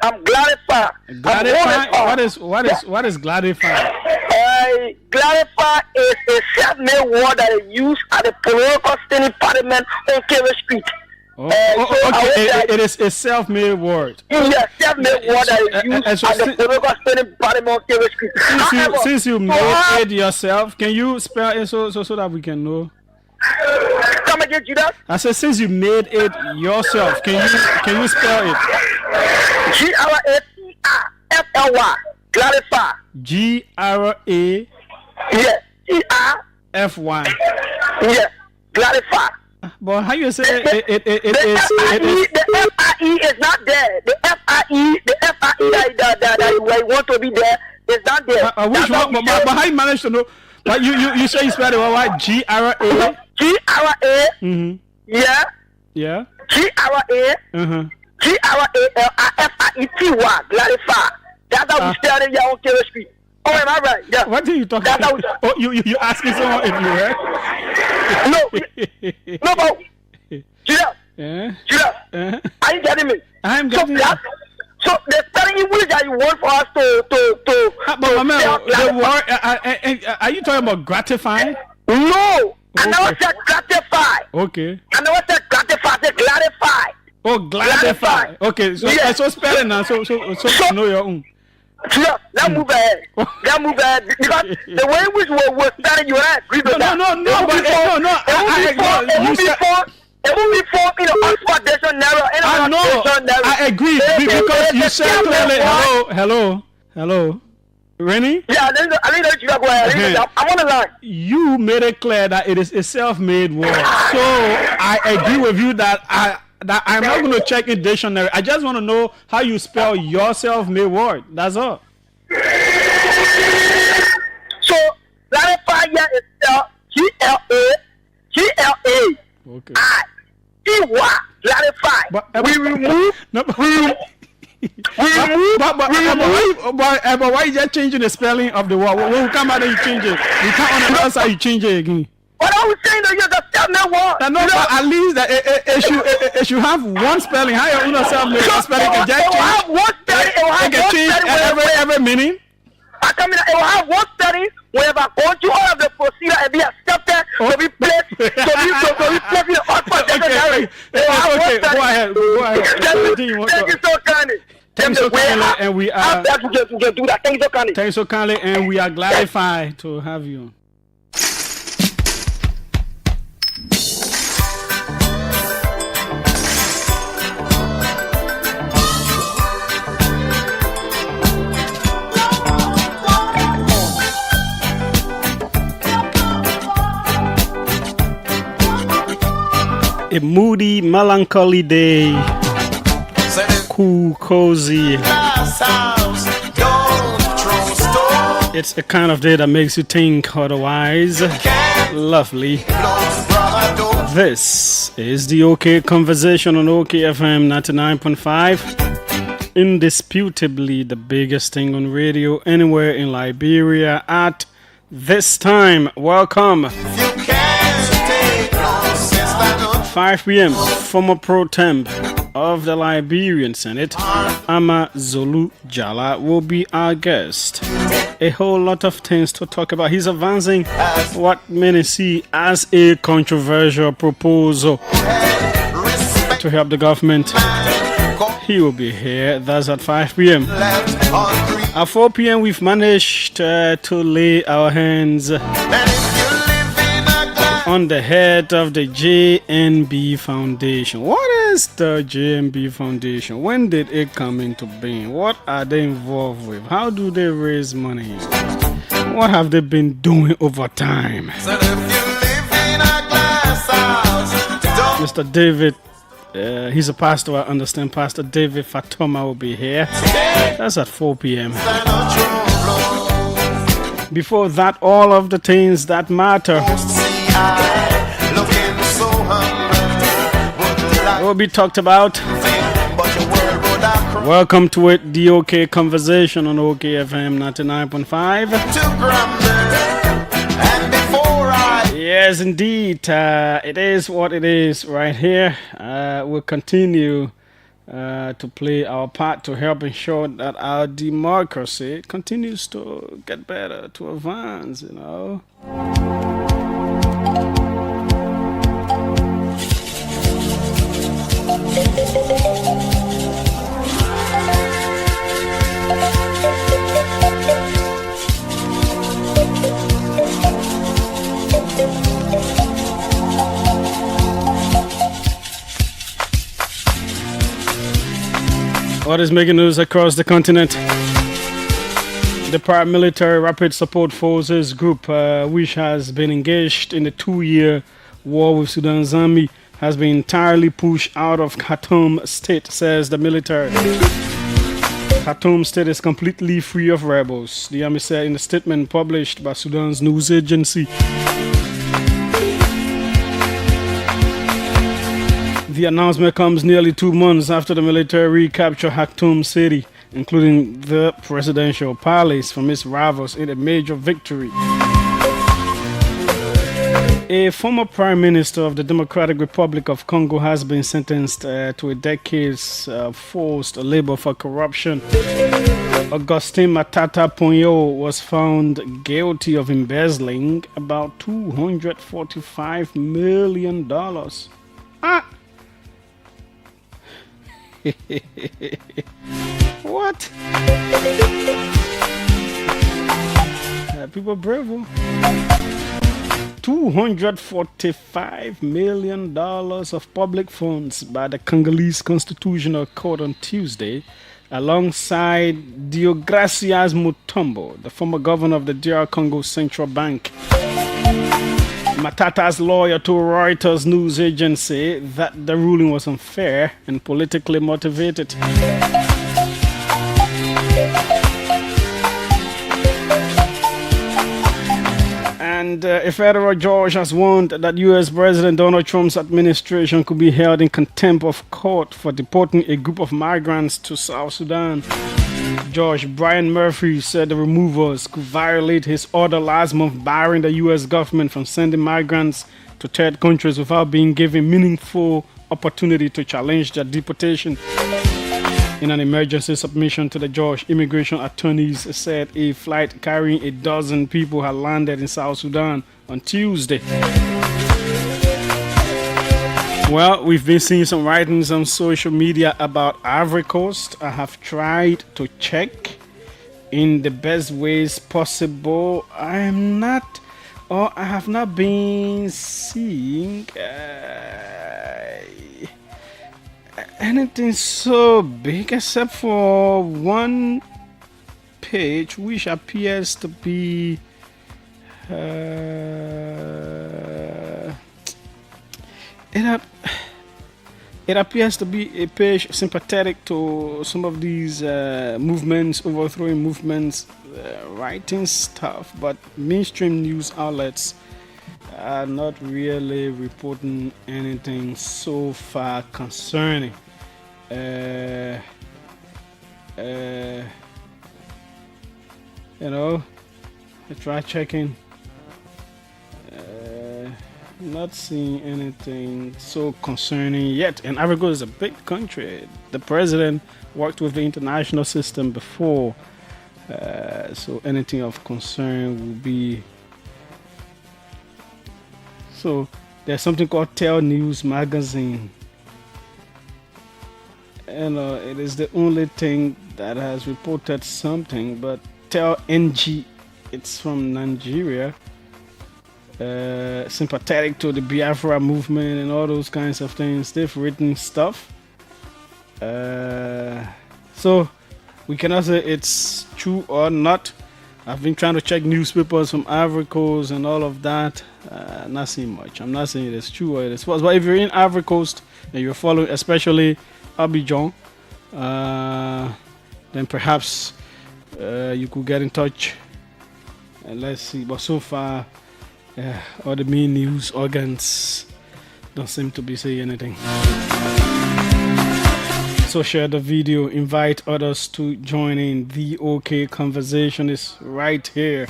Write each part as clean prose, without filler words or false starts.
I'm gladified. What is gladified? Gladified is a self-made word that is used at the political standing parliament on Kerry Street. Okay. It is a self-made word. Yeah, self-made word that is used at the political standing parliament on Kerry Street. Since you made it yourself, can you spell it so that we can know? Come again, Julius? I said, since you made it yourself, can you spell it? Glafly. Glorify. G-R-A. Yes. F-Y. Yes. Glorify. But how you say it is? The F-I-E is not there. The F-I-E that you want to be there is not there. Which one? But how you manage to know? But you say you spell it what? G-R-A. G-R-A. Mm-hmm. Yeah. Yeah. G-R-A. G-R-A-L-I-F-I-E-T-Y. Glorify. That's how we spell it here on Kerry Street. Oh, am I right? Yeah. What are you talking about? Oh, you asking someone if you heard? No, but Julius. Yeah. Julius. Are you getting me? I'm getting it. So the spelling English that you want for us to but man, the word, are you talking about gratifying? No. I never said gratify. Okay. I never said gratify. I said gladify. Oh, gladify. Okay, so yes. So spell it now. So know your own. Sure, let's move ahead. Let's move ahead because the way which we're starting, you and I agree with that. No. It won't be formed in the Oxford Dictionary. I know. I agree because you said clearly. Hello. Rennie? Yeah, I need you to go ahead. I'm on the line. You made it clear that it is a self-made word. So I agree with you that I'm not going to check in dictionary. I just want to know how you spell your self-made word. That's all. So clarify here is spelled G-L-A. Okay. I-T-Y. Clarify. We remove. But why you just changing the spelling of the word? When you come out and you change it, you can't on the other side you change it again. What I was saying, you're the self-made word. No, but at least that it should have one spelling. How your own self-made spelling can just change? Have one spelling. It can change every meaning. I come in. It will have one spelling. Whenever go through all of the procedure and be accepted to be placed in the Oxford Dictionary. Okay, go ahead. Thank you so kindly. Thanks so kindly, and we are. We can do that. Thank you so kindly. Thanks so kindly, and we are gladified to have you. A moody, melancholy day. Cool, cozy. It's a kind of day that makes you think otherwise. Lovely. This is the OK Conversation on OKFM 99.5. Indisputably the biggest thing on radio anywhere in Liberia at this time. Welcome. 5 p.m. Former Pro Temp of the Liberian Senate, Ama Zolu Jala, will be our guest. A whole lot of things to talk about. He's advancing what many see as a controversial proposal to help the government. He will be here. That's at 5 p.m. At 4 p.m. we've managed to lay our hands on the head of the JNB Foundation. What is the JNB Foundation? When did it come into being? What are they involved with? How do they raise money? What have they been doing over time? Mr. David, he's a pastor, I understand. Pastor David Fatoma will be here. That's at 4 p.m. Before that, all of the things that matter will be talked about. Welcome to it, the OK Conversation on OKFM 99.5. Yes, indeed, it is what it is right here. We'll continue to play our part to help ensure that our democracy continues to get better, to advance, you know. What is making news across the continent? The paramilitary Rapid Support Forces group, which has been engaged in a 2-year war with Sudan's army, has been entirely pushed out of Khartoum state, says the military. Khartoum state is completely free of rebels, the army said in a statement published by Sudan's news agency. The announcement comes nearly 2 months after the military recaptured Khartoum city, including the presidential palace, from its rivals in a major victory. A former prime minister of the Democratic Republic of Congo has been sentenced to a decade's forced labor for corruption. Augustin Matata Ponyo was found guilty of embezzling about $245 million. What? People bravo. $245 million of public funds by the Congolese Constitutional Court on Tuesday, alongside Deogracias Mutombo, the former governor of the DR Congo Central Bank. Matata's lawyer told Reuters news agency that the ruling was unfair and politically motivated. And a federal judge has warned that U.S. President Donald Trump's administration could be held in contempt of court for deporting a group of migrants to South Sudan. Judge Brian Murphy said the removals could violate his order last month barring the U.S. government from sending migrants to third countries without being given meaningful opportunity to challenge their deportation. In an emergency submission to the judge, immigration attorneys said a flight carrying a dozen people had landed in South Sudan on Tuesday. Well, we've been seeing some writings on social media about Ivory Coast. I have tried to check in the best ways possible. I have not been seeing anything so big except for one page which appears to be it appears to be a page sympathetic to some of these movements, overthrowing movements, writing stuff, but mainstream news outlets are not really reporting anything so far concerning. You know, I try checking. Not seeing anything so concerning yet. And Ivory Coast is a big country. The president worked with the international system before, so anything of concern will be. So there's something called Tell News Magazine. It is the only thing that has reported something, but Tell NG, it's from Nigeria. Sympathetic to the Biafra movement and all those kinds of things. They've written stuff. So we cannot say it's true or not. I've been trying to check newspapers from Ivory Coast and all of that. Not seeing much. I'm not saying it's true or it's false. But if you're in Ivory Coast and you're following, especially Abidjan, then perhaps you could get in touch. And let's see. But so far, all the main news organs don't seem to be saying anything. So share the video, invite others to join in. The OK conversation is right here.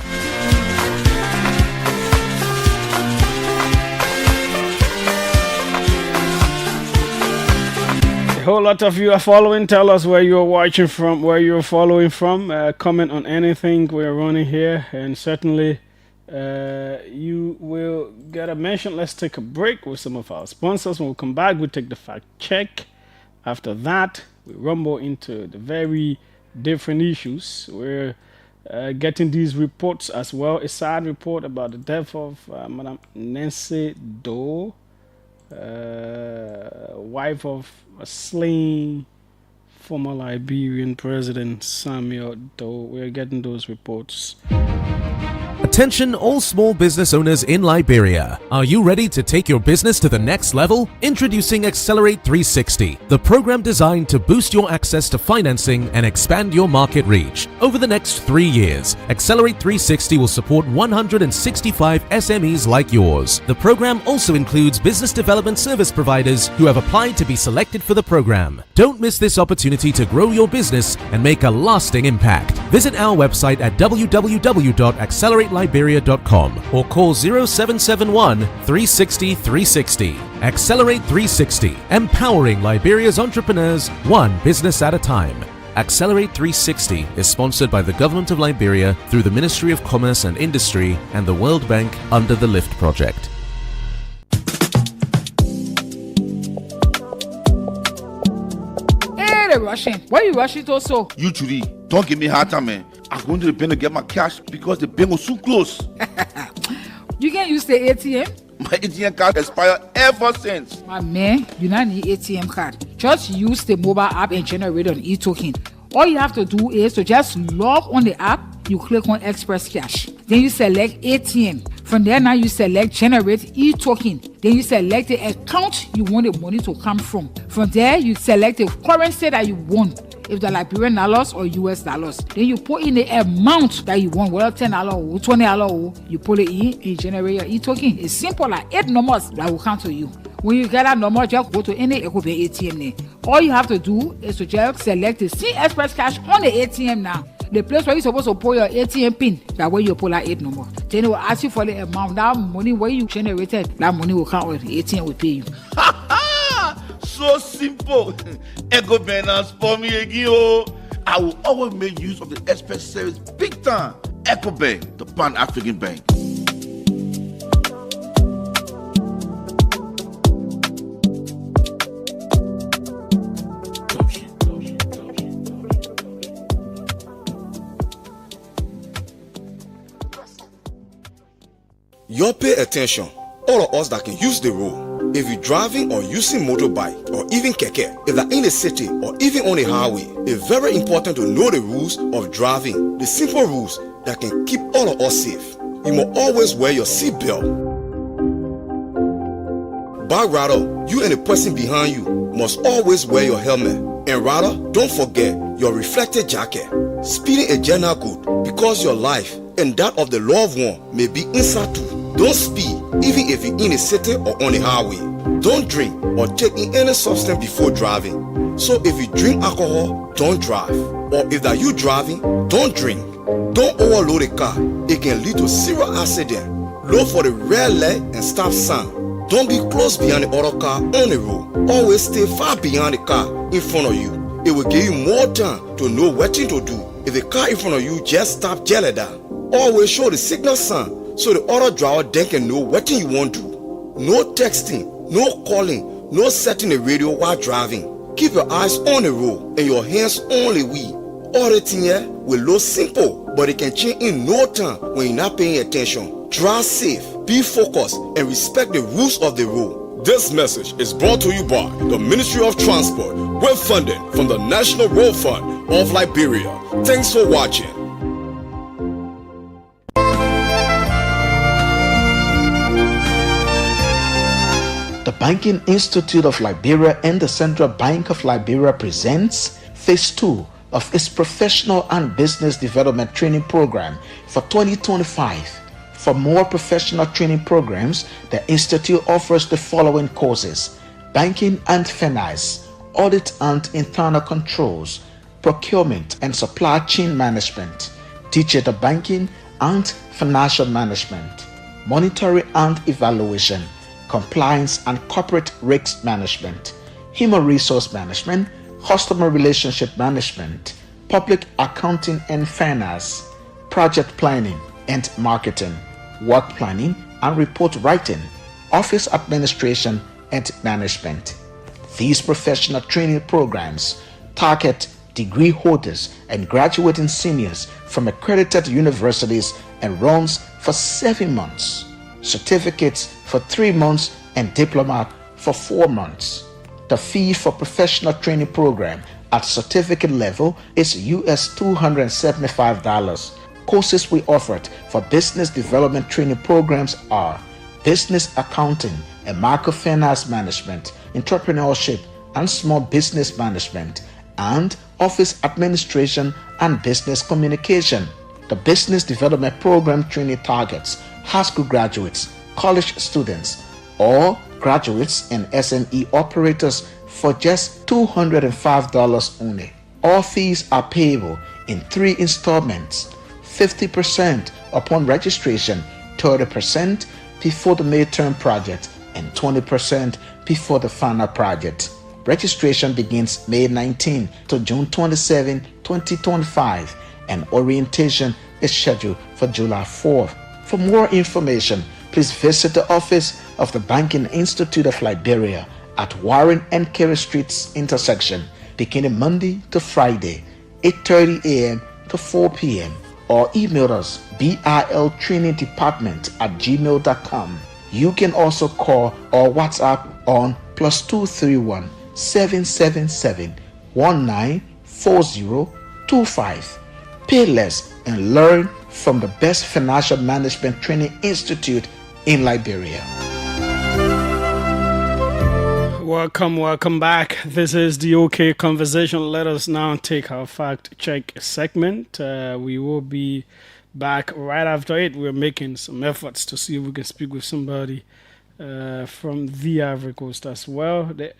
whole lot of you are following. Tell us where you're watching from, where you're following from. Comment on anything we're running here, and certainly you will get a mention. Let's take a break with some of our sponsors. When we come back, we'll take the fact check. After that, we rumble into the very different issues. We're getting these reports as well. A sad report about the death of Madame Nancy Doe, wife of a slain former Liberian President Samuel Doe. We're getting those reports. Attention all small business owners in Liberia. Are you ready to take your business to the next level? Introducing Accelerate 360, the program designed to boost your access to financing and expand your market reach. Over the next 3 years, Accelerate 360 will support 165 SMEs like yours. The program also includes business development service providers who have applied to be selected for the program. Don't miss this opportunity to grow your business and make a lasting impact. Visit our website at www.accelerate.liberia.com or call 0771 360 360. Accelerate 360, empowering Liberia's entrepreneurs one business at a time. Accelerate 360 is sponsored by the Government of Liberia through the Ministry of Commerce and Industry and the World Bank under the LIFT project. Hey, they're rushing. Why are you rushing also? You, Judy, don't give me hard time, man. I'm going to the bank to get my cash because the bank was so close. You can use the ATM? My ATM card expired ever since. My man, you don't need ATM card. Just use the mobile app and generate an e-token. All you have to do is to just log on the app, you click on Express Cash. Then you select ATM. From there now you select Generate e-token. Then you select the account you want the money to come from. From there you select the currency that you want. If the Liberian dollars or US dollars. Then you put in the amount that you want, whether $10 or $20, you put it in and you generate your e-token. It's simple, like 8 numbers that will come to you. When you get that number, just go to any ATM there. All you have to do is to just select the C Express Cash on the ATM now. The place where you're supposed to put your ATM pin, that way you pull that 8 number. Then it will ask you for the amount. That money where you generated, that money will come or the ATM will pay you. So simple. Ego Binance for me again. Oh. I will always make use of the Express service big time. Echo Bank, the Pan-African Bank. You pay attention, all of us that can use the road. If you're driving or using motorbike or even keke, if you're in a city or even on a highway, it's very important to know the rules of driving, the simple rules that can keep all of us safe. You must always wear your seat belt. But rather, you and the person behind you must always wear your helmet. And rather, don't forget your reflective jacket. Speeding is general good because your life and that of the loved one may be inside too. Don't speed, even if you're in a city or on a highway. Don't drink or take in any substance before driving. So if you drink alcohol, don't drive. Or if that you driving, don't drink. Don't overload a car. It can lead to serious accident. Look for the red light and stop sign. Don't be close behind the other car on the road. Always stay far behind the car in front of you. It will give you more time to know what to do. If the car in front of you just stop jelly down. Always show the signal sign so the other driver then can know what you want to do. No texting, no calling, no setting the radio while driving. Keep your eyes on the road and your hands on the wheel. All the thing here will look simple, but it can change in no time when you're not paying attention. Drive safe, be focused, and respect the rules of the road. This message is brought to you by the Ministry of Transport with funding from the National Road Fund of Liberia. Thanks for watching. The Banking Institute of Liberia and the Central Bank of Liberia presents Phase 2 of its Professional and Business Development Training Program for 2025. For more professional training programs, the Institute offers the following courses: Banking and Finance, Audit and Internal Controls, Procurement and Supply Chain Management, Digital Banking and Financial Management, Monitoring and Evaluation, Compliance and Corporate Risk Management, human resource management, customer relationship management, public accounting and finance, project planning and marketing, work planning and report writing, office administration and management. These professional training programs target degree holders and graduating seniors from accredited universities and runs for 7 months, certificates for 3 months and diploma for 4 months. The fee for professional training program at certificate level is US $275. Courses we offered for business development training programs are business accounting and microfinance management, entrepreneurship and small business management, and office administration and business communication. The business development program training targets high school graduates, college students, or graduates and SME operators for just $205 only. All fees are payable in 3 installments, 50% upon registration, 30% before the midterm project, and 20% before the final project. Registration begins May 19 to June 27, 2025, and orientation is scheduled for July 4th. For more information, please visit the office of the Banking Institute of Liberia at Warren and Kerry Streets intersection, beginning Monday to Friday, 8:30 a.m. to 4 p.m. or email us biltrainingdepartment@gmail.com. You can also call or WhatsApp on +231 777 194025. Pay less and learn from the best financial management training institute in Liberia. Welcome back. This is the OK Conversation. Let us now take our fact check segment. We will be back right after it. We're making some efforts to see if we can speak with somebody from the Ivory Coast as well. The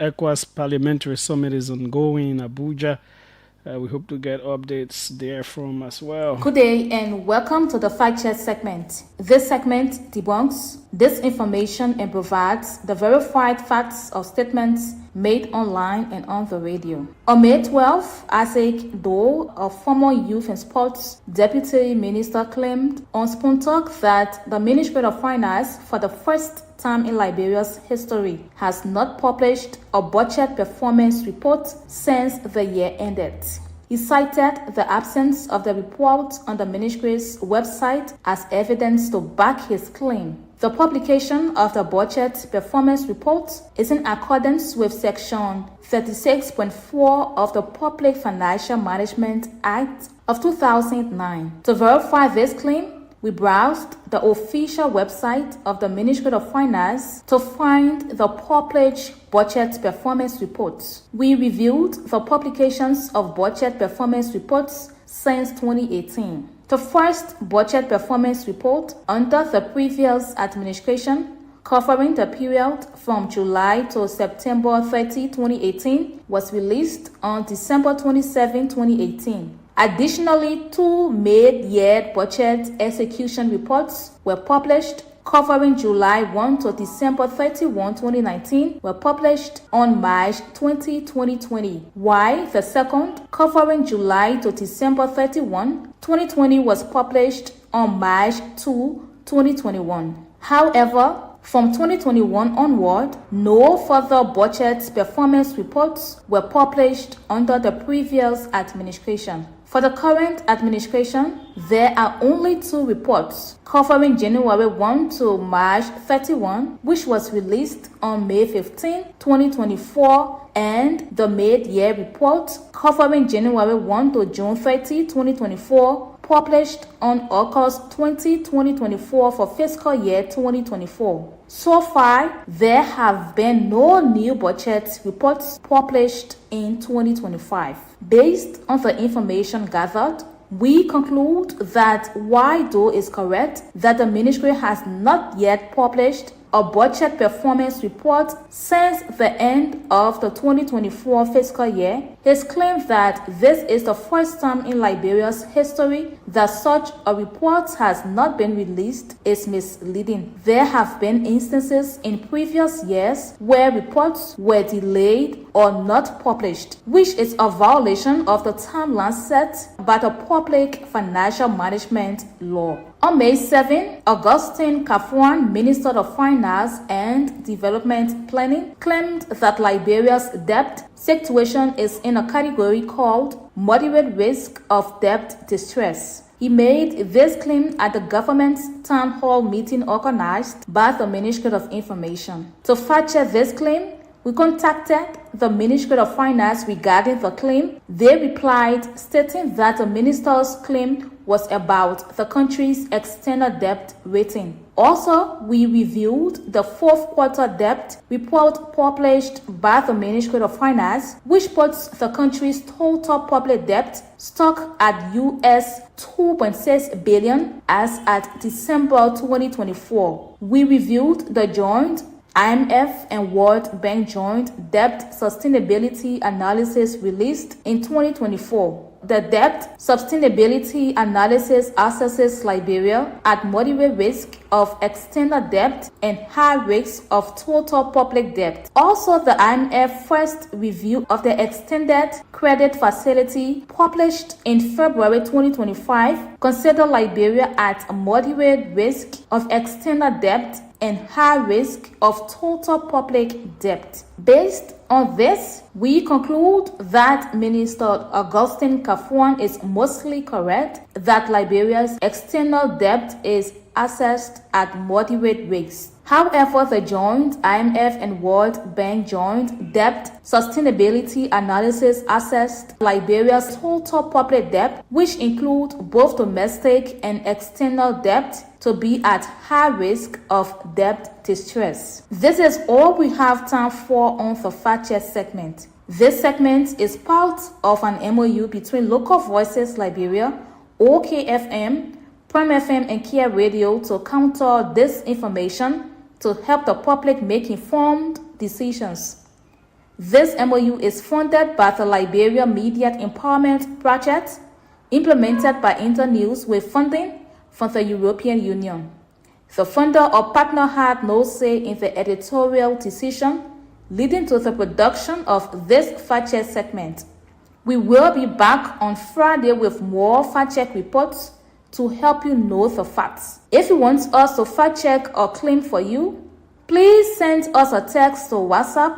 ECOWAS Parliamentary Summit is ongoing in Abuja. We hope to get updates there from as well. Good day and welcome to the Fact Check segment. This segment debunks disinformation and provides the verified facts of statements made online and on the radio. On May 12, Isaac Doe, a former Youth and Sports Deputy Minister, claimed on Spoon Talk that the Ministry of Finance, for the first time in Liberia's history, has not published a budget performance report since the year ended. He cited the absence of the report on the ministry's website as evidence to back his claim. The publication of the budget performance report is in accordance with Section 36.4 of the Public Financial Management Act of 2009. To verify this claim, we browsed the official website of the Ministry of Finance to find the published budget performance reports. We reviewed the publications of budget performance reports since 2018. The first budget performance report under the previous administration, covering the period from July to September 30, 2018, was released on December 27, 2018. Additionally, 2 mid-year budget execution reports were published covering July 1 to December 31, 2019 were published on March 20, 2020, while the second, covering July to December 31, 2020 was published on March 2, 2021. However, from 2021 onward, no further budget performance reports were published under the previous administration. For the current administration, there are only 2 reports covering January 1 to March 31, which was released on May 15, 2024, and the mid-year report covering January 1 to June 30, 2024, published on August 20, 2024 for fiscal year 2024. So far, there have been no new budget reports published in 2025. Based on the information gathered, we conclude that while Doe is correct that the ministry has not yet published a budget performance report since the end of the 2024 fiscal year, has claimed that this is the first time in Liberia's history that such a report has not been released is misleading. There have been instances in previous years where reports were delayed or not published, which is a violation of the timeline set by the Public Financial Management Law. On May 7, Augustine Kafuan, Minister of Finance and Development Planning, claimed that Liberia's debt situation is in a category called moderate risk of debt distress. He made this claim at the government's town hall meeting organized by the Ministry of Information. To fact-check this claim, we contacted the Ministry of Finance regarding the claim. They replied stating that the minister's claim was about the country's external debt rating. Also, we reviewed the fourth quarter debt report published by the Ministry of Finance, which puts the country's total public debt stuck at US $2.6 billion as at December 2024. We reviewed the joint IMF and World Bank Joint Debt Sustainability Analysis released in 2024. The Debt Sustainability Analysis assesses Liberia at moderate risk of external debt and high risk of total public debt. Also, the IMF first review of the Extended Credit Facility published in February 2025 considered Liberia at a moderate risk of external debt and high risk of total public debt. Based on this, we conclude that Minister Augustine Kafuan is mostly correct that Liberia's external debt is assessed at moderate risk. However, the joint IMF and World Bank Joint Debt Sustainability Analysis assessed Liberia's total public debt, which includes both domestic and external debt, to be at high risk of debt distress. This is all we have time for on the Fact Check segment. This segment is part of an MOU between Local Voices Liberia, OKFM, Prime FM, and Kia Radio to counter disinformation to help the public make informed decisions. This MOU is funded by the Liberia Media Empowerment Project, implemented by Internews with funding from the European Union. The funder or partner had no say in the editorial decision, leading to the production of this Fact Check segment. We will be back on Friday with more Fact Check reports to help you know the facts. If you want us to fact check or claim for you, please send us a text to WhatsApp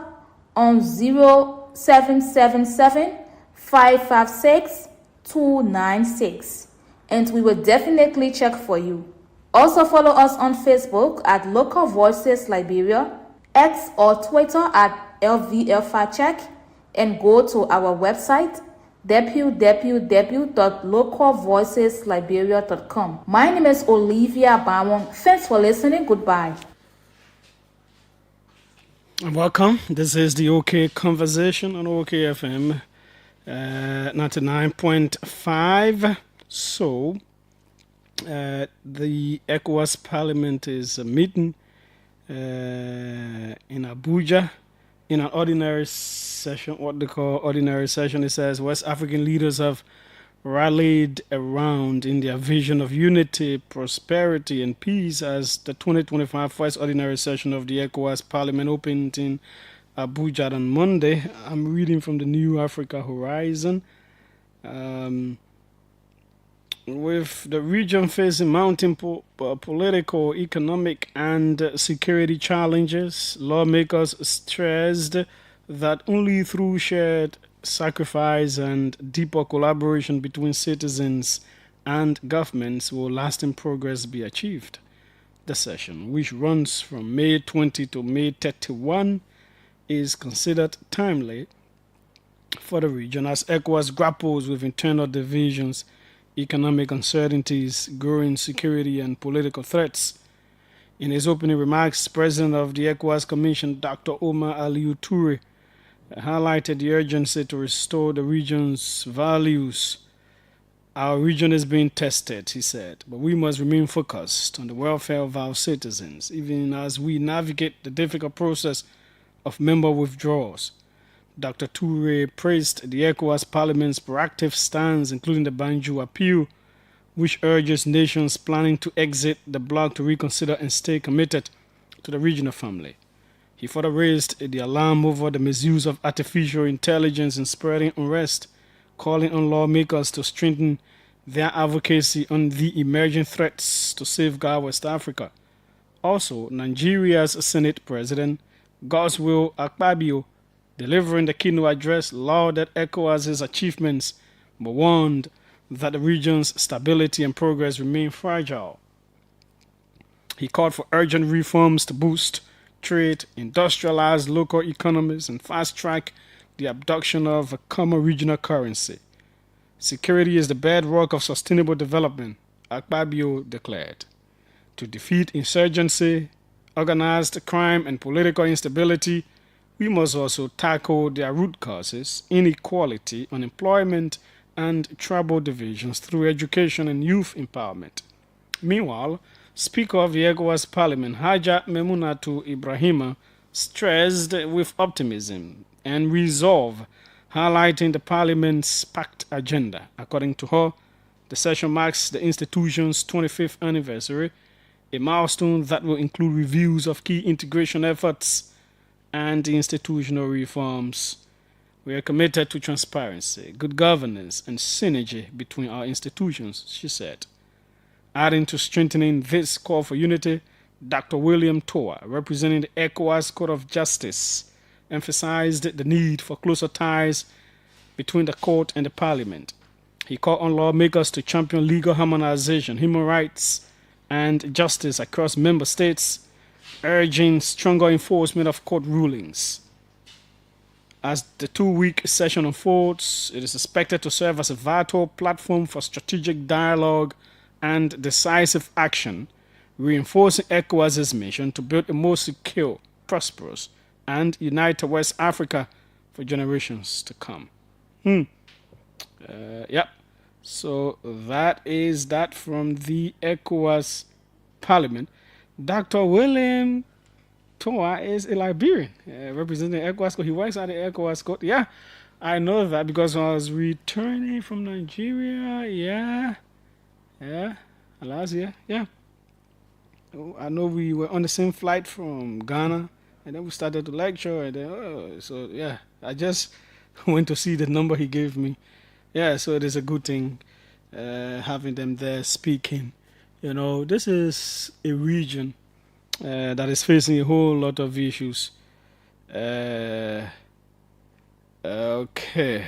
on 0777 556 296, and we will definitely check for you. Also follow us on Facebook at Local Voices Liberia, X or Twitter at LVL Fact Check, and go to our website www.localvoicesliberia.com. My name is Olivia Bawon. Thanks for listening. Goodbye. Welcome. This is the OK Conversation on OKFM 99.5. So, the ECOWAS Parliament is meeting in Abuja in an ordinary session, what they call ordinary session. It says West African leaders have rallied around in their vision of unity, prosperity, and peace as the 2025 first ordinary session of the ECOWAS Parliament opened in Abuja on Monday. I'm reading from the New Africa Horizon. With the region facing mounting political, economic, and security challenges, lawmakers stressed that only through shared sacrifice and deeper collaboration between citizens and governments will lasting progress be achieved. The session, which runs from May 20 to May 31, is considered timely for the region as ECOWAS grapples with internal divisions, economic uncertainties, growing security, and political threats. In his opening remarks, President of the ECOWAS Commission, Dr. Omar Aliou Toure, highlighted the urgency to restore the region's values Our region is being tested, he said, but we must remain focused on the welfare of our citizens, even as we navigate the difficult process of member withdrawals. Dr. Toure praised the ECOWAS Parliament's proactive stance, including the Banjul appeal, which urges nations planning to exit the bloc to reconsider and stay committed to the regional family. He further raised the alarm over the misuse of artificial intelligence in spreading unrest, calling on lawmakers to strengthen their advocacy on the emerging threats to safeguard West Africa. Also, Nigeria's Senate President Godswill Akpabio, delivering the keynote address, lauded ECOWAS's achievements but warned that the region's stability and progress remain fragile. He called for urgent reforms to boost trade, industrialize local economies, and fast-track the adoption of a common regional currency. Security is the bedrock of sustainable development, Akpabio declared. To defeat insurgency, organized crime, and political instability, we must also tackle their root causes, inequality, unemployment, and tribal divisions through education and youth empowerment. Meanwhile, Speaker of the ECOWAS Parliament, Haja Memunatu Ibrahima, stressed with optimism and resolve, highlighting the Parliament's packed agenda. According to her, the session marks the institution's 25th anniversary, a milestone that will include reviews of key integration efforts and institutional reforms. We are committed to transparency, good governance, and synergy between our institutions, she said. Adding to strengthening this call for unity, Dr. William Toa, representing the ECOWAS Court of Justice, emphasized the need for closer ties between the court and the parliament. He called on lawmakers to champion legal harmonization, human rights, and justice across member states, urging stronger enforcement of court rulings. As the 2-week session unfolds, it is expected to serve as a vital platform for strategic dialogue and decisive action, reinforcing ECOWAS's mission to build a more secure, prosperous, and united West Africa for generations to come. Yep. So that is that from the ECOWAS Parliament. Dr. William Toa is a Liberian, representing ECOWAS. He works at the ECOWAS Court. Yeah, I know that because when I was returning from Nigeria, last year, I know we were on the same flight from Ghana, and then we started to lecture, and then, I just went to see the number he gave me. Yeah, so it is a good thing having them there speaking. You know, this is a region that is facing a whole lot of issues. Okay.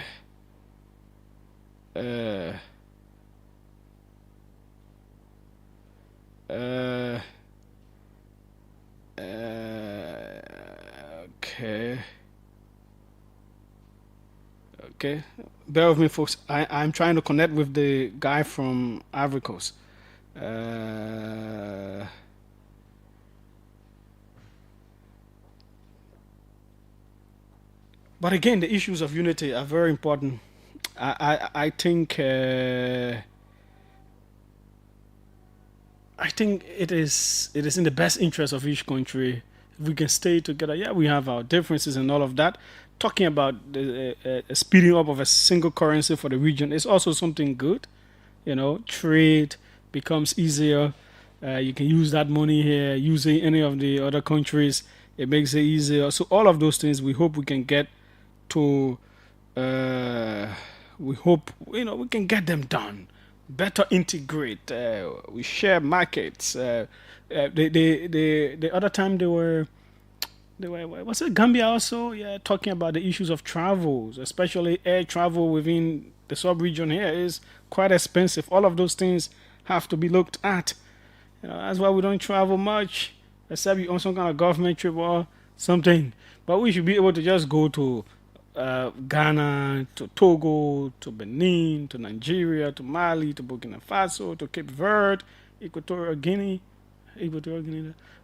Okay. Bear with me, folks. I'm trying to connect with the guy from Ivory Coast. But again, the issues of unity are very important. I think it is in the best interest of each country if we can stay together. Yeah, we have our differences and all of that. Talking about the speeding up of a single currency for the region is also something good. You know, trade becomes easier. You can use that money here, using any of the other countries. It makes it easier. So all of those things, we hope we can get to. We hope we can get them done. Better integrate. We share markets. The other time they were was it Gambia also? Yeah, talking about the issues of travels, especially air travel within the sub-region here is quite expensive. All of those things have to be looked at. That's why we don't travel much, except you on some kind of government trip or something. But we should be able to just go to Ghana, to Togo, to Benin, to Nigeria, to Mali, to Burkina Faso, to Cape Verde, Equatorial Guinea.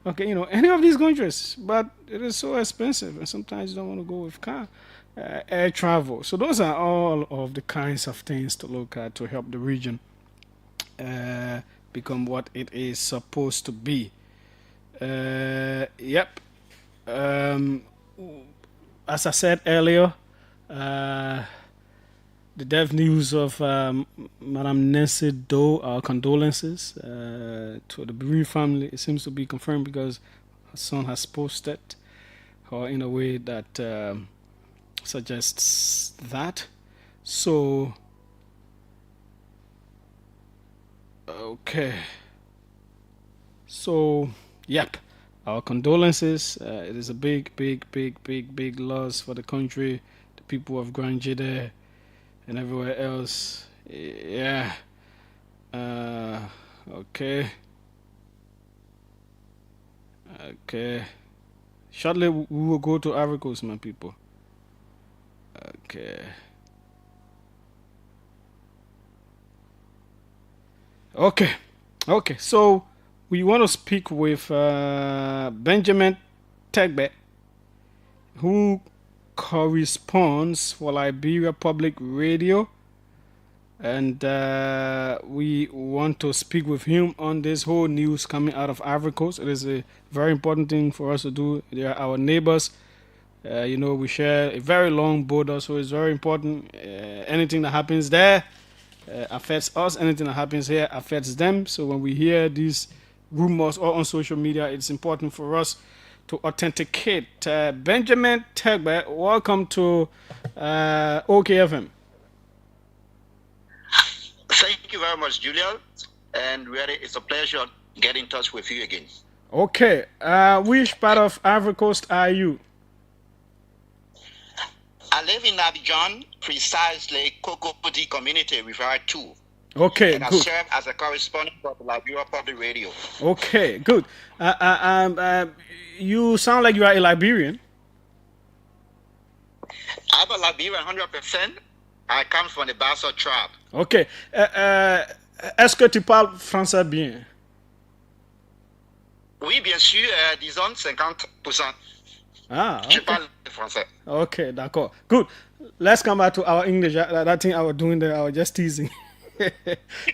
Okay, any of these countries, but it is so expensive, and sometimes you don't want to go with car. air travel. So those are all of the kinds of things to look at to help the region become what it is supposed to be. Yep. Um, as I said earlier, the death news of Madame Nancy Doe, our condolences to the bereaved family. It seems to be confirmed because her son has posted her in a way that suggests that. So, okay. So, yep. Our condolences. It is a big, big, big, big, big loss for the country, the people of Grand Jide, and everywhere else. Yeah. Okay. Okay. Shortly, we will go to Ivory Coast, my people. Okay. Okay. Okay. So, we want to speak with Benjamin Tegbe, who corresponds for Liberia Public Radio. And we want to speak with him on this whole news coming out of Ivory Coast. It is a very important thing for us to do. They are our neighbors. We share a very long border, so it's very important. Anything that happens there affects us. Anything that happens here affects them. So when we hear these rumors or on social media, it's important for us to authenticate. Benjamin Tegbe, welcome to OKFM. Thank you very much, Julius. And really, it's a pleasure getting in touch with you again. Okay. Which part of Ivory Coast are you? I live in Abidjan, precisely Cocody community, Riviera 2. Okay, and good. I serve as a correspondent for the Liberia Public Radio. Okay, good. You sound like you are a Liberian. I'm a Liberian 100%. I come from the Bassa tribe. Ok. Est-ce que tu parles français bien? Oui, bien sûr, disons 50%. Ah, okay. Je parle français. Okay, d'accord. Good. Let's come back to our English. That thing I was doing there, I was just teasing.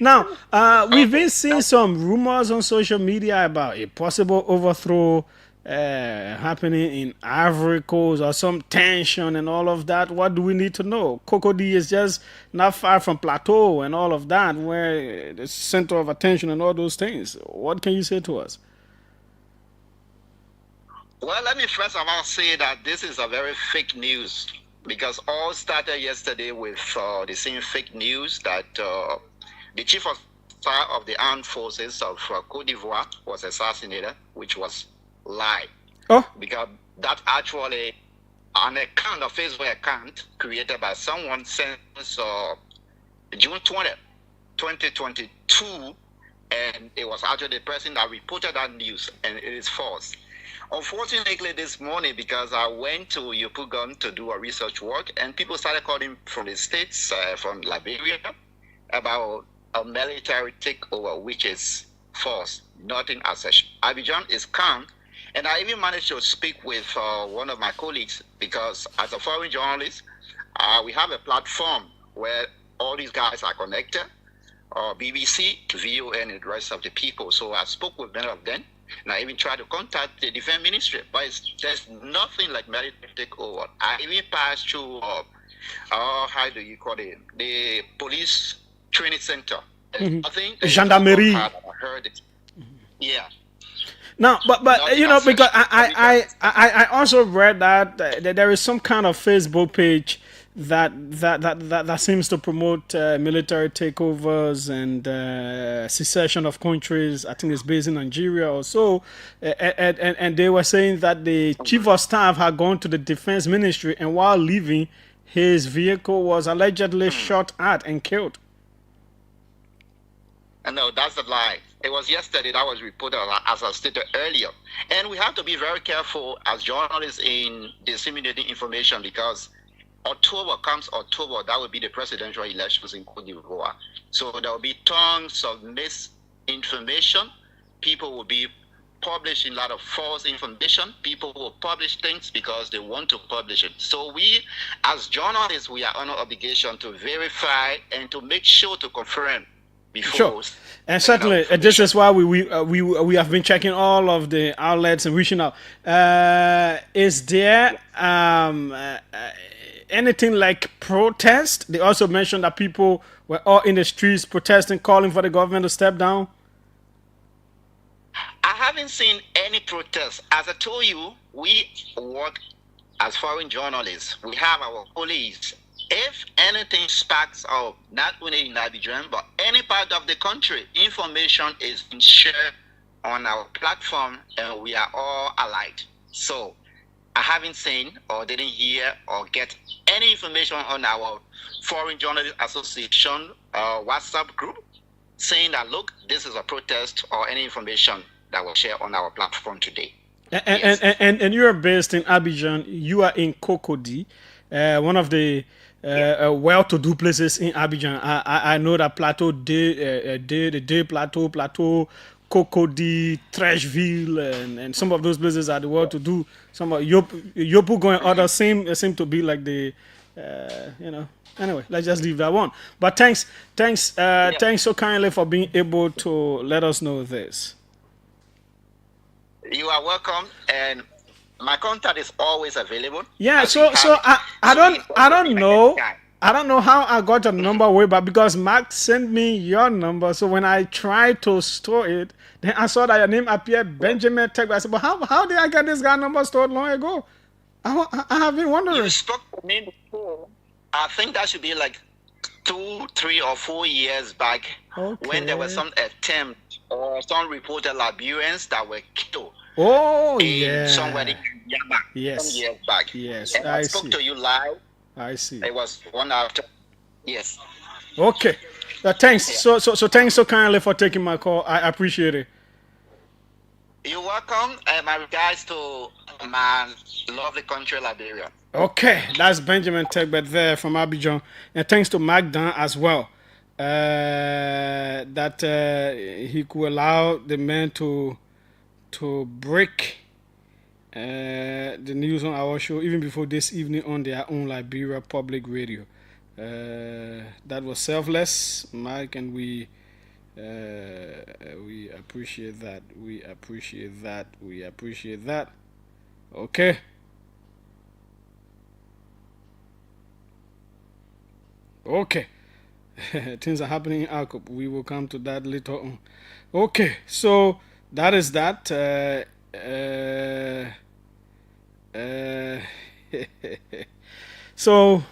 Now, we've been seeing some rumors on social media about a possible overthrow happening in Ivory Coast or some tension and all of that. What do we need to know? Cocody is just not far from Plateau and all of that, where the center of attention and all those things. What can you say to us? Well, let me first of all say that this is a very fake news, because all started yesterday with the same fake news that the chief of staff of the armed forces of Cote d'Ivoire was assassinated, which was lie. Oh. Because that actually an account, a Facebook account created by someone since June 20th, 2022, and it was actually the person that reported that news, and it is false. Unfortunately, this morning, because I went to Yopougon to do a research work, and people started calling from the States, from Liberia, about a military takeover, which is false, nothing as such. Abidjan is calm, and I even managed to speak with one of my colleagues, because as a foreign journalist, we have a platform where all these guys are connected, BBC, VOA, and the rest of the people. So I spoke with many of them. And I even tried to contact the defense ministry, but it's just nothing like military takeover. I even passed through, how do you call it, the police training center. Nothing. Gendarmerie. I heard it. Yeah. Now, but because I also read that there is some kind of Facebook page that seems to promote military takeovers and secession of countries. I think it's based in Nigeria or so. And they were saying that the chief of staff had gone to the defense ministry, and while leaving, his vehicle was allegedly shot at and killed. No, that's a lie. It was yesterday that was reported, as I stated earlier. And we have to be very careful as journalists in disseminating information, because October, that will be the presidential elections in Cote d'Ivoire. So there will be tons of misinformation. People will be publishing a lot of false information. People will publish things because they want to publish it. So we, as journalists, we are under obligation to verify and to make sure to confirm before. Sure. And certainly, this is why we have been checking all of the outlets and reaching out. Is there anything like protest? They also mentioned that people were all in the streets protesting, calling for the government to step down. I haven't seen any protests. As I told you, we work as foreign journalists. We have our police. If anything sparks up, not only in Abidjan, but any part of the country, information is being shared on our platform, and we are all allied. So I haven't seen or didn't hear or get any information on our Foreign Journalists Association WhatsApp group saying that, look, this is a protest or any information that was shared on our platform today. And you're based in Abidjan. You are in Cocody, one of the well-to-do places in Abidjan. I know that Plateau, the Plateau, Cocody, Trècheville, and some of those places are the well-to-do. Some of Yopu going others seem to be like the, Anyway, let's just leave that one. But thanks so kindly for being able to let us know this. You are welcome, and my contact is always available. Yeah, so I don't know how I got your number way back, because Mark sent me your number. So when I tried to store it, then I saw that your name appeared, Benjamin Tech. I said, but how did I get this guy number stored long ago? I have been wondering. You spoke to me before. I think that should be like 2, 3, or 4 years back, when there was some attempt or some reported Liberians that were killed. Somewhere in Yaba. Yes. Some years back. Yes. And I spoke to you live. I see. It was one after. Yes. Okay. Thanks. So thanks so kindly for taking my call. I appreciate it. You're welcome. My regards to my lovely country, Liberia. Okay, that's Benjamin Tegbet there from Abidjan, and thanks to Magdan as well, that he could allow the men to break the news on our show even before this evening on their own Liberia Public Radio. That was selfless, Mike, and we appreciate that. We appreciate that. Okay. Okay. Things are happening in Alcop. We will come to that later on. Okay, so that is that. So,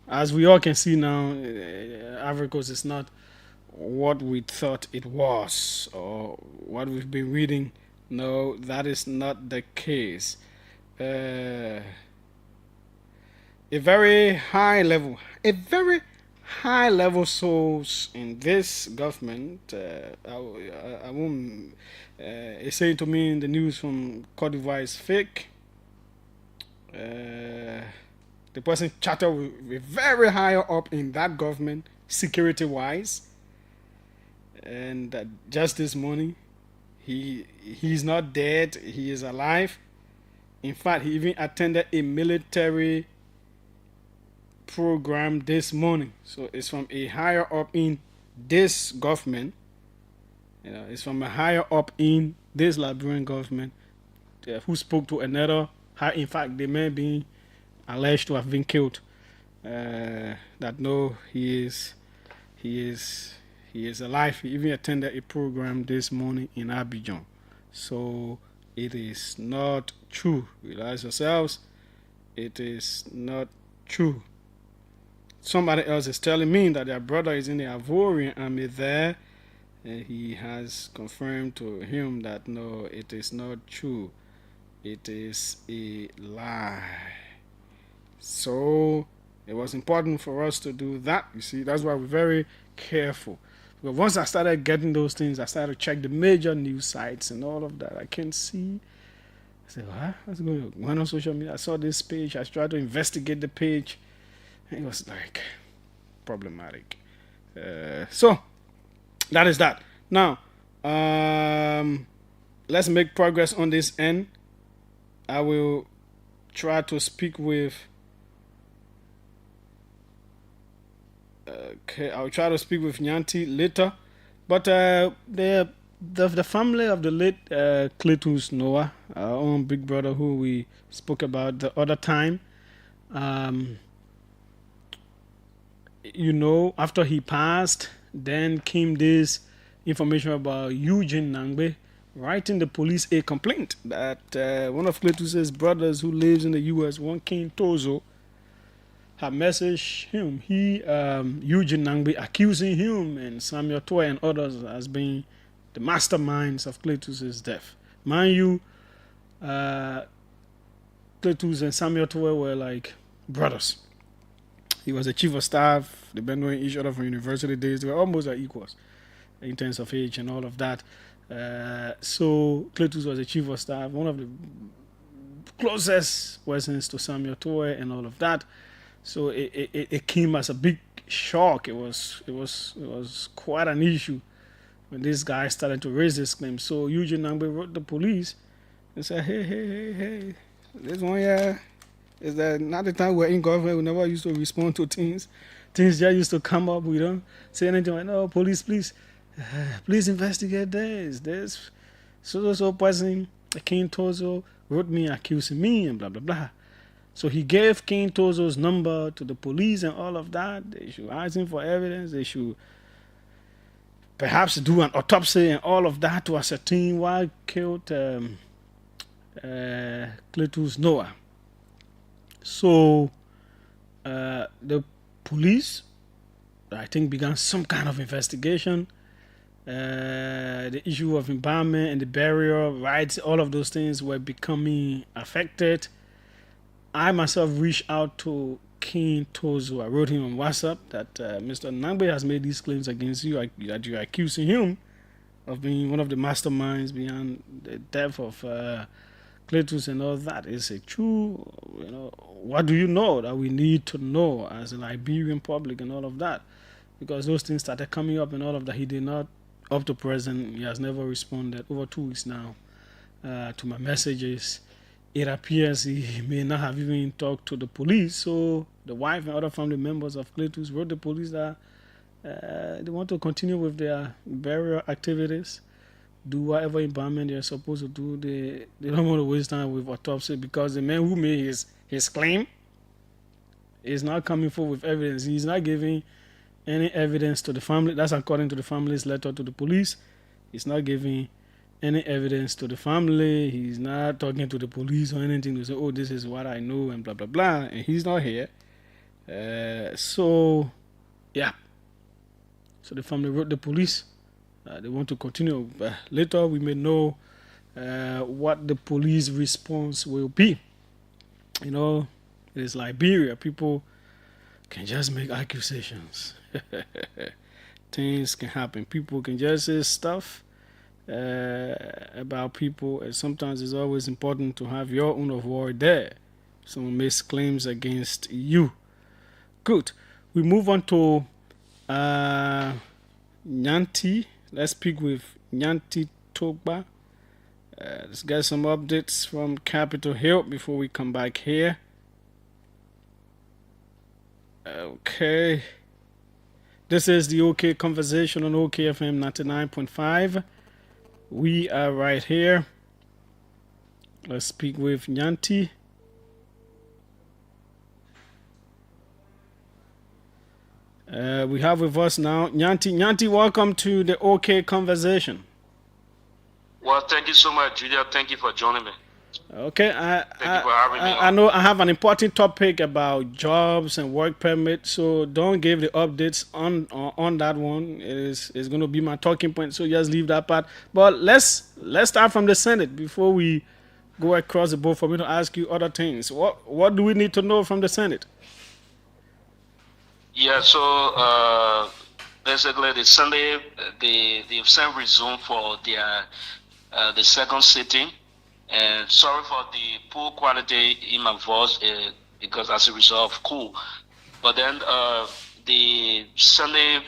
as we all can see now, Ivory Coast is not what we thought it was or what we've been reading. No, that is not the case. A very high level source in this government, I won't say to me in the news from Cote d'Ivoire is fake. The person chatted with very high up in that government, security wise, and just this morning he's not dead, he is alive. In fact, he even attended a military program this morning. So it's from a higher up in this government. It's from a higher up in this Liberian government who spoke to another. In fact, the man being alleged to have been killed. That no, he is alive. He even attended a program this morning in Abidjan. So it is not true. Realize yourselves. It is not true. Somebody else is telling me that their brother is in the Ivorian army there, and he has confirmed to him that no, it is not true. It is a lie. So it was important for us to do that. You see, that's why we're very careful. But once I started getting those things, I started to check the major news sites and all of that. I can see. I said, what? What's going on on social media? I saw this page. I tried to investigate the page. And it was like problematic. So that is that. Now, let's make progress on this end. I will try to speak with. Okay, I'll try to speak with Nyanti later, but the family of the late Cletus Noah, our own big brother who we spoke about the other time, after he passed, then came this information about Eugene Nangbe writing the police a complaint that one of Cletus's brothers who lives in the U.S., one King Tozo, had messaged him. Eugene Nangbe, accusing him and Samuel Toy and others as being the masterminds of Cletus's death. Mind you, Cletus and Samuel Toy were like brothers. He was a chief of staff. They've been knowing each other from university days. They were almost like equals in terms of age and all of that. So Cletus was a chief of staff, one of the closest persons to Samuel Toy and all of that. So it came as a big shock. It was quite an issue when this guy started to raise this claim. So Eugene Nangbe wrote the police and said, hey, this one is that not the time we're in government, we never used to respond to things. Things just used to come up. We don't say anything like, no, police, please investigate this. This so person, King Tozo, wrote me accusing me and blah, blah, blah. So he gave King Tozo's number to the police and all of that. They should ask him for evidence. They should perhaps do an autopsy and all of that to ascertain why killed Cletus Noah. So the police, I think, began some kind of investigation. The issue of embalmment and the burial rights, all of those things were becoming affected. I myself reached out to King Tozo. I wrote him on WhatsApp that Mr. Nangbe has made these claims against you, that you're accusing him of being one of the masterminds behind the death of Cletus and all that. Is it true? What do you know that we need to know as a Liberian public and all of that? Because those things started coming up and all of that. He did not, up to present, he has never responded over 2 weeks now to my messages. It appears he may not have even talked to the police. So the wife and other family members of Cletus wrote the police that they want to continue with their burial activities, do whatever embalmment they're supposed to do. They don't want to waste time with autopsy because the man who made his claim is not coming forward with evidence. He's not giving any evidence to the family. That's according to the family's letter to the police. He's not giving any evidence to the family. He's not talking to the police or anything to say, oh, this is what I know and blah, blah, blah. And he's not here. So the family wrote the police. They want to continue. Later, we may know what the police response will be. It is Liberia. People can just make accusations. Things can happen. People can just say stuff about people, and sometimes it's always important to have your own of war there. Someone makes claims against you. Good. We move on to Nyanti. Let's speak with Nyanti Togba. Let's get some updates from Capitol Hill before we come back here. Okay. This is the OK Conversation on OKFM 99.5. We are right here. Let's speak with Nyanti. We have with us now Nyanti, welcome to the OK Conversation. Well, thank you so much, Julia. Thank you for joining me. Okay, Thank you for having me. I know I have an important topic about jobs and work permits, so don't give the updates on that one. It's going to be my talking point, so just leave that part. But let's start from the Senate before we go across the board for me to ask you other things. What do we need to know from the Senate? Yeah, so basically the Sunday they've sent resume for their the second sitting. And sorry for the poor quality in my voice because as a result of cold. But then the Sunday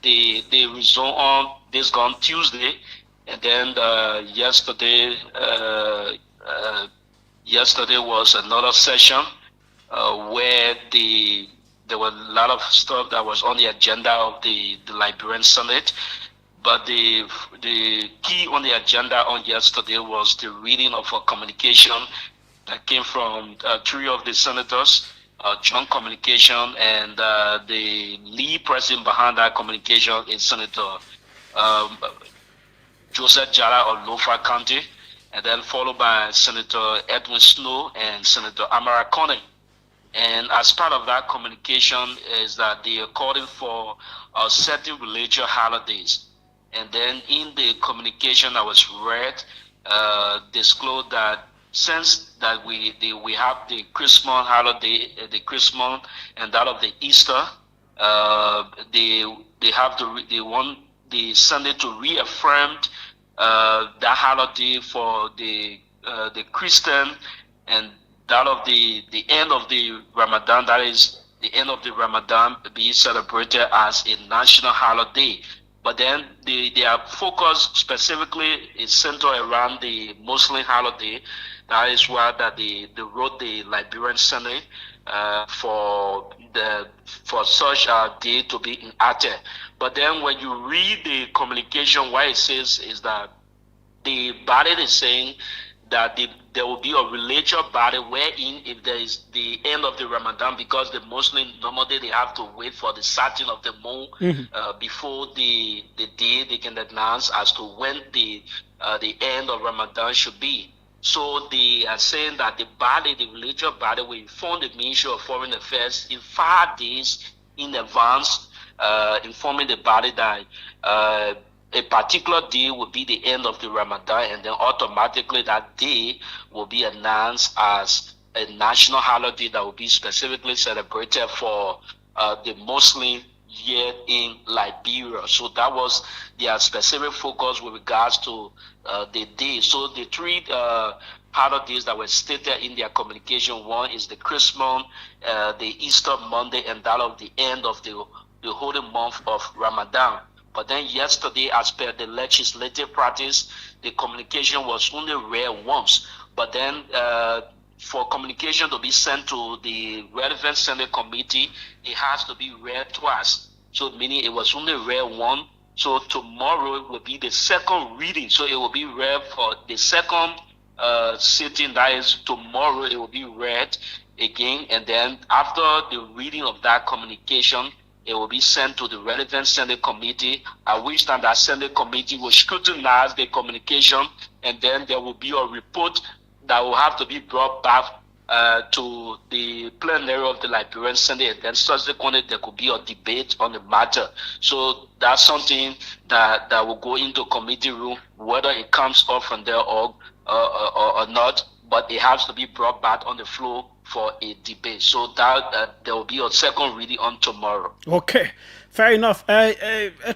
they resume on this gone Tuesday, And then yesterday was another session where there were a lot of stuff that was on the agenda of the Liberian Senate. But the key on the agenda on yesterday was the reading of a communication that came from three of the senators, joint communication, and the lead person behind that communication is Senator Joseph Jara of Lofa County, and then followed by Senator Edwin Snow and Senator Amara Conning. And as part of that communication is that they are calling for certain religious holidays. And then in the communication that was read, disclosed that since that we have the Christmas holiday, the Christmas and that of the Easter, they want the Sunday to reaffirm that holiday for the Christian, and that of the end of the Ramadan, that is the end of the Ramadan, be celebrated as a national holiday. But then their focus specifically is centered around the Muslim holiday. That is why that they wrote the Liberian Senate for such a day to be enacted. But then when you read the communication, what it says is that the body is saying that there will be a religious body wherein if there is the end of the Ramadan, because the Muslims normally they have to wait for the sighting of the moon before the day they can announce as to when the end of Ramadan should be. So they are saying that the religious body will inform the Ministry of Foreign Affairs in 5 days in advance, informing the body that a particular day will be the end of the Ramadan, and then automatically that day will be announced as a national holiday that will be specifically celebrated for the Muslim year in Liberia. So that was their specific focus with regards to the day. So the three holidays that were stated in their communication, one is the Christmas, the Easter Monday, and that of the end of the holy month of Ramadan. But then yesterday, as per the legislative practice, the communication was only read once. But then for communication to be sent to the relevant Senate committee, it has to be read twice. So meaning it was only read once. So tomorrow will be the second reading. So it will be read for the second sitting. That is tomorrow it will be read again. And then after the reading of that communication, it will be sent to the relevant Senate committee, at which time that Senate committee will scrutinize the communication, and then there will be a report that will have to be brought back to the plenary of the Liberian Senate, and then subsequently there could be a debate on the matter. So that's something that will go into committee room, whether it comes up from there or not, but it has to be brought back on the floor for a debate. So that there will be a second reading on tomorrow. Okay, fair enough.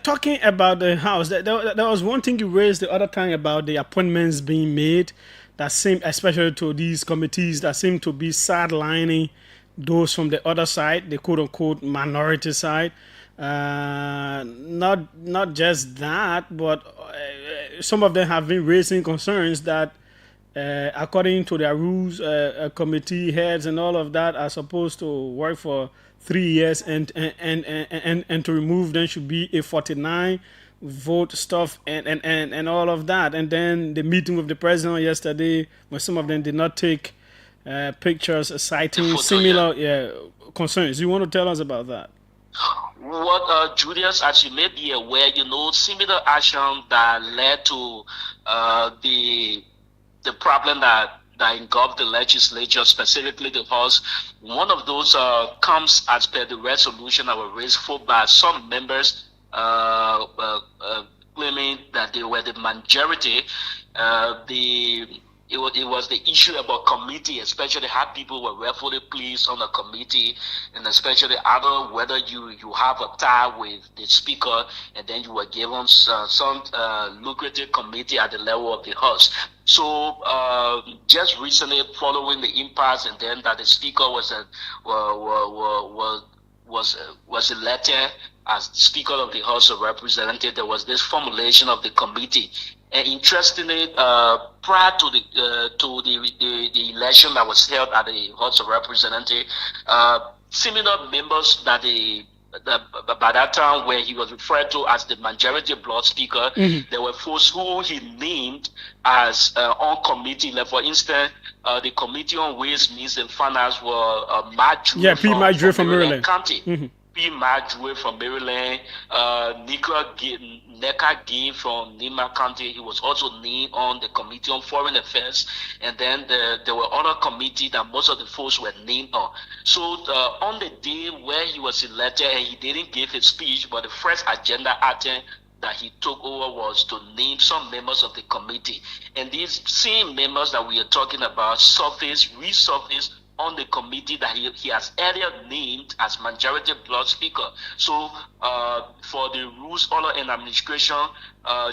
Talking about the House, there was one thing you raised the other time about the appointments being made that seem, especially to these committees, that seem to be sidelining those from the other side, the quote-unquote minority side. Not just that, but some of them have been raising concerns that according to their rules, committee heads and all of that are supposed to work for 3 years, and to remove them should be a 49 vote stuff and all of that. And then the meeting with the president yesterday, when some of them did not take pictures citing similar concerns. You want to tell us about that? What, Julius, as you may be aware, similar action that led to the problem that engulfed the legislature, specifically the House. One of those comes as per the resolution that was raised for by some members claiming that they were the majority. It was the issue about committee, especially how people were rightfully pleased on the committee, and especially whether you have a tie with the speaker and then you were given some lucrative committee at the level of the House. So just recently, following the impasse, and then that the speaker was was elected as Speaker of the House of Representatives, there was this formulation of the committee. And interestingly, prior to the election that was held at the House of Representatives, similar members by that time, where he was referred to as the majority bloc speaker, there were folks who he named as on committee. Like for instance, the Committee on Ways, Means and Finance were Marjorie from Maryland County. P. Marjorie from Maryland, Neka Gay from Nima County. He was also named on the Committee on Foreign Affairs, and then there were other committees that most of the folks were named on. So on the day where he was elected, and he didn't give his speech, but the first agenda item that he took over was to name some members of the committee. And these same members that we are talking about resurfaced on the committee that he has earlier named as majority bloc speaker. So for the Rules, Order and Administration,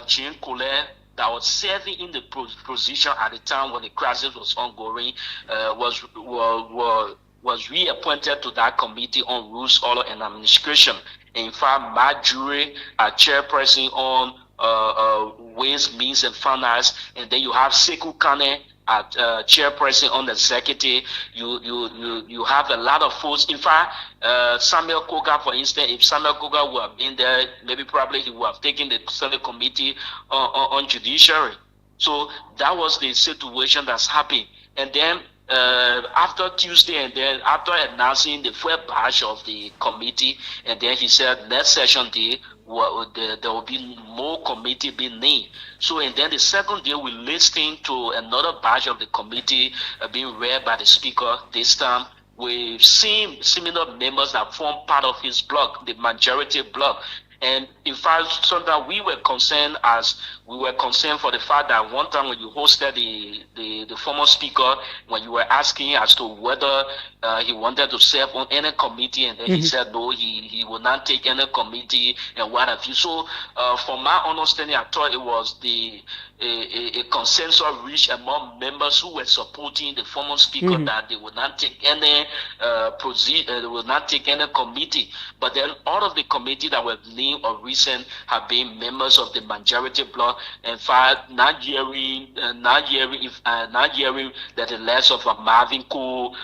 Jean Collet, that was serving in the position at the time when the crisis was ongoing, was reappointed to that committee on Rules, Order and Administration. In fact, Marjorie, chairperson on Ways, Means and Finance, and then you have Sekou Kane, chairperson on the executive. You have a lot of folks. In fact, Samuel Koga, for instance, if Samuel Koga would have been there, maybe probably he would have taken the Senate Committee on Judiciary. So that was the situation that's happening. And then after Tuesday, and then after announcing the first batch of the committee, and then he said next session day there will be more committee being named. So, and then the second day we listened to another batch of the committee being read by the speaker. This time we've seen similar members that form part of his bloc, the majority bloc. And in fact, sometimes we were concerned for the fact that one time when you hosted the former speaker, when you were asking as to whether he wanted to serve on any committee, and then he said no, he will not take any committee and what have you. So from my understanding, I thought it was a consensus reached among members who were supporting the former speaker that they would not take any they would not take any committee. But then all of the committee that were named of recent have been members of the majority bloc. In fact, not hearing that the less of Marvin Cole,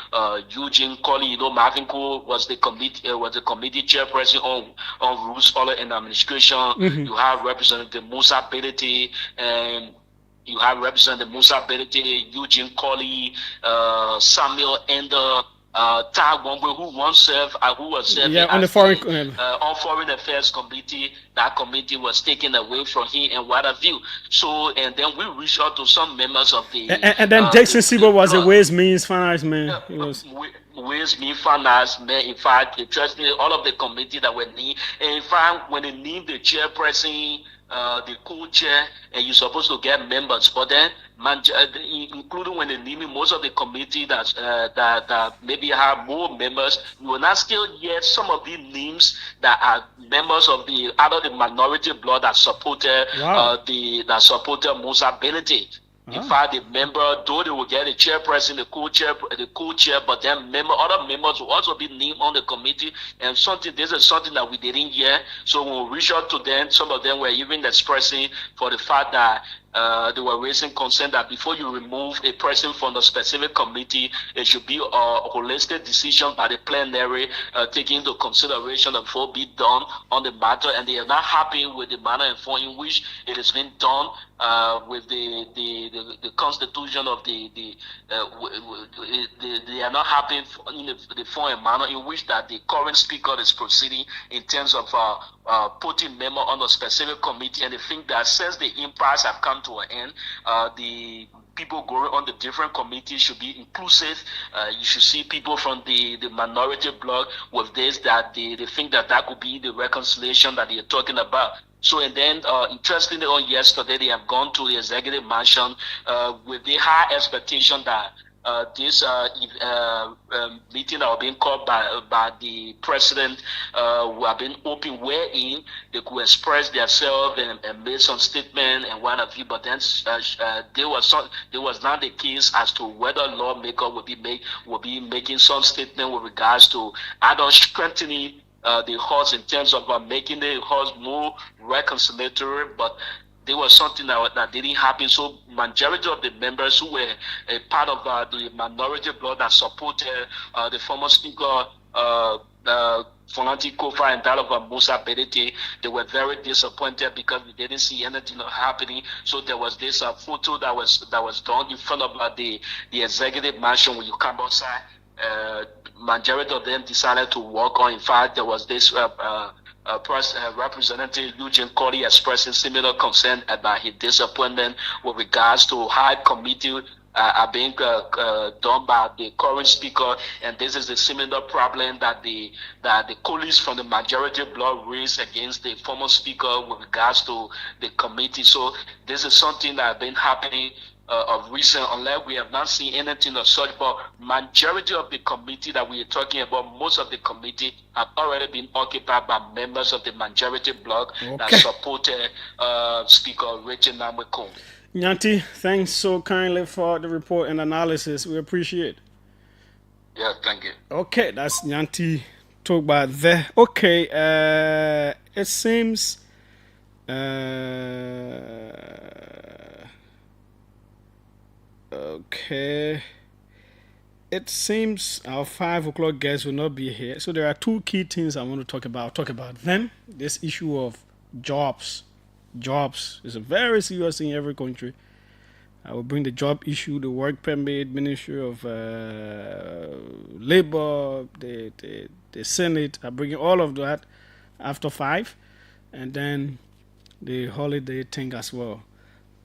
Eugene Colley. You know, Marvin Cole was the committee chairperson on Rules, Order and Administration. You have Representative Musa Belete, and you have Representative Musa Belete, Eugene Colley, Samuel Ender, Tag Wongwe, who was serving on the Foreign Affairs Committee. That committee was taken away from him and what have you. So, and then we reached out to some members of the and then Jason Sibo was a Ways, Means, Finance man. He was Ways, Means, Finance man. In fact, trust me, all of the committee that were named. And in fact, when they named the chairperson, the co-chair, and you're supposed to get members, but then including when they name most of the committee that maybe have more members, you will not still hear some of the names that are members of the minority bloc that supported Musa Belete. In fact, the member, though they will get the chairperson, the co-chair, but then other members will also be named on the committee. And this is something that we didn't hear. So when we reached out to them, some of them were even expressing for the fact that they were raising concern that before you remove a person from the specific committee, it should be a holistic decision by the plenary, taking into consideration the before be done on the matter, and they are not happy with the manner and form in which it has been done with the constitution of they are not happy in the form and manner in which that the current speaker is proceeding in terms of putting member on a specific committee, and they think that since the impasse have come to an end, the people going on the different committees should be inclusive. You should see people from the minority bloc with this, that they think that could be the reconciliation that they're talking about. So, and then interestingly, on yesterday, they have gone to the executive mansion with the high expectation that this meeting that was being called by the president who have been open, wherein they could express themselves and make some statement and what have you. But then there was not the case as to whether lawmaker will be making some statement with regards to either strengthening the horse in terms of making the horse more reconciliatory, but there was something that didn't happen. So majority of the members who were a part of the minority bloc that supported the former speaker, Fonati Kofa, and that of Musa Bedete, they were very disappointed because we didn't see anything happening. So there was this photo that was done in front of the executive mansion when you come outside. Majority of them decided to walk on. In fact, there was this Representative Eugene Corley expressing similar concern about his disappointment with regards to how committee are being done by the current speaker, and this is a similar problem that the colleagues from the majority bloc raised against the former speaker with regards to the committee. So this is something that has been happening of recent, unless we have not seen anything of such. But majority of the committee that we are talking about, most of the committee have already been occupied by members of the majority bloc that supported Speaker Richard Namweko. Nyanti, thanks so kindly for the report and analysis. We appreciate it. Yeah, thank you. Okay, that's Nyanti talk about there. Okay, it seems okay. It seems our 5 o'clock guests will not be here. So there are two key things I want to talk about. I'll talk about them. This issue of jobs. Jobs is a very serious thing in every country. I will bring the job issue, the work permit, Ministry of Labor, the Senate. I'm bringing all of that after 5. And then the holiday thing as well.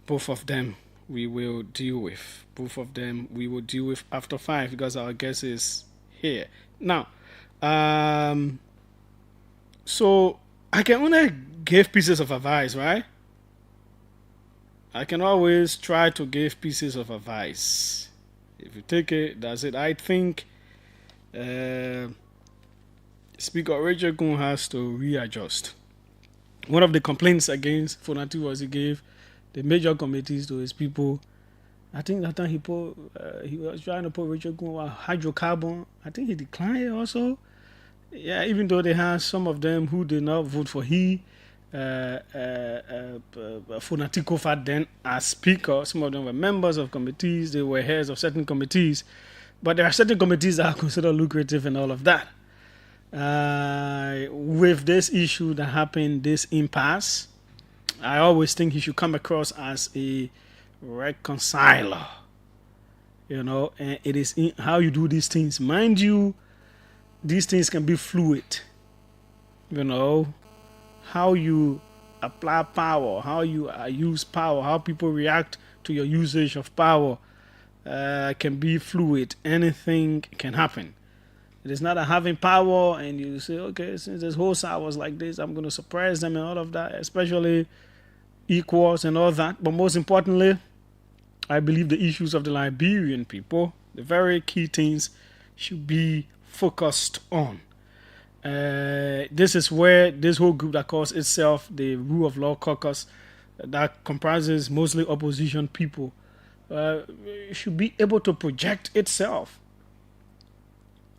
Both of them we will deal with. Both of them we will deal with after 5 because our guest is here. Now, so I can only give pieces of advice, right? I can always try to give pieces of advice. If you take it, that's it. I think Speaker Richard Kun has to readjust. One of the complaints against Fonati was he gave the major committees to his people. I think that time he was trying to put Richard Kun on hydrocarbon. I think he declined it also. Yeah, even though they had some of them who did not vote for Fonati Kofa then as speaker. Some of them were members of committees. They were heads of certain committees. But there are certain committees that are considered lucrative and all of that. With this issue that happened, this impasse, I always think he should come across as a reconciler. You know, and it is how you do these things. Mind you, these things can be fluid. You know, how you apply power, how you use power, how people react to your usage of power can be fluid. Anything can happen. It is not a having power and you say, okay, since this whole side was like this, I'm going to suppress them and all of that, especially equals and all that. But most importantly, I believe the issues of the Liberian people, the very key things should be focused on. This is where this whole group that calls itself the Rule of Law Caucus, that comprises mostly opposition people, should be able to project itself,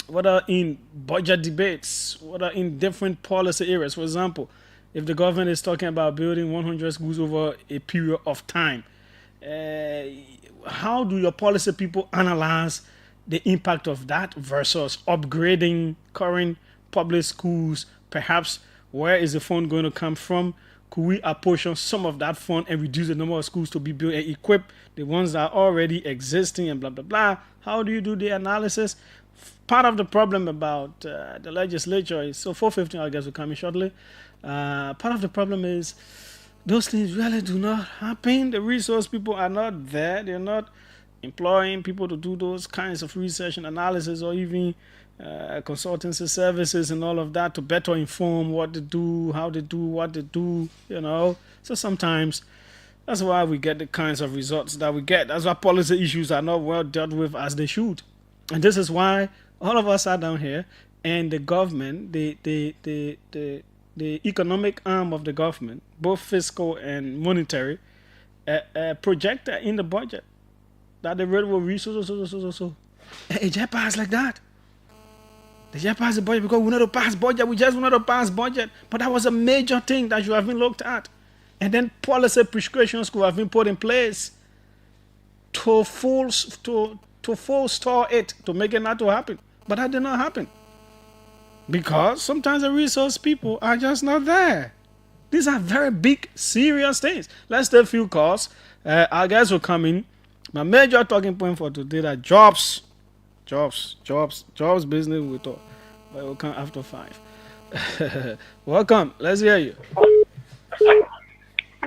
whether in budget debates, whether in different policy areas. For example, if the government is talking about building 100 schools over a period of time, how do your policy people analyze the impact of that versus upgrading current public schools? Perhaps where is the fund going to come from? Could we apportion some of that fund and reduce the number of schools to be built and equip the ones that are already existing and blah, blah, blah? How do you do the analysis? Part of the problem about the legislature is, so 415 I guess will come in shortly. Part of the problem is those things really do not happen. The resource people are not there. They're not employing people to do those kinds of research and analysis, or even consultancy services and all of that to better inform what they do, how they do, what they do, you know. So sometimes That's why we get the kinds of results that we get. That's why policy issues are not well dealt with as they should. And this is why all of us are down here, and the government, the economic arm of the government, both fiscal and monetary, projected in the budget that the rate will reach so. And it just passed like that. They just passed the budget because we want to pass budget. We just want to pass budget. But that was a major thing that should have been looked at. And then policy prescriptions could have been put in place to forestall it, to make it not to happen. But that did not happen. Because sometimes the resource people are just not there. These are very big, serious things. Let's take a few calls. Our guys will come in. My major talking point for today that jobs, business we talk. But we'll come after 5. Welcome. Let's hear you.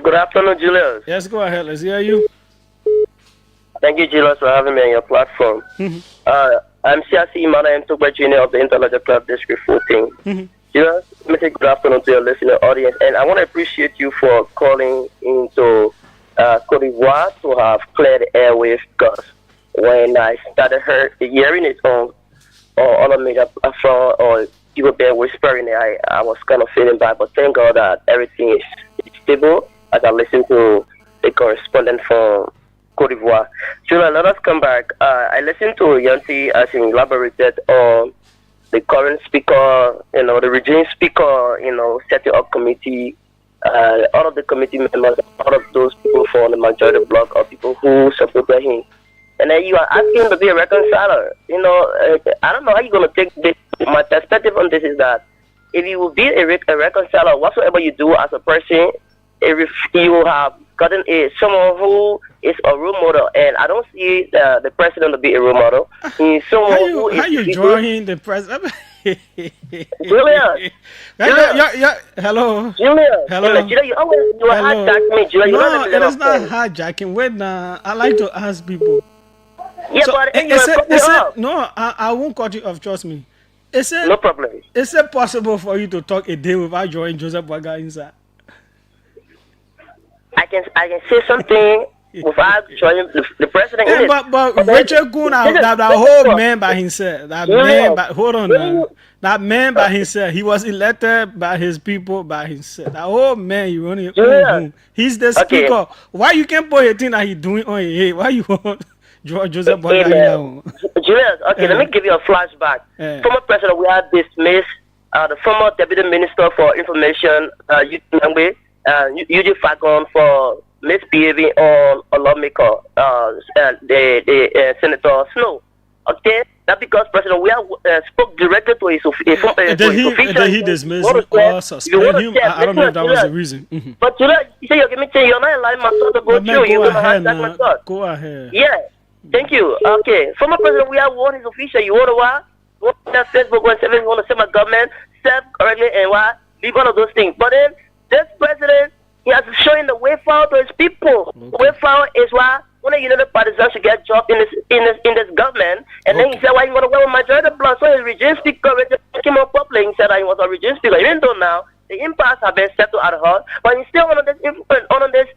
Good afternoon, Julius. Yes, go ahead. Let's hear you. Thank you, Julius, for having me on your platform. I'm CRC Emmanuel Ntugba Jr. of the Intellectual Club District 14. Julius, let me say good afternoon to your listening audience. And I want to appreciate you for calling into Cote d'Ivoire to have cleared the airwaves, because when I started hearing it on other media platform or people there whispering, I was kind of feeling bad. But thank God that everything is stable as I listen to the correspondent from Cote d'Ivoire. Julius, let us come back. I listened to Yanti as he elaborated on the current speaker, the regime speaker, setting up committee. All of the committee members, all of those people from the majority bloc are people who supported him. And then you are asking him to be a reconciler. I don't know how you're going to take this. My perspective on this is that if you will be a reconciler, whatsoever you do as a person, if you have gotten someone who is a role model, and I don't see the president to be a role model. He's someone how you drawing the president? Julius. Hello. Julius. Hello. Julius, you are hijacking me, Julius. No, it is not hijacking. Wait now. I like to ask people. Yeah, so, but no, I won't cut you off, trust me. No problem. Is it possible for you to talk a day without joining Joseph Waga inside? I can say something without joining the president. Yeah, but Richard Kuhn, that whole man by himself. That man by himself. He was elected by his people by himself. That whole man, you running. He's the speaker. Okay. Why you can't put a thing that he's doing on your head? Why you want Joseph Waga? Julius, let me give you a flashback. Former president, we had dismissed the former deputy minister for information, Eugene Fagon, for misbehaving on a lawmaker, the Senator Snow. Okay, that's because President we spoke directly to his official. Did he dismiss or suspend him? I don't know if that was the reason. But Julius, you say you're not allowing my son to go through. You're gonna have that my son. Go ahead. Yeah, thank you. Okay, former president we have warned his official. You want to what? That Facebook when you want to say my government self correctly and what? Leave all of those things. But then this president, he has showing the way forward to his people. Okay. The way forward is why one of the partisans should get job in this government. And then he said, why you want to go with majority bloc? So his regime speaker came up public and said that he was a regime speaker. Even though now the impasse have been settled at heart, but he's still under this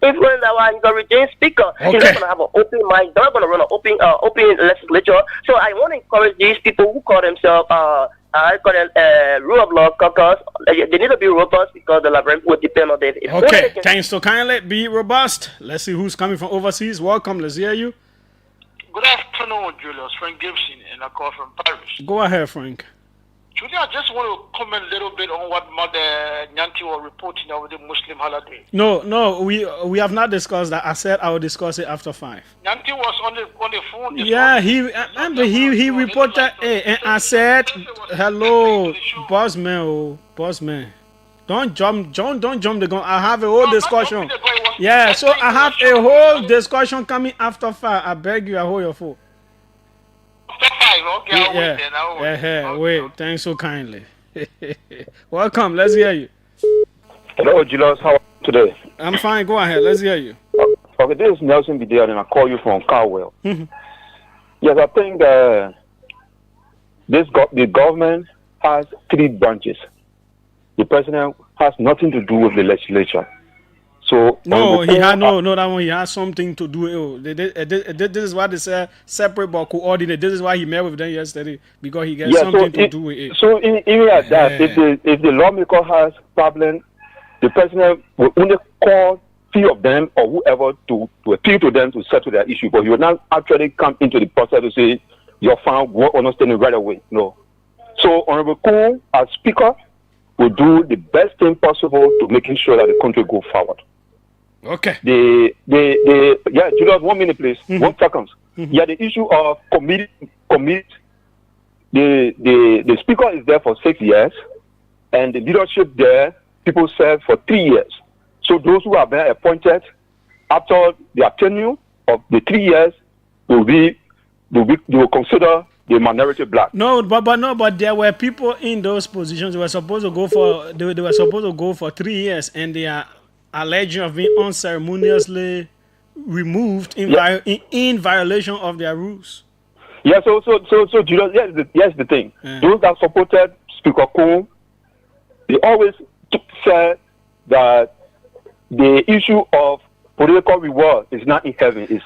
influence that why he's a regime speaker. Okay. He's not going to have an open mind. They're not going to run an open legislature. So I want to encourage these people who call themselves rule of law caucus. They need to be robust because the labyrinth will depend on them. Okay, thanks to kindly be robust. Let's see who's coming from overseas. Welcome, let's hear you. Good afternoon, Julius. Frank Gibson, and I call from Paris. Go ahead, Frank. Julius, I just want to comment a little bit on what Mother Nyanti was reporting over the Muslim holiday. No, we have not discussed that. I said I will discuss it after 5. Nyanti was on the phone. Yeah, he reported, and I said, hello, boss man. Don't jump the gun. I have a whole discussion. Yeah, so I have a whole discussion coming after 5. I beg you, I hold your phone. Okay, wait. Thanks so kindly. Welcome. Let's hear you. Hello, Julius. How are you today? I'm fine. Go ahead. Let's hear you. Okay, this is Nelson Bidea, and I call you from Carwell. Yes, I think the government has 3 branches. The president has nothing to do with the legislature. So no, he had no that one. He had something to do. This is why they say separate but coordinate. This is why he met with them yesterday because he gets something to do with it. So even at that, if the lawmaker has problem, the president will only call few of them or whoever to appeal to them to settle their issue, but he will not actually come into the process to say you're found what understanding right away. No. So Honorable Kuhn, as Speaker, will do the best thing possible to making sure that the country go forward. Okay. Yeah, Julius, 1 minute, please. 1 second. Yeah, the issue of commit. The Speaker is there for 6 years, and the leadership there, people serve for 3 years. So those who have been appointed after their tenure of the 3 years they will consider the minority black. No, but there were people in those positions who were supposed to go for they were supposed to go for 3 years, and they are alleged of being unceremoniously removed in violation of their rules. Yeah, so Julius, here's the thing. Those that supported Speaker Kuhn, they always said that the issue of political reward is not in heaven. It's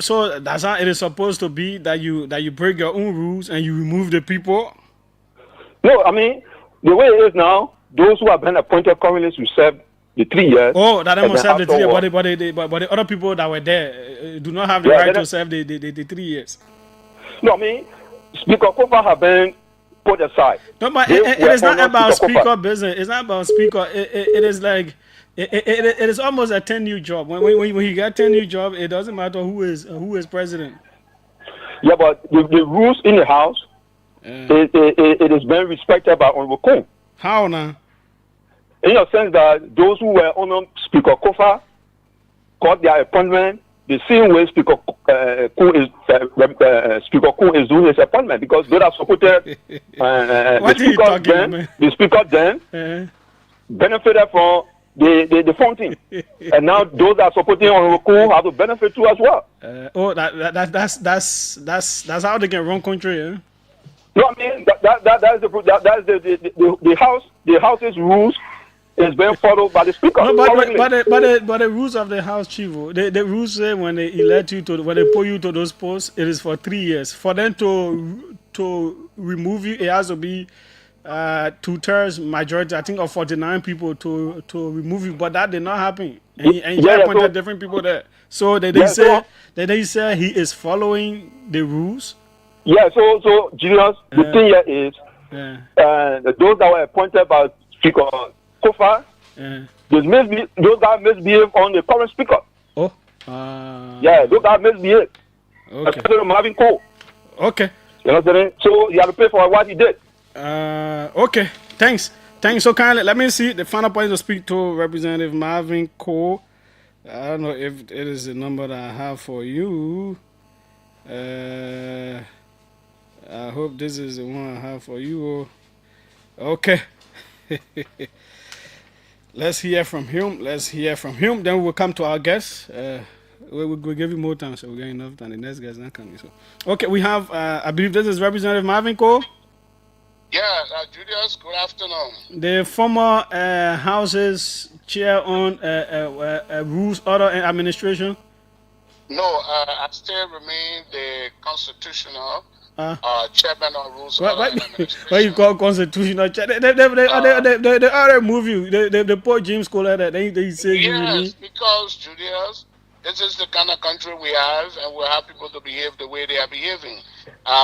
so that's how it is supposed to be, that you break your own rules and you remove the people. No, I mean the way it is now, those who have been appointed currently to serve the 3 years. Oh, that they must serve the 3 years, but the other people that were there do not have the right to serve the 3 years. No, I mean Speaker Kofa have been put aside. No, but it is not about Speaker business. It's not about Speaker. It is like. It is almost a 10-year job. When you get a 10-year job, it doesn't matter who is president. Yeah, but the rules in the House, it is very respected by Honorable Kuhn. How now? In the sense that those who were under Speaker Kofa got their appointment the same way Speaker Kuhn is doing his appointment, because those are supported the Speaker then benefited from the funding, and now those that are supporting Honorable Kuhn have to benefit too as well. That's how they can run country. Eh? No, I mean that's the house's rules is being followed by the Speaker. No, but the rules of the House, Chief, the rules say when they elect you when they put you to those posts, it is for 3 years. For them to remove you, it has to be 2/3 majority, I think, of 49 people to remove you, but that did not happen. And he appointed different people there. So they say he is following the rules. Yeah. So Julius, the thing here is, those that were appointed by Speaker Kofa, those guys misbehave on the current Speaker. Oh. Those guys misbehave. Okay. Especially Marvin Cole. Okay. You know what I'm saying? So you have to pay for what he did. Okay, thanks. So kindly, let me see the final point to speak to Representative Marvin Cole. I don't know if it is the number that I have for you. I hope this is the one I have for you. Okay. Let's hear from him. Then we'll come to our guest. We'll give you more time, so we'll get enough time. The next guest is not coming. So, okay, we have, I believe this is Representative Marvin Cole. Yeah, Julius, good afternoon. The former House's chair on Rules, Order, and Administration? No, I still remain the constitutional chairman of Rules, Order, and Administration. What you call constitutional chair? They already move you. They put James Cole there. They say yes, because, Julius, this is the kind of country we have, and we have people to behave the way they are behaving.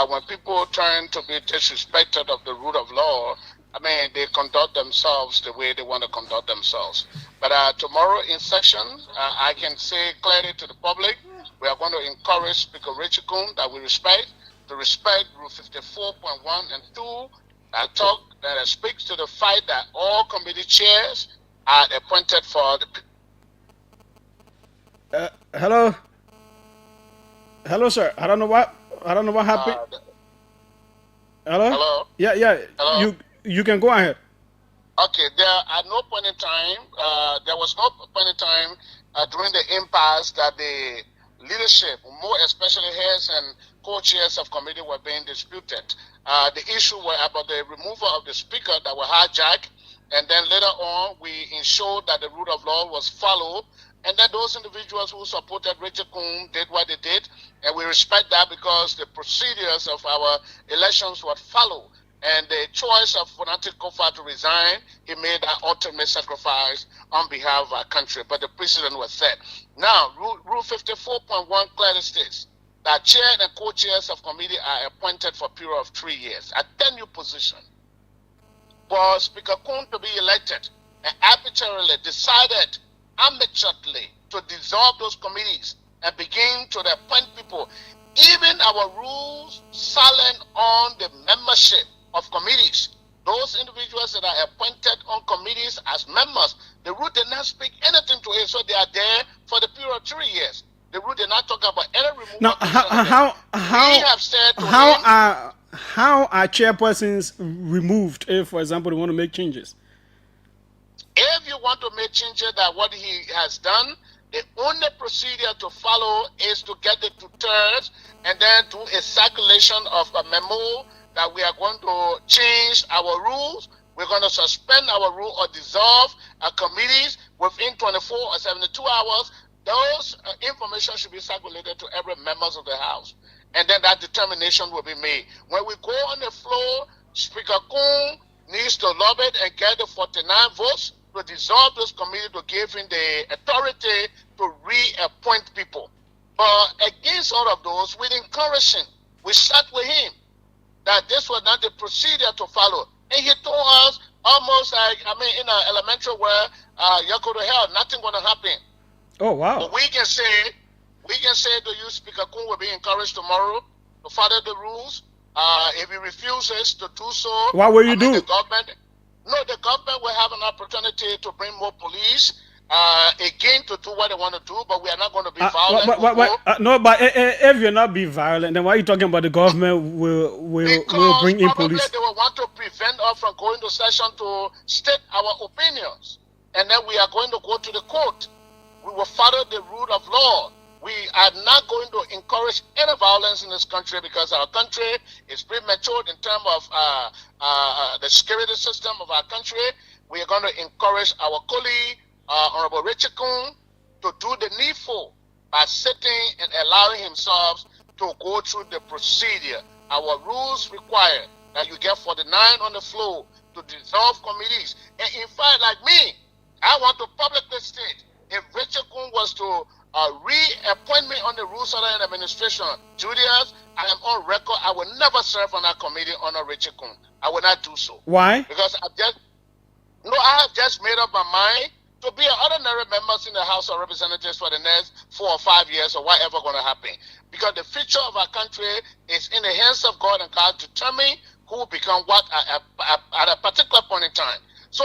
When people trying to be disrespected of the rule of law, I mean, they conduct themselves the way they want to conduct themselves. But tomorrow in session, I can say clearly to the public, we are going to encourage Speaker Richard Kuhn that we respect Rule 54.1 and 2, that speaks to the fact that all committee chairs are appointed for the Hello, sir. I don't know what happened. Hello? Yeah. Hello? You can go ahead. Okay, there was no point in time during the impasse that the leadership, more especially heads and co-chairs of committee, were being disputed. The issue were about the removal of the speaker that were hijacked and then later on we ensured that the rule of law was followed. And then those individuals who supported Richard Kuhn did what they did, and we respect that because the procedures of our elections were followed. And the choice of Fanatic Kofa to resign, he made that ultimate sacrifice on behalf of our country. But the precedent was set. Now, Rule 54.1 clearly states that chair and co-chairs of committee are appointed for a period of 3 years, a tenure position. For Speaker Kuhn to be elected and arbitrarily decided amicably to dissolve those committees and begin to appoint people, even our rules silent on the membership of committees. Those individuals that are appointed on committees as members, the rule did not speak anything to it, so they are there for the period of 3 years. The rule did not talk about any removal. Now, how are chairpersons removed if, for example, they want to make changes? If you want to make changes that what he has done, the only procedure to follow is to get the 2/3 and then do a circulation of a memo that we are going to change our rules. We're going to suspend our rule or dissolve our committees within 24 or 72 hours. Those information should be circulated to every members of the House. And then that determination will be made. When we go on the floor, Speaker Kuhn needs to lobby and get the 49 votes to dissolve this committee to give him the authority to reappoint people. But against all of those, with encouraging, we sat with him that this was not the procedure to follow. And he told us almost like, in an elementary where you go to hell, nothing going to happen. Oh, wow. But we can say to you, Speaker Kuhn will be encouraged tomorrow to follow the rules. If he refuses to do so, what will you do? The government will have an opportunity to bring more police again to do what they want to do, but we are not going to be violent. But if you're not be violent, then why are you talking about the government will bring in police? They will want to prevent us from going to session to state our opinions, and then we are going to go to the court. We will follow the rule of law. We are not going to encourage any violence in this country because our country is premature in terms of the security system of our country. We are going to encourage our colleague, Honorable Richard Kuhn, to do the needful by sitting and allowing himself to go through the procedure. Our rules require that you get 49 on the floor to dissolve committees. And in fact, like me, I want to publicly state, if Richard Kuhn was to reappoint me on the Rules of the Administration, Julius, I am on record. I will never serve on that committee under Richard Kuhn. I will not do so. Why? Because I have just made up my mind to be an ordinary member in the House of Representatives for the next 4 or 5 years or whatever going to happen. Because the future of our country is in the hands of God, and God determine who will become what at a particular point in time. So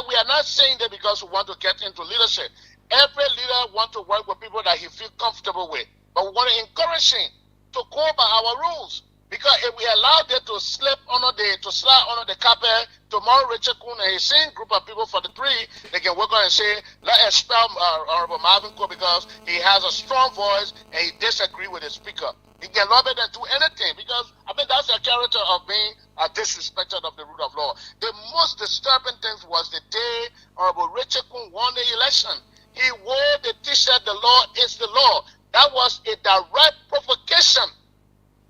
we are not saying that because we want to get into leadership. Every leader wants to work with people that he feels comfortable with. But we want to encourage him to go by our rules. Because if we allow them to slide under the carpet, tomorrow Richard Kuhn and his same group of people for the 3, they can work on and say, let's expel Honorable Marvin Coe because he has a strong voice and he disagrees with the speaker. He can lobby and do anything because, that's the character of being disrespected of the rule of law. The most disturbing thing was the day Honorable Richard Kuhn won the election. He wore the t-shirt, the law is the law. That was a direct provocation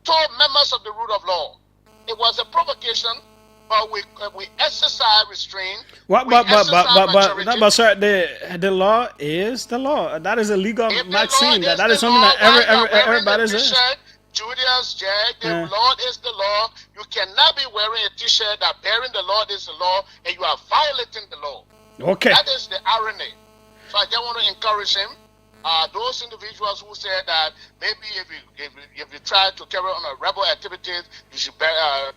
to members of the rule of law. It was a provocation, but we exercise restraint. But sir, the law is the law. That is a legal maxim. That is something that everybody says. Julius, Jack, the law is the law. You cannot be wearing a t-shirt that bearing the law is the law, and you are violating the law. Okay. That is the irony. So I just want to encourage him. Those individuals who said that maybe if you try to carry on a rebel activities, you should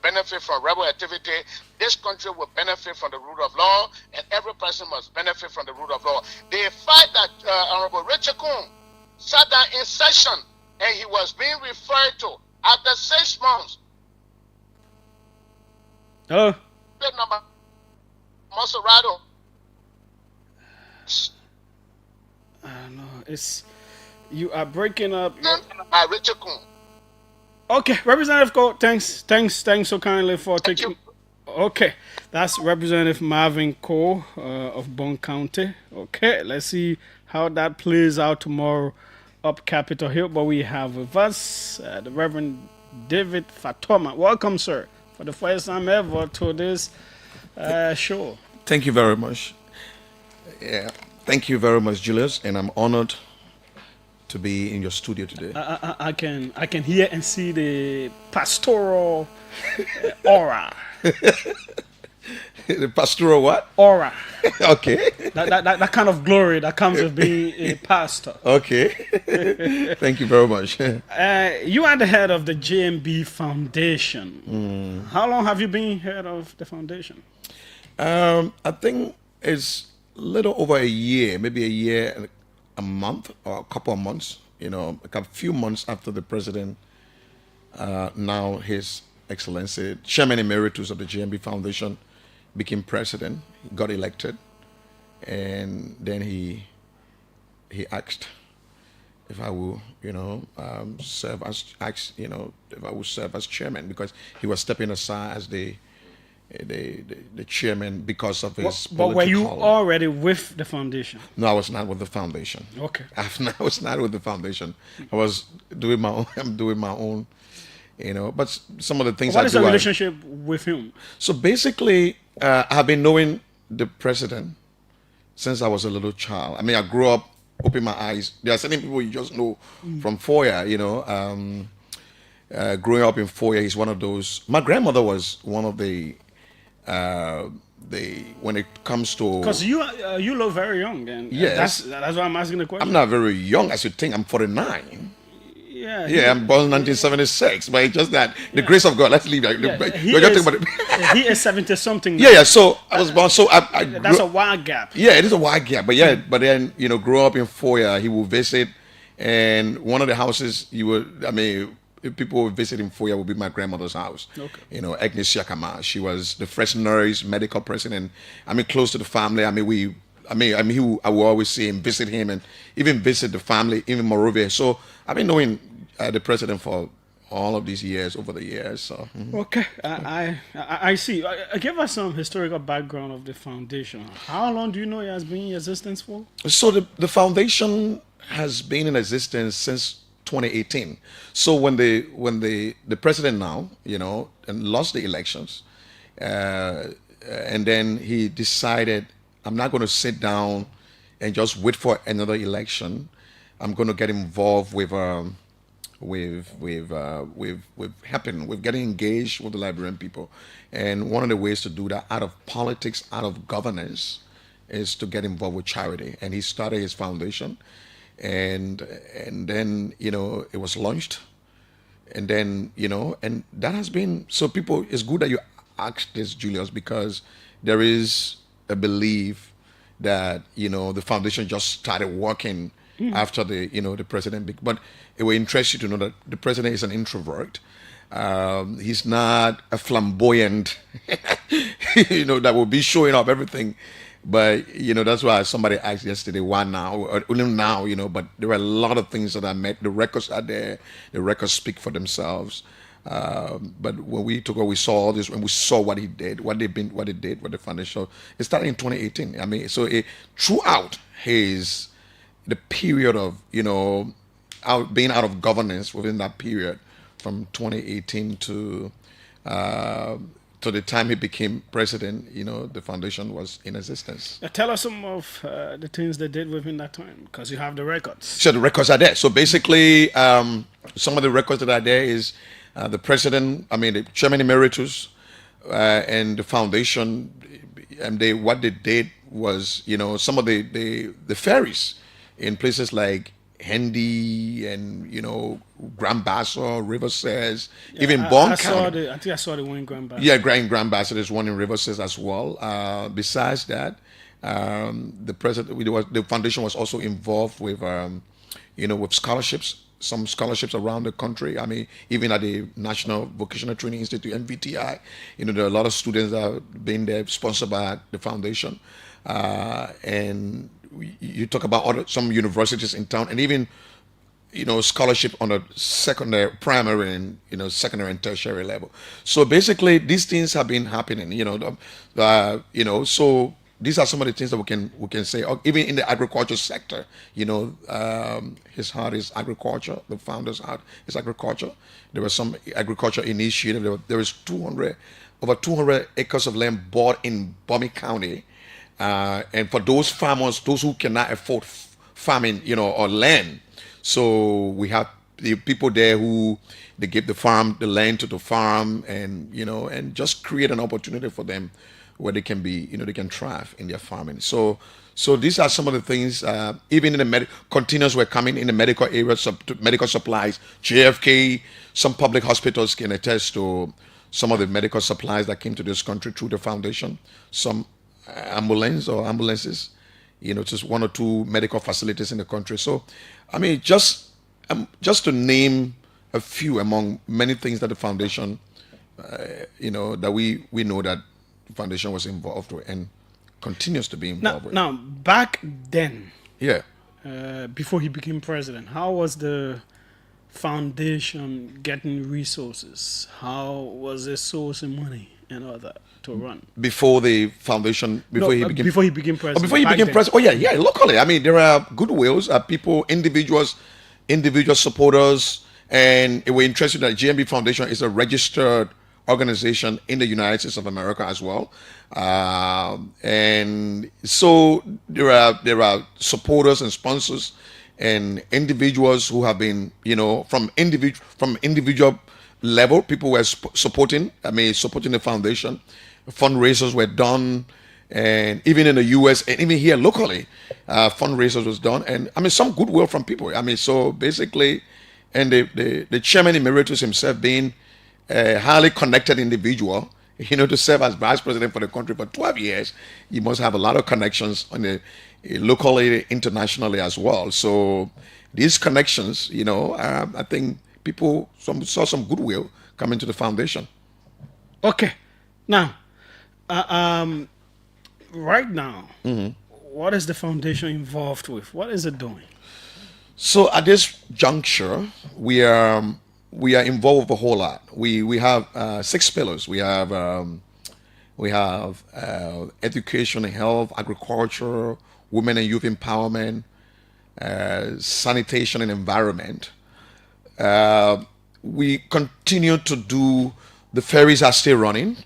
benefit from rebel activity. This country will benefit from the rule of law, and every person must benefit from the rule of law. The fact that Honorable Richard Kuhn sat down in session and he was being referred to after 6 months. Hello. Number Maserado. I don't know. You are breaking up. Richard Kuhn. Okay, Representative Cole, thanks so kindly for taking. Okay, that's Representative Marvin Cole of Bone County. Okay, let's see how that plays out tomorrow up Capitol Hill. But we have with us the Reverend David Fatoma. Welcome, sir, for the first time ever to this show. Thank you very much. Yeah, thank you very much, Julius, and I'm honored to be in your studio today. I can hear and see the pastoral aura. The pastoral what? Aura. Okay. That kind of glory that comes with being a pastor. Okay. Thank you very much. You are the head of the JMB Foundation. How long have you been head of the foundation? I think it's a little over a year, maybe a year and a month or a couple of months, a few months after the president, now His Excellency, Chairman Emeritus of the JMB Foundation, became president. He got elected, and then he asked if I will, serve as chairman, because he was stepping aside as the chairman because of his But were you already with the foundation? No, I was not with the foundation. Okay. I was not with the foundation. I was doing my own. I'm doing my own. But some of the things. What is the relationship with him? So basically, I've been knowing the president since I was a little child. I mean, I grew up, open my eyes. There are certain people you just know from Foya, growing up in Foya, he's one of those. My grandmother was one of the when it comes to, because you look very young, and yes, that's why I'm asking the question. I'm not very young as you think. I'm 49. Yeah, I'm born in 1976, but it's just that the grace of God. Let's leave that. He is 70 something. Yeah. So I was born. So I that's a wide gap. Yeah, it is a wide gap. But but then grew up in Foya. He will visit, and one of the houses if people would visit in Foya would be my grandmother's house. Okay. Agnes Yakama. She was the first nurse, medical person, and close to the family. I will always see him, visit him, and even visit the family, even Monrovia. So I've been knowing the president for all of these years, over the years. So okay, I see. Give us some historical background of the foundation. How long do you know it has been in existence for? So the foundation has been in existence since 2018. So when the president now, and lost the elections, and then he decided, I'm not going to sit down and just wait for another election. I'm going to get involved with getting engaged with the Liberian people. And one of the ways to do that, out of politics, out of governance, is to get involved with charity. And he started his foundation, and then it was launched, and then and that has been, so people, it's good that you asked this, Julius, because there is a belief that the foundation just started working after the president. But it will interest you to know that the president is an introvert. He's not a flamboyant, that will be showing up everything. But that's why somebody asked yesterday, why now? Or now, but there were a lot of things that I met. The records are there. The records speak for themselves. But when we took over, we saw all this, when we saw what he did, what they did with the foundation. It started in 2018. So throughout the period of being out of governance, within that period from 2018 to the time he became president, the foundation was in existence. Tell us some of the things they did within that time, because you have the records. So the records are there. So basically, some of the records that are there is the president, the chairman emeritus, and the foundation, and what they did was, some of the ferries in places like Hendy and Grand Bassa, River Says, even Bond County. I think I saw the one in Grand Bassa. Yeah, Grand Bassa. There's one in River Says as well. Besides that, the foundation was also involved with with scholarships. Some scholarships around the country. Even at the National Vocational Training Institute, NVTI, there are a lot of students that have been there, sponsored by the foundation. And you talk about some universities in town, and even scholarship on a secondary, primary, and secondary and tertiary level. So basically, these things have been happening. So these are some of the things that we can say. Even in the agriculture sector, his heart is agriculture. The founder's heart is agriculture. There was some agriculture initiative. There is over 200 acres of land bought in Bummy County, and for those farmers, those who cannot afford farming, or land. So we have the people there who they give the land to the farm, and and just create an opportunity for them where they can be, they can thrive in their farming. So these are some of the things. Even in the containers were coming in the medical area, medical supplies. JFK, some public hospitals can attest to some of the medical supplies that came to this country through the foundation. Some ambulances. Just one or two medical facilities in the country. So, just to name a few among many things that the foundation, that we know that the foundation was involved with and continues to be involved with. Now, back then, yeah, before he became president, how was the foundation getting resources? How was it sourcing money and all that to run? Before the foundation, before he became president. Before he became president. Oh yeah. Locally, there are goodwills, people, individual supporters, and we're interested that GMB Foundation is a registered organization in the United States of America as well, and so there are supporters and sponsors and individuals who have been, from individual level, people were supporting the foundation. Fundraisers were done, and even in the U.S. and even here locally, fundraisers was done, and some goodwill from people. So basically, and the chairman emeritus himself being a highly connected individual, to serve as vice president for the country for 12 years, you must have a lot of connections on the locally, internationally as well. So these connections, I think people saw some goodwill coming to the foundation. Okay, now, right now, what is the foundation involved with? What is it doing? So at this juncture, we are involved with a whole lot. We have 6 pillars. We have education, health, agriculture, women and youth empowerment, sanitation and environment. We continue to do, the ferries are still running.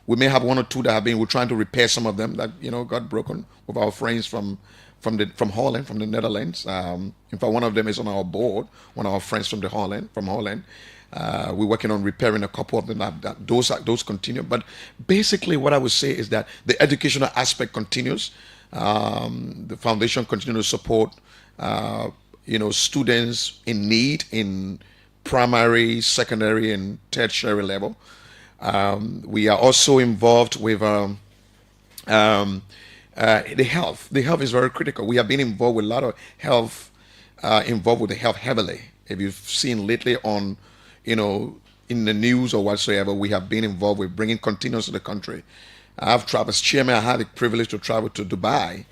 We may have 1 or 2 that have been, we're trying to repair some of them that, got broken with our friends from Holland, from the Netherlands. In fact, one of them is on our board, one of our friends from Holland. We're working on repairing a couple of them. Those continue. But basically what I would say is that the educational aspect continues. The foundation continues to support, students in need in primary, secondary, and tertiary level. We are also involved with the health. The health is very critical. We have been involved with a lot of health, involved with the health heavily. If you've seen lately on, in the news or whatsoever, we have been involved with bringing containers to the country. I've traveled as chairman. I had the privilege to travel to Dubai,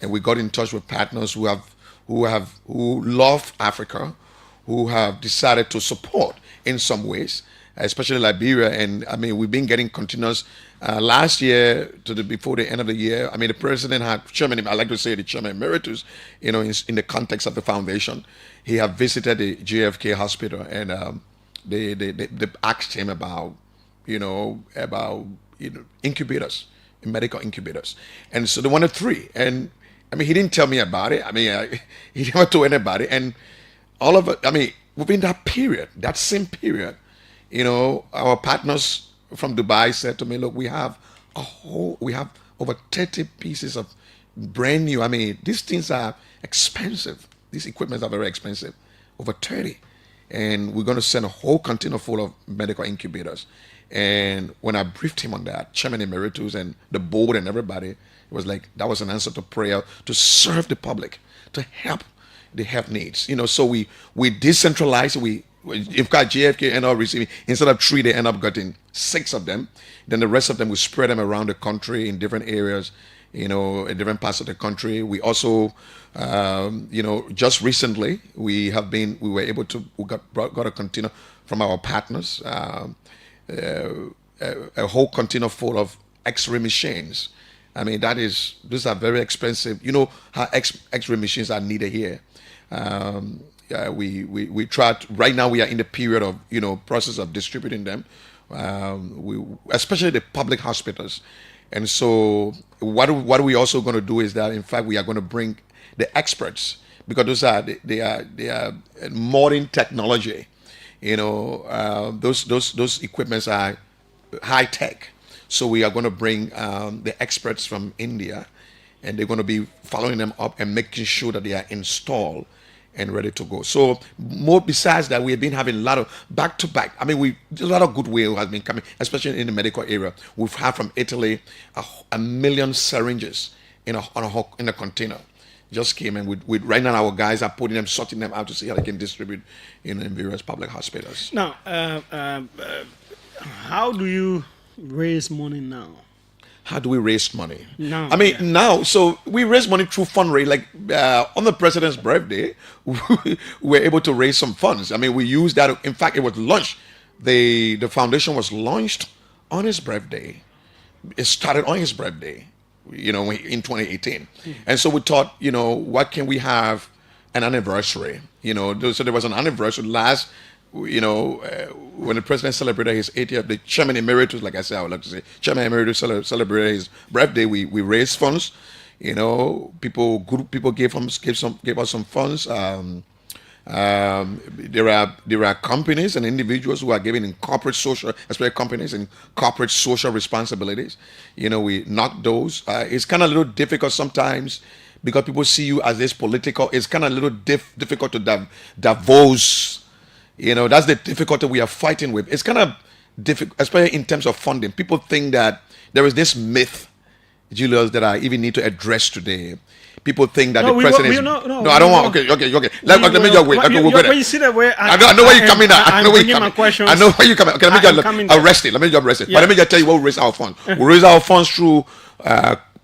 and we got in touch with partners who love Africa, who have decided to support in some ways, especially Liberia. And we've been getting containers last year before the end of the year. The president had chairman. I like to say the chairman emeritus. In the context of the foundation, he had visited the JFK hospital, and they asked him about incubators, medical incubators, and so they wanted 3. And he didn't tell me about it. He never told anybody. And all of it. Within that same period, our partners from Dubai said to me, "Look, we have over 30 pieces of brand new. These things are expensive. These equipments are very expensive. Over 30, and we're going to send a whole container full of medical incubators." And when I briefed him on that, chairman emeritus and the board and everybody, it was like that was an answer to prayer to serve the public, to help the health needs. So we decentralized. If got JFK end up receiving, instead of 3, they end up getting 6 of them. Then the rest of them we spread them around the country in different areas, in different parts of the country. We also, just recently we were able to got a container from our partners, a whole container full of X-ray machines. I mean, these are very expensive. You know how X-ray machines are needed here. We tried. Right now, we are in the period of process of distributing them. Especially the public hospitals. And so what we also going to do is that, in fact, we are going to bring the experts, because they are modern technology. Those equipments are high tech. So we are going to bring the experts from India, and they're going to be following them up and making sure that they are installed and ready to go. So more besides that, we have been having a lot of back-to-back. I mean, a lot of goodwill has been coming, especially in the medical area. We've had from Italy a million syringes in a container. Just came, and right now our guys are putting them, sorting them out to see how they can distribute in various public hospitals. Now, how do you raise money now? How do we raise money? No. I mean, now, so we raise money through fundraising. Like on the president's birthday, we were able to raise some funds. I mean, we used that. In fact, it was launched. The foundation was launched on his birthday. It started on his birthday, in 2018. And so we thought, what can we have an anniversary? So there was an anniversary last. When the president celebrated his 80th, the chairman emeritus, like I said, I would like to say, chairman emeritus celebrated his birthday. We raised funds. People gave us some funds. There are companies and individuals who are giving in corporate social, especially companies and corporate social responsibilities. We knock those. It's kind of a little difficult sometimes because people see you as this political. It's kind of a little difficult to divulge. That's the difficulty we are fighting with. It's kind of difficult, especially in terms of funding. People think that there is this myth, Julius, that I even need to address today. People think that the president is... No, I don't want... Okay. Let me just wait. When you see that way... I know where you're coming at. I know where you're coming. Okay, let me just arrest it. Let me just arrest it. But let me just tell you what we raise our funds. We raise our funds through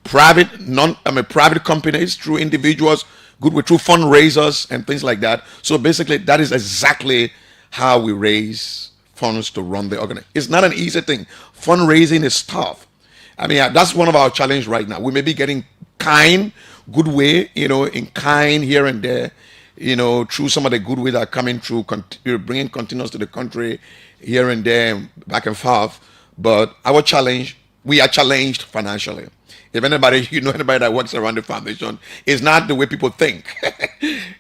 private companies, through individuals, through fundraisers and things like that. So basically, that is exactly how we raise funds to run the organization. It's not an easy thing. Fundraising is tough. I mean, that's one of our challenges right now. We may be getting good way, in kind here and there, through some of the good way that are coming through, bringing containers to the country here and there, and back and forth. But our challenge, we are challenged financially. If anybody that works around the foundation, it's not the way people think.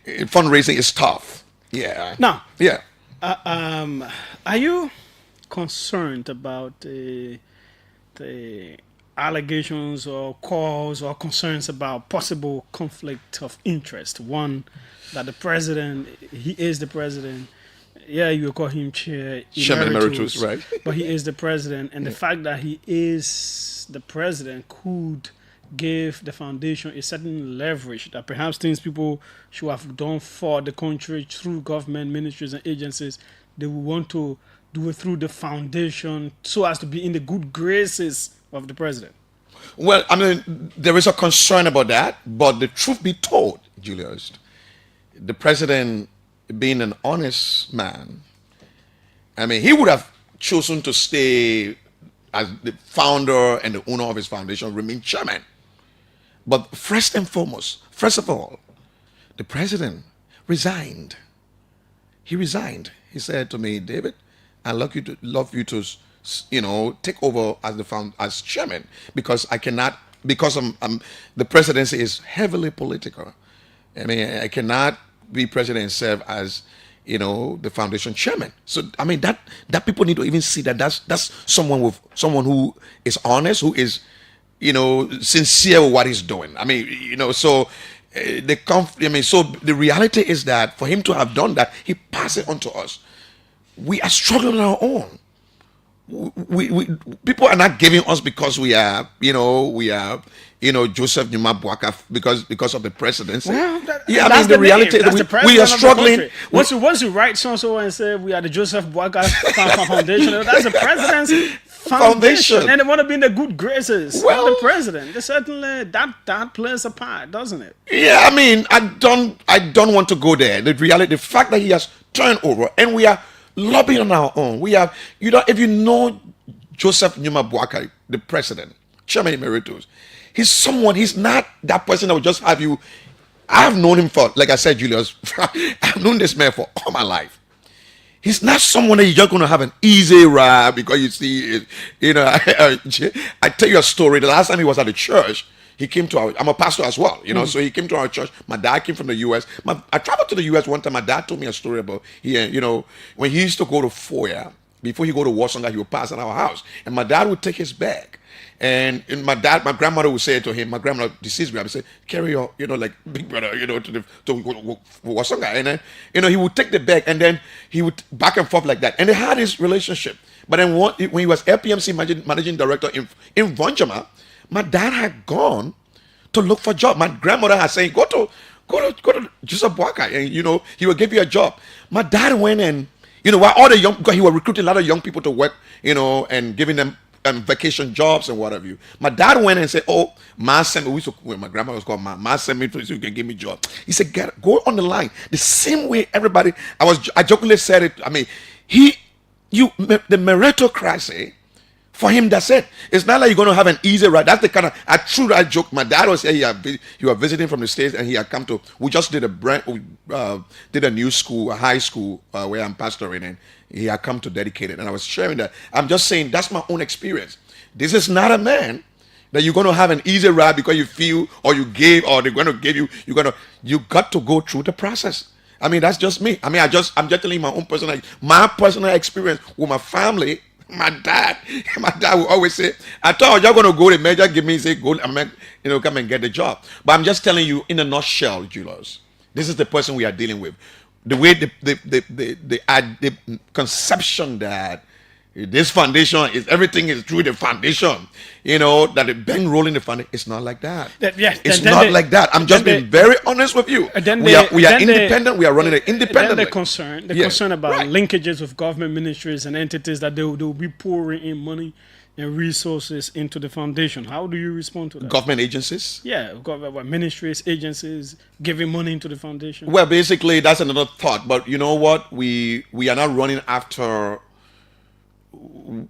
Fundraising is tough. Yeah. Now, yeah. Are you concerned about the allegations or calls or concerns about possible conflict of interest? One, that the president, he is the president. Yeah, you call him chairman emeritus, right? But he is the president, and the fact that he is the president could give the foundation a certain leverage that perhaps things people should have done for the country through government ministries and agencies, they will want to do it through the foundation so as to be in the good graces of the president. Well, I mean, there is a concern about that, but the truth be told, Julius, the president, being an honest man, I mean, he would have chosen to stay as the founder and the owner of his foundation, remain chairman. But first of all, the president resigned. He resigned. He said to me, David, I'd love you to take over as chairman, because I cannot, because the presidency is heavily political. I mean, I cannot be president and serve as the foundation chairman. So I mean that people need to even see that that's someone who is honest, who is sincere with what he's doing. I mean, so the reality is that for him to have done that, he passed it on to us. We are struggling on our own. We people are not giving us because we are Joseph Numa Boaka because of the presidency. Well, the reality is that we are struggling. Once you write so and say we are the Joseph Boaka Foundation, that's the president's foundation. And they want to be in the good graces of Well, the president. Certainly, that plays a part, doesn't it? Yeah, I mean, I don't want to go there. The reality, the fact that he has turned over, and we are lobbying on our own. We have, if you know Joseph Nyuma Boakai, the president, chairman emeritus, he's not that person that will just have you. I've known him for, like I said, Julius, I've known this man for all my life. He's not someone that you're just going to have an easy ride because you see, I tell you a story. The last time he was at the church, he came to I'm a pastor as well, so he came to our church. My dad came from the U.S. I traveled to the U.S. one time. My dad told me a story about, when he used to go to Foya, before he go to Wasonga, he would pass at our house. And my dad would take his bag. And my grandmother would say to him, my grandmother, deceased grandmother, say, carry your, like big brother, to Wasonga. And then, he would take the bag and then he would back and forth like that. And they had this relationship. But then when he was LPMC managing director in Vonjama, my dad had gone to look for a job. My grandmother had said, go to Joseph Boakai and, he will give you a job. My dad went and, while all the young, because he was recruiting a lot of young people to work, and giving them vacation jobs and whatever you. My dad went and said, "Oh, Ma sent me." My grandma was called Ma. Ma sent me so you can give me a job. He said, "Go on the line." The same way everybody. I jokingly said it. I mean, the meritocracy. For him, that's it. It's not like you're going to have an easy ride. That's the kind of I joke. My dad was here. He was visiting from the States, and he had come to. We just did a new school, a high school where I'm pastoring, and he had come to dedicate it. And I was sharing that. I'm just saying that's my own experience. This is not a man that you're going to have an easy ride because you feel or you gave or they're going to give you. You got to go through the process. I mean, that's just me. I mean, I'm just telling you my personal experience with my family. My dad will always say, I thought you're going to go to major, give me, say, go, come and get the job. But I'm just telling you in a nutshell, Julius, this is the person we are dealing with. The way the conception that this foundation everything is through the foundation, that the bank rolling the foundation, it's not like that. It's not like that. I'm just being very honest with you. We are independent. We are running it independently. The concern about linkages with government ministries and entities that they will be pouring in money and resources into the foundation. How do you respond to that? Government agencies? Yeah, ministries, agencies giving money into the foundation. Well, basically, that's another thought. But you know what? We are not running after.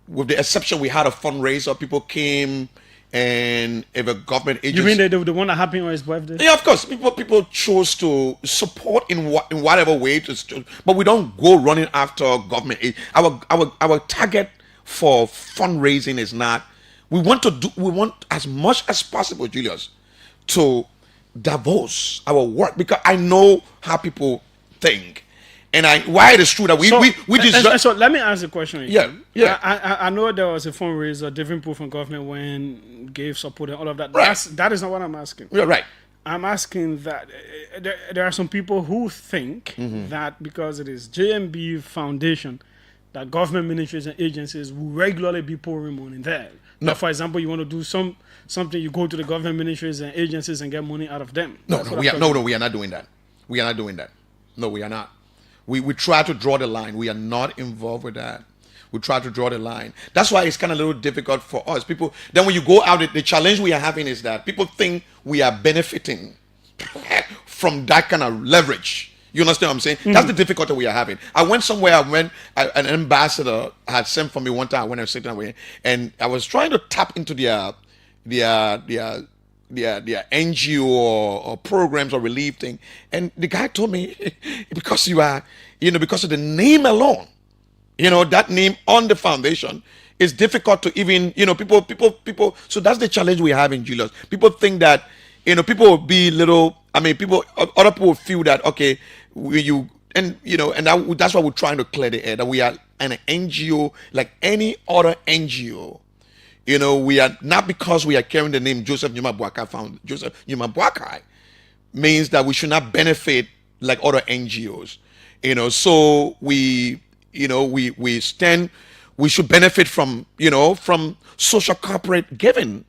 With the exception, we had a fundraiser. People came, and if a government agency. You mean the one that happened on his birthday? Yeah, of course. People chose to support in whatever way but we don't go running after government. Our target for fundraising is not. We want as much as possible, Julius, to divorce our work because I know how people think. And why it is true that we just. So let me ask a question. Yeah. I know there was a fundraiser, different people from government gave support and all of that. Right. That is not what I'm asking. Yeah, right. I'm asking that there are some people who think that because it is JMB Foundation, that government ministries and agencies will regularly be pouring money there. No. That, for example, you want to do something, you go to the government ministries and agencies and get money out of them. We are not doing that. We are not doing that. No, we are not. We try to draw the line. We are not involved with that. We try to draw the line. That's why it's kind of a little difficult for us. People, then when you go out, the challenge we are having is that people think we are benefiting from that kind of leverage. You understand what I'm saying? That's the difficulty we are having. I went somewhere, an ambassador had sent for me one time when I was sitting away, and I was trying to tap into their NGO or programs or relief thing, and the guy told me because because of the name alone, that name on the foundation is difficult to even people. So that's the challenge we have in Julius. People think that people will be little. I mean, other people feel that okay, that's why we're trying to clear the air that we are an NGO like any other NGO. We are not because we are carrying the name Joseph Nyuma Boakai Joseph Nyuma Boakai means that we should not benefit like other NGOs. So we should benefit from social corporate giving,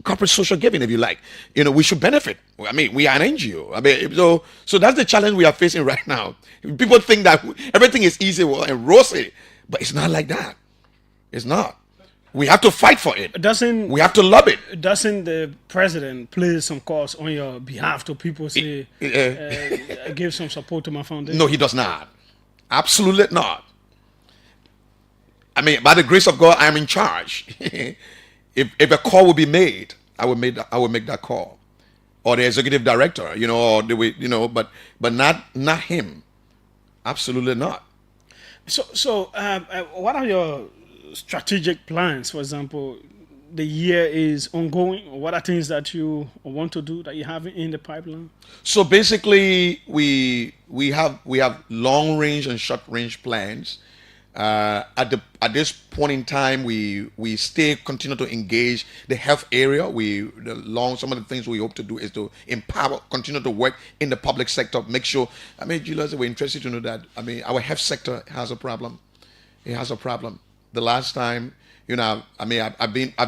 corporate social giving, if you like. We should benefit. I mean, we are an NGO. I mean, so that's the challenge we are facing right now. People think that everything is easy and rosy, but it's not like that. It's not. We have to fight for it. We have to love it. Doesn't the president play some calls on your behalf to people say, give some support to my foundation? No, he does not. Absolutely not. I mean, by the grace of God, I am in charge. if a call will be made, I will make that call, or the executive director, or the way, but not him. Absolutely not. So, what are your strategic plans? For example, the year is ongoing. What are things that you want to do that you have in the pipeline? So basically, we have long range and short range plans. At this point in time, we continue to engage the health area. Some of the things we hope to do is to continue to work in the public sector, make sure. I mean, Julius, we're interested to know that. I mean, our health sector has a problem. It has a problem. The last time, I've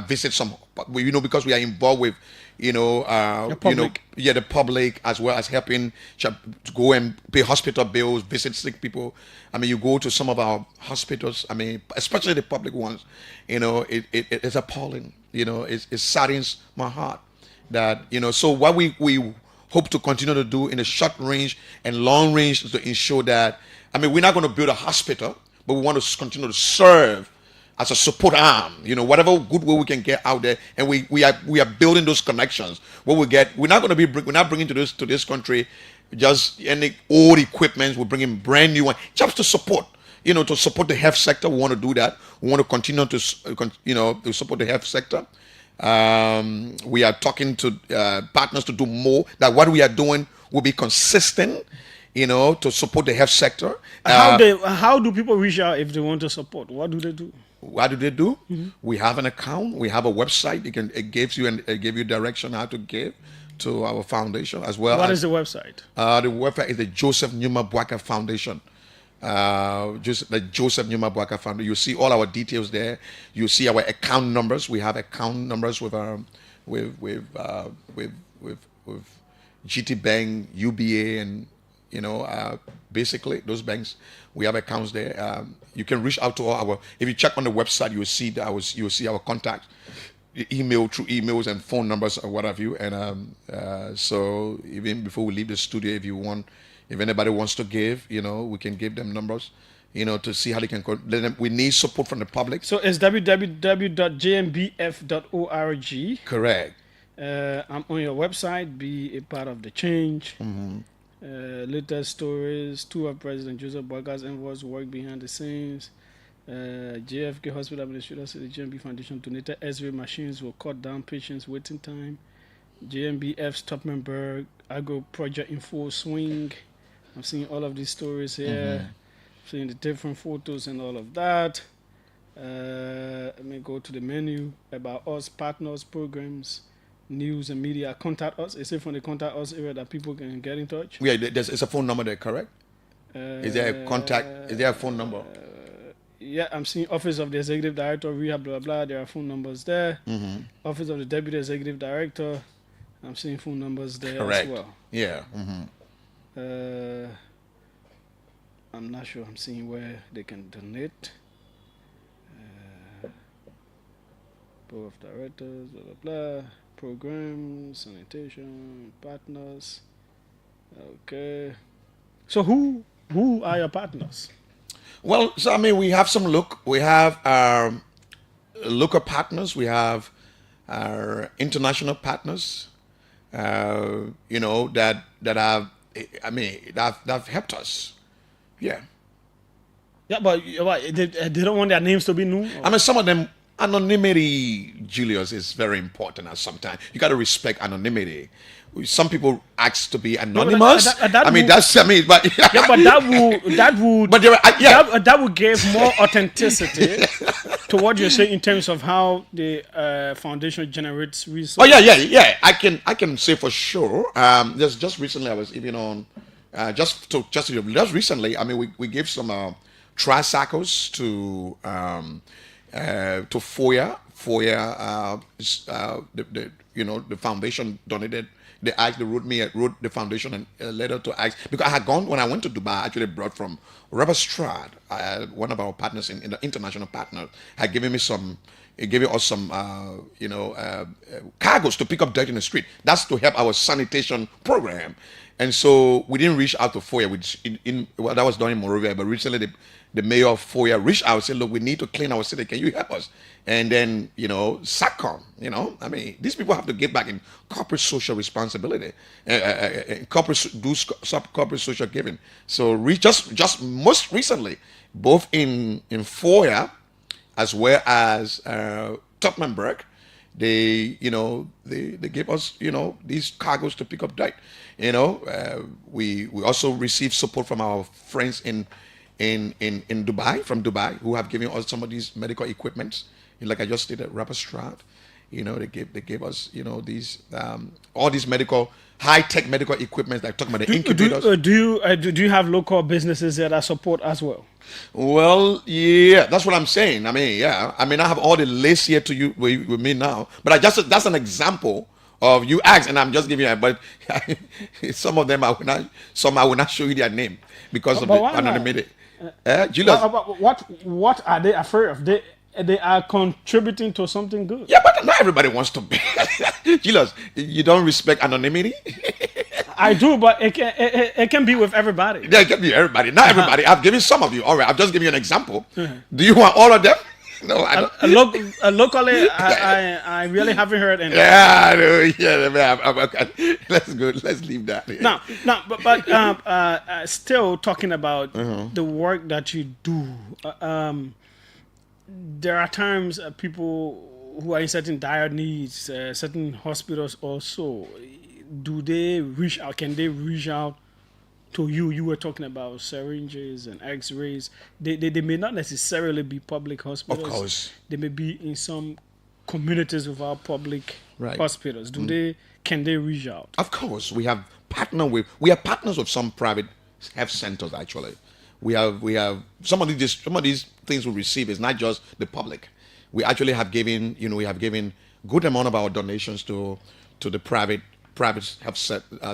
visited some, because we are involved with, the public, as well as helping to go and pay hospital bills, visit sick people. I mean, you go to some of our hospitals. I mean, especially the public ones. It's appalling. It saddens my heart that So what we hope to continue to do in the short range and long range is to ensure that. I mean, we're not going to build a hospital, but we want to continue to serve as a support arm, whatever good way we can get out there, and we are building those connections. What we get, we're not bringing to this country just any old equipment. We're bringing brand new one just to support, to support the health sector. We want to do that. We want to continue to support the health sector. We are talking to partners to do more. That what we are doing will be consistent. To support the health sector. How do people reach out if they want to support? What do they do? What do they do? Mm-hmm. We have an account. We have a website. It gives you direction how to give to our foundation as well. What is the website? The website is the Joseph Numa Bwaka Foundation. Just the Joseph Numa Bwaka Foundation. You see all our details there. You see our account numbers. We have account numbers with GT Bank, UBA, and basically those banks. We have accounts there. You can reach out to all our. If you check on the website, you will see our contact, email through emails and phone numbers or what have you. And so even before we leave the studio, if anybody wants to give, we can give them numbers, to see how they can. We need support from the public. So it's www.jmbf.org. Correct. I'm on your website. Be a part of the change. Mm-hmm. Latest stories, two of President Joseph Bwaka's envoys work behind the scenes. JFK Hospital Administrators to the GMB Foundation donated X-ray machines will cut down patients' waiting time. GMBF Stoppenberg Agro Project in full swing. I'm seeing all of these stories here. Mm-hmm. Seeing the different photos and all of that. Let me go to the menu about us, partners, programs. News and media. Contact us. Is it from the contact us area that people can get in touch? Yeah, it's a phone number there, correct? Is there a contact? Is there a phone number? Yeah, I'm seeing Office of the Executive Director, Rehab, blah, blah, blah. There are phone numbers there. Mm-hmm. Office of the Deputy Executive Director. I'm seeing phone numbers there correct. as well. Yeah. Mm-hmm. I'm not sure. I'm seeing where they can donate. Board of Directors, blah, blah, blah. Programs, sanitation, partners. Okay. So who are your partners? Well, so I mean, we have some we have our local partners, we have our international partners, that have, I mean, that have helped us. Yeah. Yeah, but they don't want their names to be known? I mean, some of them, anonymity, Julius, is very important. As sometimes you got to respect anonymity. Some people ask to be anonymous. But that would give more authenticity to what you're saying in terms of how the foundation generates resources. Oh yeah. I can say for sure. Just recently, I was even on. Just recently, I mean, we gave some tricycles to FOIA. The foundation donated. They wrote the foundation a letter to ask, because I had gone, when I went to Dubai, I actually brought from Robert Strad, one of our partners in the international partner, had given me some giving us some, cargoes to pick up dirt in the street. That's to help our sanitation program. And so we didn't reach out to FOIA, which that was done in Monrovia, but recently the mayor of FOIA reached out and said, look, we need to clean our city. Can you help us? And then, SACCOM, these people have to get back in corporate social responsibility, corporate social giving. So just most recently, both in FOIA as well as Topmanburg, they gave us, these cargoes to pick up dirt. We also received support from our friends in Dubai, who have given us some of these medical equipments. Like I just stated, Rapperstrat, they gave us, these all these high-tech medical equipment. Like talking about the incubators. Do you have local businesses that support as well? Well, yeah, that's what I'm saying. I mean, yeah, I have all the list here to you with me now, but that's an example of you asked, and I'm just giving you. But some of them I will not show you their name because of the anonymity. Julius, what are they afraid of? They are contributing to something good. Yeah, but not everybody wants to be. Julius, you don't respect anonymity? I do, but it can be with everybody. Yeah, it can be everybody. Not everybody. I've given some of you. All right, I've just given you an example. Do you want all of them? No, I don't. Locally, I really haven't heard anything. Yeah, I know. Yeah, man. Let's go. Let's leave that. No, but still talking about the work that you do. There are times people who are in certain dire needs, certain hospitals also. Do they reach out? Can they reach out to you? You were talking about syringes and X-rays. They may not necessarily be public hospitals. Of course, they may be in some communities without public hospitals. Can they reach out? Of course, we are partners with some private health centers. Actually, we have some of these things we receive is not just the public. We actually have given good amount of our donations to the private health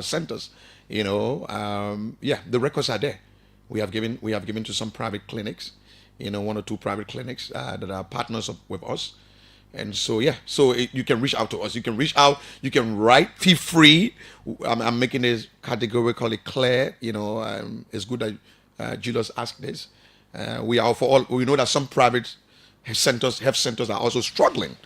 centers. The records are there. We have given to some private clinics, 1 or 2 private clinics that are partners with us. And so you can reach out to us. You can reach out. You can write. Feel free. I'm making this categorically clear. It's good that Julius asked this. We know that some private health centers are also struggling.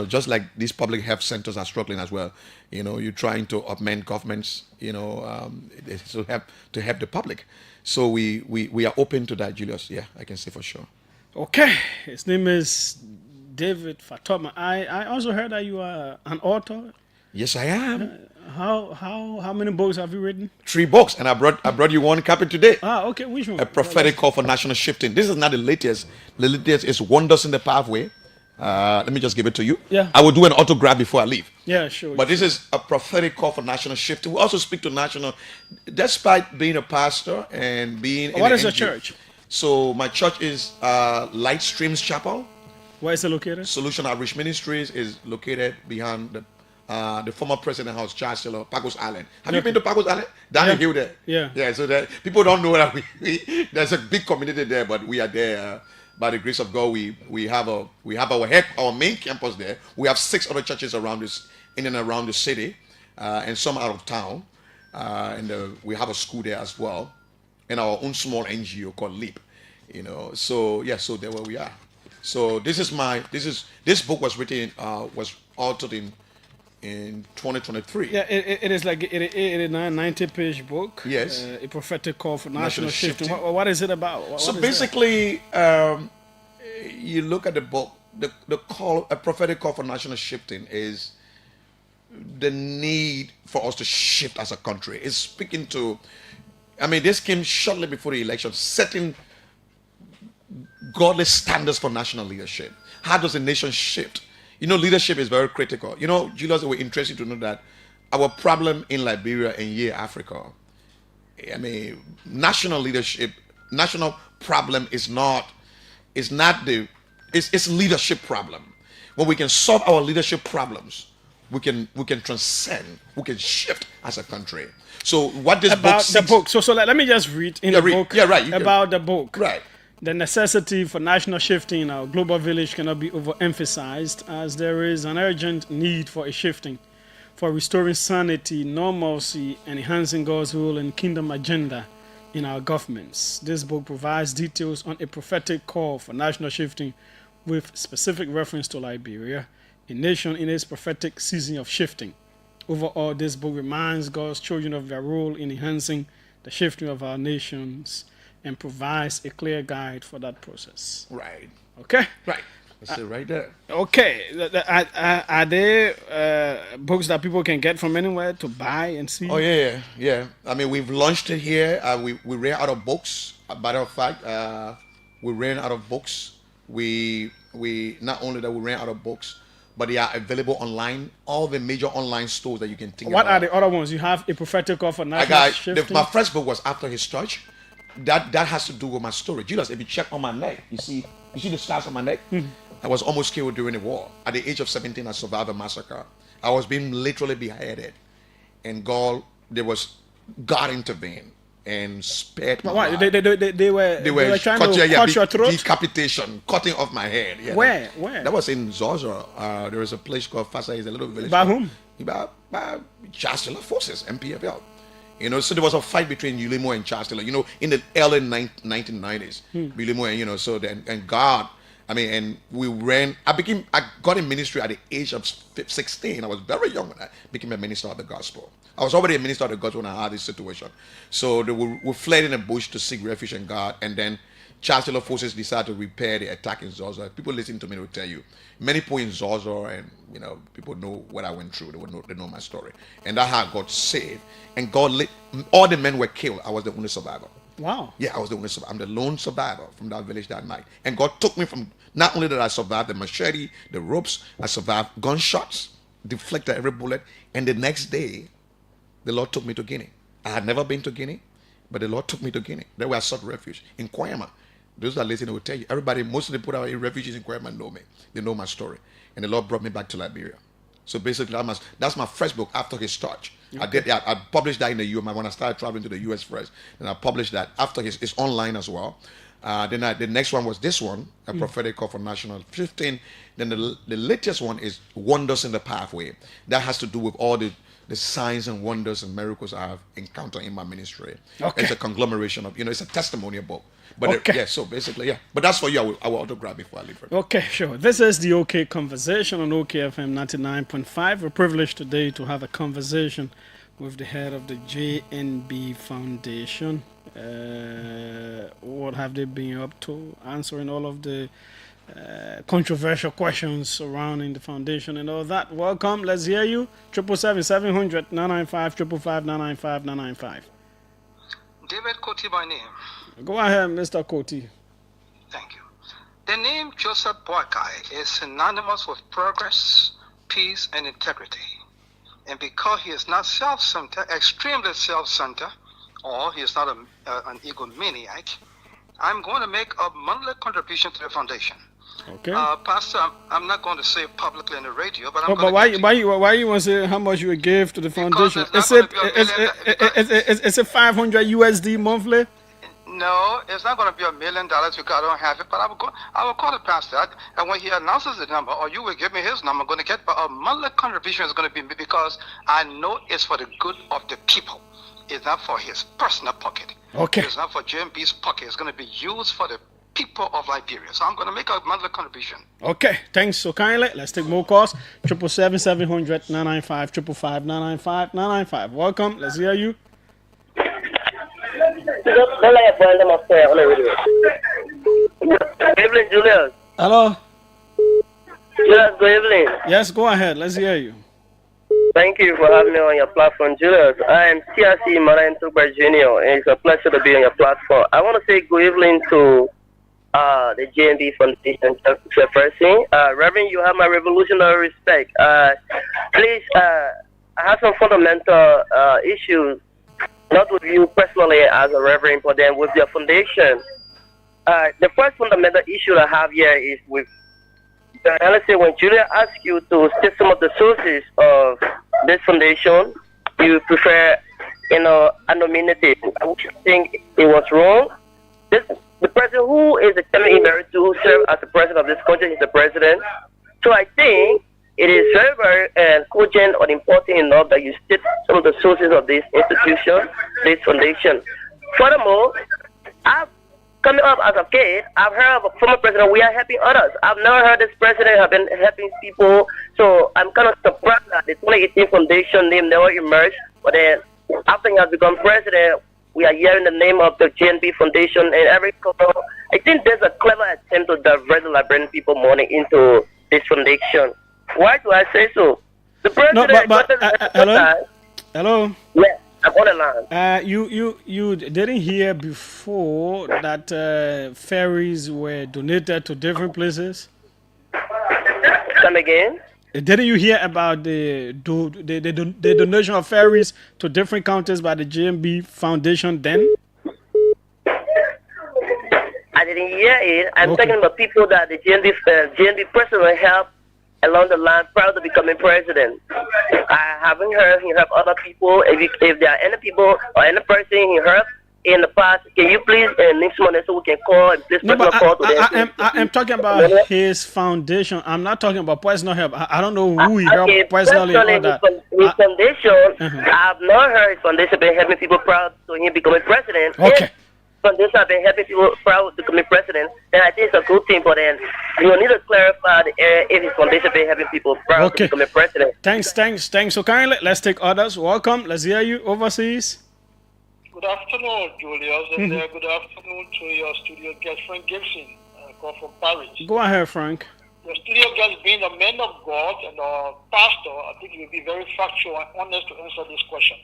Just like these public health centers are struggling as well. You're trying to augment governments, to help the public. So we are open to that, Julius. Yeah, I can say for sure. Okay, his name is David Fatoma. I also heard that you are an author. Yes, I am. How many books have you written? 3 books, and I brought you one copy today. Okay, which one? A prophetic call for national shifting. This is not the latest. The latest is Wonders in the Pathway. Let me just give it to you. Yeah. I will do an autograph before I leave. Yeah, sure. But this is a prophetic call for national shifting. We also speak to national, despite being a pastor and being. What is your church? So my church is Light Streams Chapel. Where is it located? Solution Outreach Ministries is located behind the former president house, Chancellor, Pacos Island. Have you been to Pacos Island? Down the hill there. Yeah. So that people don't know that there's a big community there, but we are there. By the grace of God, we have our main campus there. We have 6 other churches around in and around the city, and some out of town, and we have a school there as well, and our own small NGO called Leap. So there where we are. So this book was written was authored in 2023. Yeah, it is like an 90-page book. Yes. A prophetic call for national shifting. What is it about? So basically, you look at the book, the call, a prophetic call for national shifting is the need for us to shift as a country. It's speaking to, this came shortly before the election, setting godly standards for national leadership. How does a nation shift? Leadership is very critical. Julius, we're interested to know that our problem in Liberia and Africa, national leadership, national problem is it's leadership problem. When we can solve our leadership problems, we can transcend, we can shift as a country. So what this about the book. So let me just read in the book the book about the book. Right. The necessity for national shifting in our global village cannot be overemphasized, as there is an urgent need for a shifting, for restoring sanity, normalcy, and enhancing God's rule and kingdom agenda in our governments. This book provides details on a prophetic call for national shifting with specific reference to Liberia, a nation in its prophetic season of shifting. Overall, this book reminds God's children of their role in enhancing the shifting of our nations and provides a clear guide for that process. Right. Okay? Right. That's it right there. Okay. Are there books that people can get from anywhere to buy and see? Oh, yeah. I mean, we've launched it here. We ran out of books. Matter of fact, we ran out of books. We not only that we ran out of books, but they are available online. All the major online stores that you can think What about. are the other ones? You have a prophetic call for national shifting? My first book was After His Touch. That has to do with my story. Julius, if you check on my neck, you see the scars on my neck? I was almost killed during the war. At the age of 17, I survived a massacre. I was being literally beheaded. And God intervened and spared my life. They were trying to cut your throat? Decapitation, cutting off my head. Yeah, Where? That was in Zozo. There was a place called Fasa. It's a little village. By whom? By Chancellor Forces, MPFL. So there was a fight between Ulimo and Chancellor, in the early 1990s. Ulimo and God, and we ran. I got in ministry at the age of 16. I was very young when I became a minister of the gospel. I was already a minister of the gospel when I had this situation. So we fled in the bush to seek refuge in God, and then Chancellor Forces decided to repair the attack in Zozo. People listen to me will tell you. Many people in Zozo, and people know what I went through. They know my story, and that's how I got saved. And God all the men were killed. I was the only survivor. Wow. Yeah, I was the only survivor. I'm the lone survivor from that village that night. And God took me from. Not only did I survive the machete, the ropes, I survived gunshots, deflected every bullet, and the next day, the Lord took me to Guinea. I had never been to Guinea, but the Lord took me to Guinea. There where I sought refuge in Kwayama. Those that listen will tell you. Everybody, most of the people that are in refugees in Kwayama know me. They know my story. And the Lord brought me back to Liberia. So basically, that's my first book, After His Touch. Okay. I published that in the US when I started traveling to the US first. Then I published that after it's online as well. Then the next one was this one, A Prophetic Call for National 15. Then the latest one is Wonders in the Pathway. That has to do with all the signs and wonders and miracles I have encountered in my ministry. Okay. It's a conglomeration of, it's a testimonial book. But so basically, yeah. But that's for you. I will autograph before I leave. Okay, sure. This is the OK Conversation on OKFM 99.5. We're privileged today to have a conversation with the head of the JNB Foundation. What have they been up to? Answering all of the controversial questions surrounding the foundation and all that. Welcome. Let's hear you. 777-700-995, 555-995. David Koti by name. Go ahead, Mr. Koti. Thank you. The name Joseph Boakai is synonymous with progress, peace, and integrity. And because he is not self-centered, extremely self-centered, or he is not an egomaniac, I'm going to make a monthly contribution to the foundation. Okay. Pastor, I'm not going to say it publicly on the radio, but why you want to say how much you would give to the foundation? Is it 500 USD monthly? No, it's not going to be $1 million because I don't have it. But I will call the pastor, and when he announces the number, or you will give me his number, I'm going to get. But a monthly contribution is going to be because I know it's for the good of the people. It's not for his personal pocket. Okay. It's not for JMB's pocket. It's going to be used for the people of Liberia. So I'm going to make a monthly contribution. Okay. Thanks so kindly. Let's take more calls. 777-700-995, 555-995. Welcome. Let's hear you. Good evening, Julius. Hello. Julius, good evening. Yes, go ahead. Let's hear you. Thank you for having me on your platform, Julius. I am CRC Mara Ntugba Jr., and it's a pleasure to be on your platform. I want to say good evening to the JNB Foundation chairperson. Reverend, you have my revolutionary respect. Please, I have some fundamental issues, not with you personally as a reverend, but then with your foundation. The first fundamental issue I have here is with honestly, when Julia asked you to state some of the sources of this foundation, you prefer, anonymity. I would think it was wrong. The person person who is the chairman emeritus who serves as the president of this country is the president. So I think it is very, very cogent or important enough that you state some of the sources of this institution, this foundation. Furthermore, coming up as a kid, I've heard of a former president, we are helping others. I've never heard this president have been helping people. So I'm kind of surprised that the 2018 foundation name never emerged. But then after he has become president, we are hearing the name of the GNB Foundation and every couple. I think there's a clever attempt to divert the Liberian people money into this foundation. Why do I say so? The president... Hello? Yeah, I'm on the line. You didn't hear before that ferries were donated to different places? Come again? Didn't you hear about the donation of ferries to different countries by the GMB Foundation then? I didn't hear it. I'm talking about people that the GNB president helped along the line prior to becoming president. I haven't heard he helped other people. If there are any people or any person he helped in the past, can you please name someone so we can call and please call to them? I'm talking about his foundation. I'm not talking about personal help. I don't know who he helped personally or that. His foundation, I've not heard his foundation been helping people proud to him becoming president. Okay. Foundation have been helping people proud to become president, then I think it's a good thing. But then you need to clarify if his foundation been helping people proud to become president. Thanks. So kindly, let's take others. Welcome. Let's hear you overseas. Good afternoon, Julius, and good afternoon to your studio guest, Frank Gibson, call from Paris. Go ahead, Frank. Your studio guest, being a man of God and a pastor, I think you will be very factual and honest to answer this question.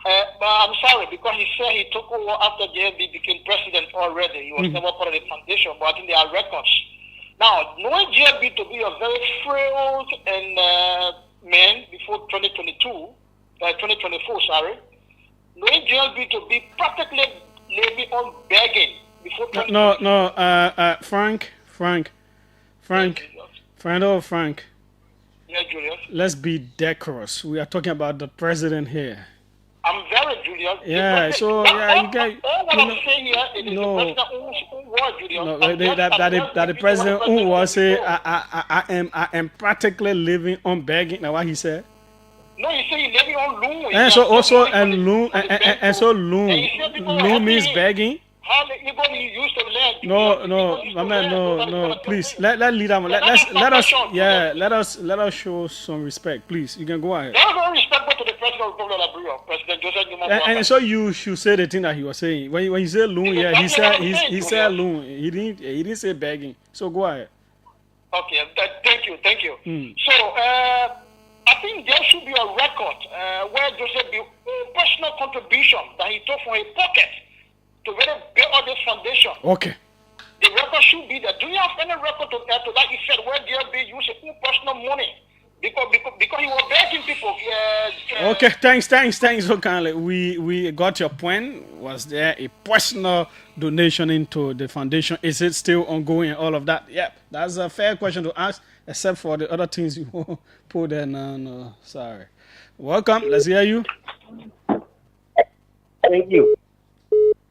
But I'm sorry, because he said he took over after JB became president already. He was never part of the foundation, but I think there are records. Now, knowing JB to be a very frail and man before 2024, sorry, knowing JB to be practically living on begging before 2022. Frank. Yeah, Julius. Let's be decorous. We are talking about the president here. I'm very Julius. Yeah, so you get. All what I'm saying here is the president who was Julius. No, that the president who was say I am practically living on begging. Now what he said? No, he said he living on loan. And so also loan means begging. How you use the land? No, my man, no. Please let lead them. Let us show some respect, please. You can go ahead. There is no respect to the president of the Republic of Liberia, President Joseph Numa. And so you should say the thing that he was saying. When you say loan, he said loan. He didn't say begging. So go ahead. Okay, thank you. So I think there should be a record where Joseph be personal contribution that he took from his pocket to really build all this foundation. Okay. The record should be there. Do you have any record to that effect where JB used his own personal money? Because he was begging people. Okay, thanks so kindly. We got your point. Was there a personal donation into the foundation? Is it still ongoing and all of that? Yep, that's a fair question to ask, except for the other things you put there. No, sorry. Welcome, let's hear you. Thank you.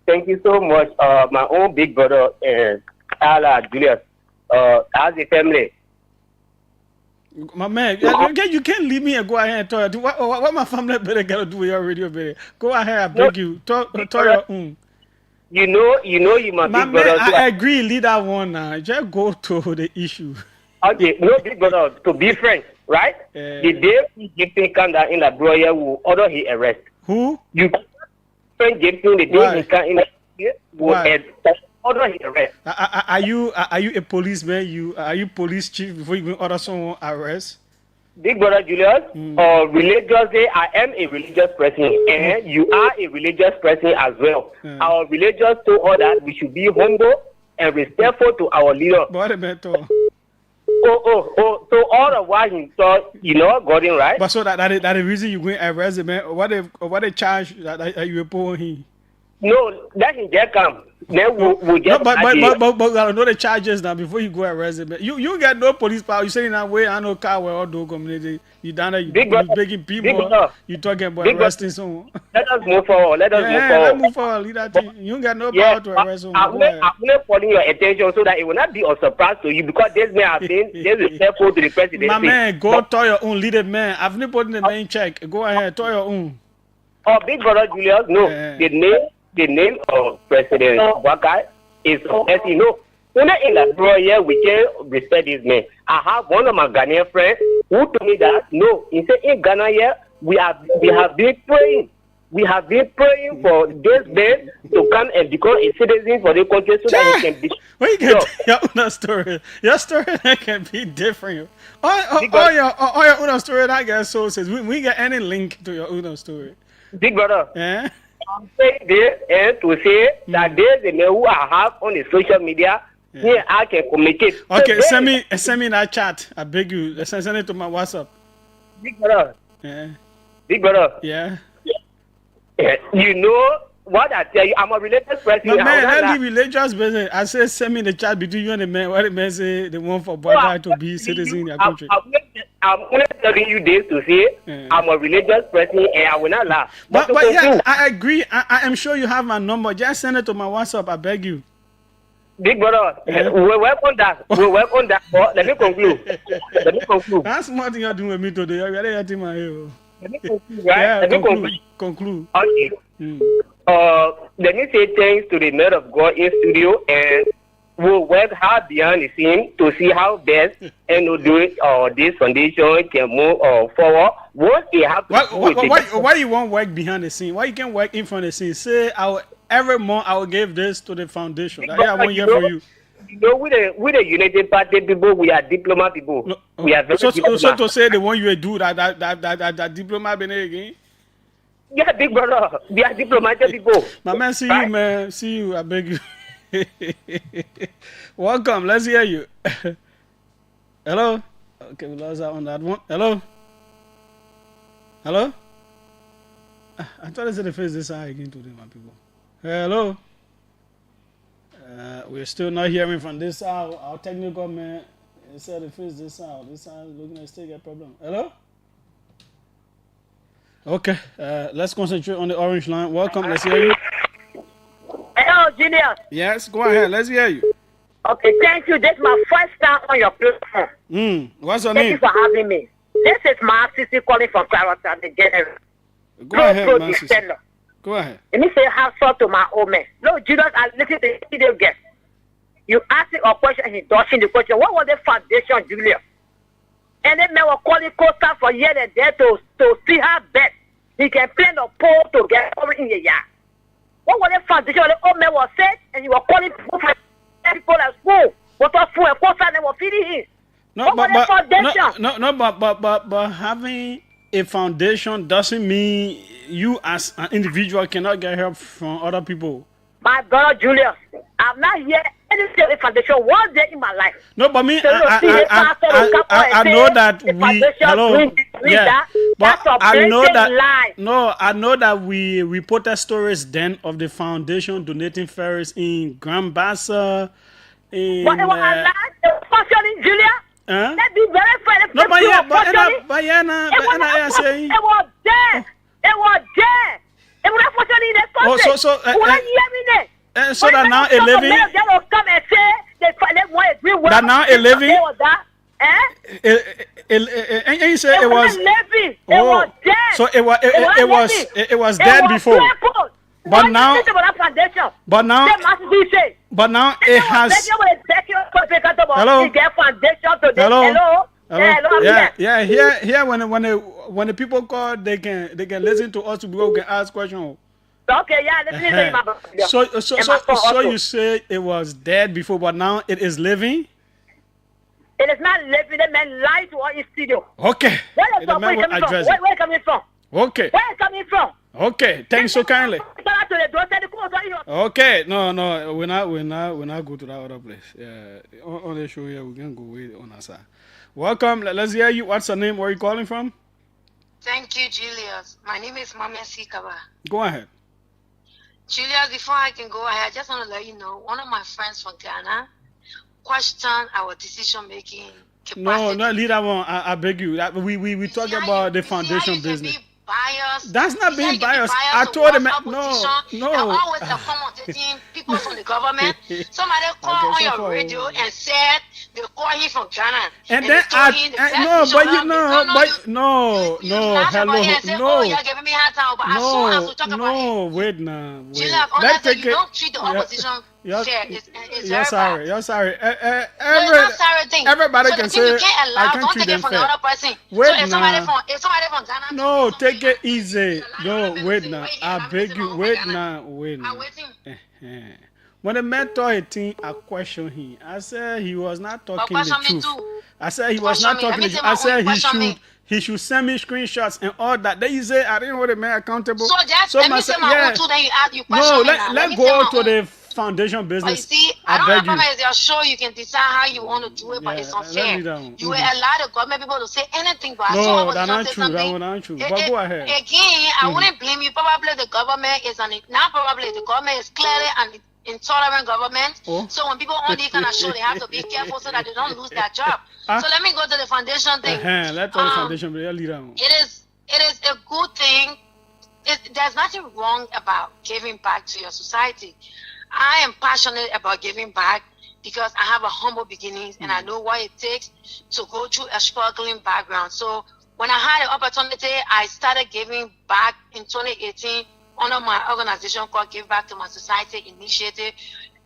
Thank you so much. My own big brother and Julius, as a family. My man, you can't leave me and go ahead and talk. What my family better got to do with your radio, baby? Go ahead, I beg you. Talk your own. You know, you my big brother. I agree, lead that one now. Just go to the issue. Okay, no big brother, to be frank, right? The day Gibson come down in the Broya will order his arrest. Who? You. Frank Gibson, the day he come in will order his arrest. Are you a policeman? Are you police chief before you even order someone arrest? Big brother Julius, religious day, I am a religious person, and you are a religious person as well. Our religious told us that we should be humble and respectful to our leader. So all the while he thought, got him right. But so that the reason you going arrest the man, what they charge that you report him? No, that in just come. Then we'll just. No, but I know the charges now before you go arrest him. You get no police power. You saying that way? I know car where all do community. You done that. You begging people. You talking about arresting someone. Let us move forward. Let us move forward. Let's move forward. Leave that thing. You got no power to arrest someone. I'm not calling your attention so that it will not be a surprise to you because this man has been disrespectful to the president. My man, go to your own leader, man. I've not put in the main check. Go ahead, to your own. Oh, big brother Julius, no. The name of President Bwakai is as you know. When I in that bro here, we can respect this man. I have one of my Ghanaian friends who told me that no, he said in Ghana here we have been praying. We have been praying for this man to come and become a citizen for the country so that he can be. Well, you get your own story. Your story can be different. All your own story that gets sources. We get any link to your own story. Big brother. Yeah. I'm saying this and to say that there's a man who I have on the social media. Yeah, I can communicate. Okay, send me that chat. I beg you. Send it to my WhatsApp. Big brother. Yeah. Big brother. Yeah. You know what I tell you? I'm a religious person. No, man, I leave religious business. I say send me the chat between you and the man. What the man say they want for Bwakai to be citizen in their country. I'm only telling you this to say I'm a religious person and I will not laugh. But yeah, I agree. I am sure you have my number. Just send it to my WhatsApp. I beg you. Big brother, we'll work on that. We'll work on that. Let me conclude. That's what you're doing with me today. You're really hurting my ear. Let me conclude, right? Yeah, conclude. Okay. Let me say thanks to the man of God in studio and we'll work hard behind the scene to see how best and we'll do it this foundation can move forward. What they have to why you won't work behind the scene? Why you can't work in front of the scene? Say every month I will give this to the foundation. I have 1 year for you. You know, with the United Party people, we are diplomat people. No, we are very diplomat. So to say the one you do that diplomat been again. Yeah, big brother. We are diplomatic people. My man, see you, man. See you. I beg you. Welcome. Let's hear you. Hello. Okay, we lost out on that one. Hello. Hello. I thought I said the face this side again today, my people. Hello. We're still not hearing from this side. Our technical man said the face this side. This side is looking to still get problem. Hello. Okay, let's concentrate on the orange line. Welcome, let's hear you. Hello, Julius. Yes, go ahead, let's hear you. Okay, thank you. This is my first time on your platform. What's your name? Thank you for having me. This is my sister calling from Clarota, the general. Go ahead, my sister. Go ahead. Let me say how so to my old man. No, Julius, I listen to the video guest. You asked a question and he dodging the question. What was the foundation, Julius? And then man was calling Costa for years and there to see her best. He can play the pole to get over in the yard. What was the foundation? The old man was said and he was calling people at school. What was food and Costa and they were feeding him. What was the foundation? But having a foundation doesn't mean you as an individual cannot get help from other people. My brother Julius, I'm not here anything of the foundation one day in my life. No, but me, I know that I know that we reported stories then of the foundation donating ferries in Grand Bassa. But it was a lie, it was functioning, Julia. Let's be very fair. No, but it was there. It was there. It was not functioning in the country. So that now a living. That now a living. And you say it was. It was dead. So it was dead before. But now it has. Hello. Yeah. Here when the people call, they can listen to us to be able to ask questions. Okay, yeah, let's listen. So you say it was dead before, but now it is living. It is not living. The man lied to us in studio. Okay. Where is coming from? Okay. Where is coming from? Okay. Thanks so kindly. Okay. No. We're not go to that other place. Yeah. On the show here, we can go way on our side. Welcome. Let's hear you. What's your name? Where are you calling from? Thank you, Julius. My name is Mama Sikaba. Go ahead. Julius, before I can go ahead, I just want to let you know, one of my friends from Ghana questioned our decision making capacity. No, leave that one. I beg you. We talk about the foundation business. Bias. That's not being biased. I told him no. Always accommodating people from the government. Somebody called on your radio and said they call him from Ghana. And then no. Hello, no. You're giving me hard time, but I still have to talk about it. Wait now. Julius, honestly, you don't treat the opposition fair. You're sorry. You're sorry. Everybody can say you can't allow, I can't treat them from fair. The other person. Wait so if now. somebody from Ghana, no, take it easy. No, wait now. I beg you. Wait now. When the man told I questioned him. I said he was not talking the truth. I said he was not talking the truth. I said he should send me screenshots and all that. Then you say I didn't hold the man accountable. So let me say my own too. Then you question me. Let's go to the foundation business. But you see, I don't have a problem with your show. You can decide how you want to do it, but it's unfair. You will allow the government people to say anything, but no, that's not true. That's not true. But go ahead. Again, I wouldn't blame you. Probably the government is the government is clearly an intolerant government. So when people on these kind of show, they have to be careful so that they don't lose their job. So let me go to the foundation thing. Let's go to the foundation. It is a good thing. There's nothing wrong about giving back to your society. I am passionate about giving back because I have a humble beginnings and I know what it takes to go through a struggling background. So when I had the opportunity, I started giving back in 2018 under my organization called Give Back to My Society Initiative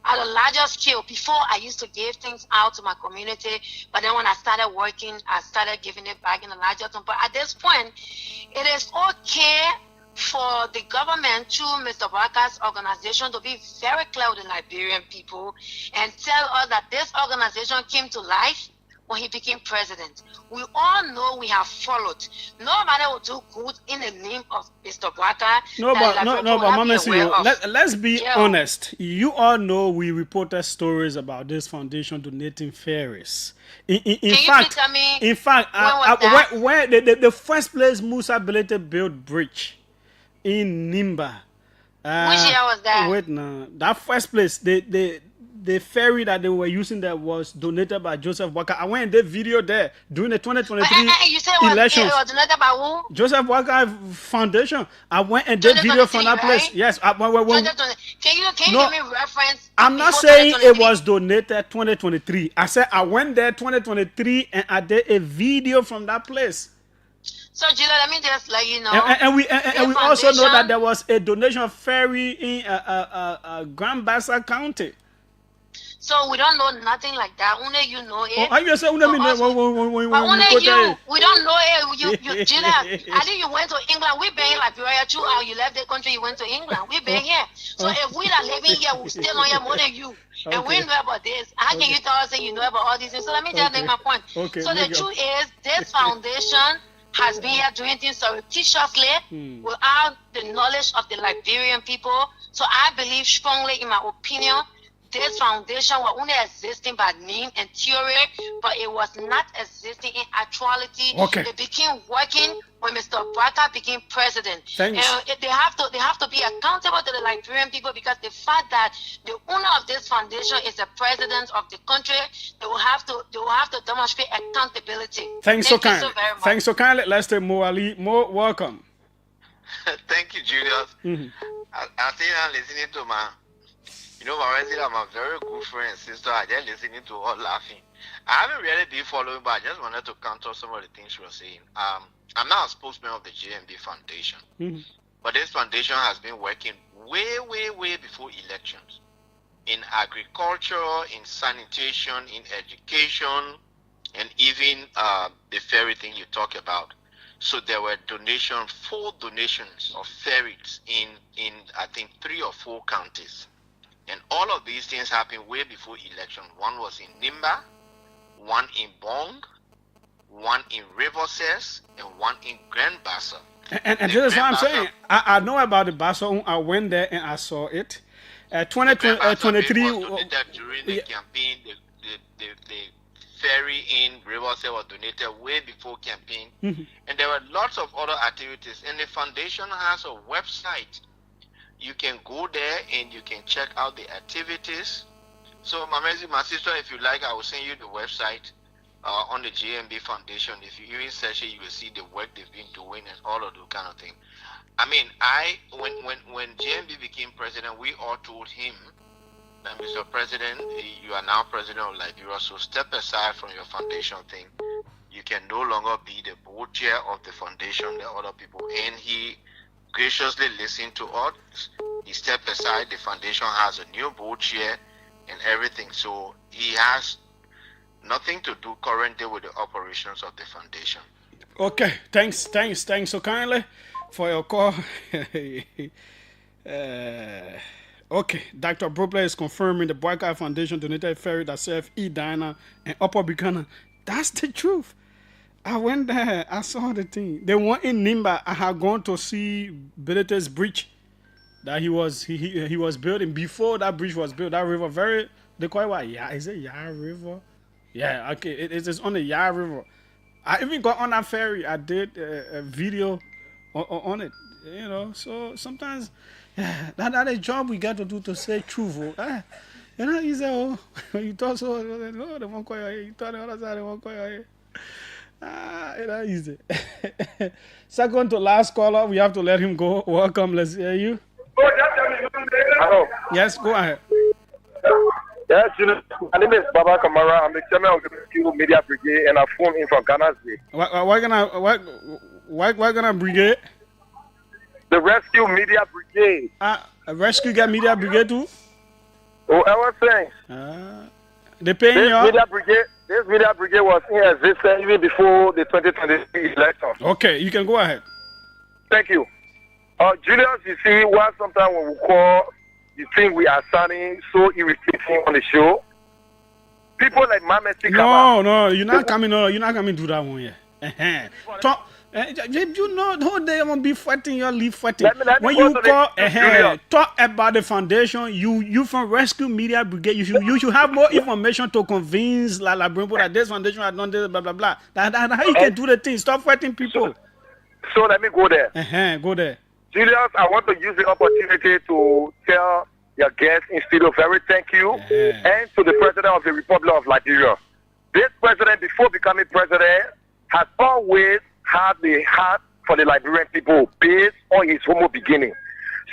at a larger scale. Before, I used to give things out to my community, but then when I started working, I started giving it back in a larger term. But at this point, it is okay for the government through Mr. Barker's organization to be very clear with the Liberian people and tell us that this organization came to life when he became president. We all know we have followed. Nobody will do good in the name of Mr. Barker. But let's be honest. You all know we reported stories about this foundation donating ferries. In fact, where the first place Musa Belete built bridge in Nimba. Which year was that? Wait now. That first place, the ferry that they were using there was donated by Joseph Walker. I went in the video there during the 2023 elections. It was donated by who? Joseph Walker Foundation. I went and did video from that place. Right? Yes. Can you give me reference? I'm not saying it was donated 2023. I said I went there 2023 and I did a video from that place. So, Julia, let me just let you know. And we also know that there was a donation of ferry in Grand Bassa County. So we don't know nothing like that. Only you know it. I just said only me know only you. We don't know it. You Julia, I think you went to England. We've been in Liberia too. You left the country. You went to England. We've been here. So if we are living here, we still know here more than you. And we know about this. How can you tell us that you know about all these things? So let me just make my point. So the truth is, this foundation has been here doing things surreptitiously without the knowledge of the Liberian people. So I believe strongly, in my opinion, this foundation was only existing by name and theory, but it was not existing in actuality. It became working when Mr. Barker became president. Thanks. And they have to be accountable to the Liberian people, because the fact that the owner of this foundation is the president of the country, they will have to demonstrate accountability. Thanks Thank so you kindly. so very much. Thanks so kindly. Let's take Mo Ali. Mo, welcome. Thank you, Julius. I think I'm listening to my resident, I'm a very good friend and sister. I just listening to her laughing. I haven't really been following, but I just wanted to counter some of the things she was saying. I'm not a spokesman of the JMB Foundation, but this foundation has been working way before elections. In agriculture, in sanitation, in education, and even the ferry thing you talk about. So there were full donations of ferries in I think 3 or 4 counties. And all of these things happened way before election. One was in Nimba, one in Bong, one in Riverses, and one in Grand Bassa. And this is what I'm saying. I know about the Bassa. I went there and I saw it. 2023 during the campaign, the ferry in Riverses was donated way before campaign. And there were lots of other activities. And the foundation has a website. You can go there and you can check out the activities. So, my sister, if you like, I will send you the website on the JMB Foundation. If you even search it, you will see the work they've been doing and all of those kind of things. I mean, when JMB became president, we all told him that, Mr. President, you are now president of Liberia, so step aside from your foundation thing. You can no longer be the board chair of the foundation, the other people. And he graciously listened to us. He stepped aside. The foundation has a new board chair and everything. So he has nothing to do currently with the operations of the foundation. Okay, thanks so kindly for your call. Okay, Dr. Brobler is confirming the Boycott Foundation donated ferry that served Edina and Upper Buchanan. That's the truth. I went there, I saw the thing. The one in Nimba, I had gone to see Benitez Bridge that he was building. Before that bridge was built, that river they call it what? Yeah, is it Yah River? Yeah, okay, it is on the Yah River. I even got on that ferry. I did a video on it, you know. So sometimes, yeah, that is a job we got to do to say truth. You know, you say, oh, you thought so, no, they won't call you here. You thought the other side, they won't call you here. It ain't easy. Second to last caller, we have to let him go. Welcome, let's hear you. Hello. Yes, go ahead. Yes, my name is Baba Kamara. I'm the chairman of the Rescue Media Brigade, and I phone in from Ghana State. Why gonna brigade? The Rescue Media Brigade. Rescue Media Brigade too? Oh, I was saying. They paying you? This media brigade was in existence even before the 2023 election. Okay, you can go ahead. Thank you. Julius, you see, sometimes when we call, you think we are sounding so irritating on the show. People like Mama Sikama. No, you're not coming to that one yet. Talk. You know, the whole day I'm gonna be fighting your leave fighting. When you call, talk about the foundation. You from Rescue Media Brigade. You should have more information to convince people that this foundation has done this, blah blah blah. That how you can do the thing. Stop fighting people. So let me go there. Go there. Julius, I want to use the opportunity to tell your guests in studio very thank you, and to the President of the Republic of Liberia. This president, before becoming president, has always had the heart for the Liberian people based on his humble beginning.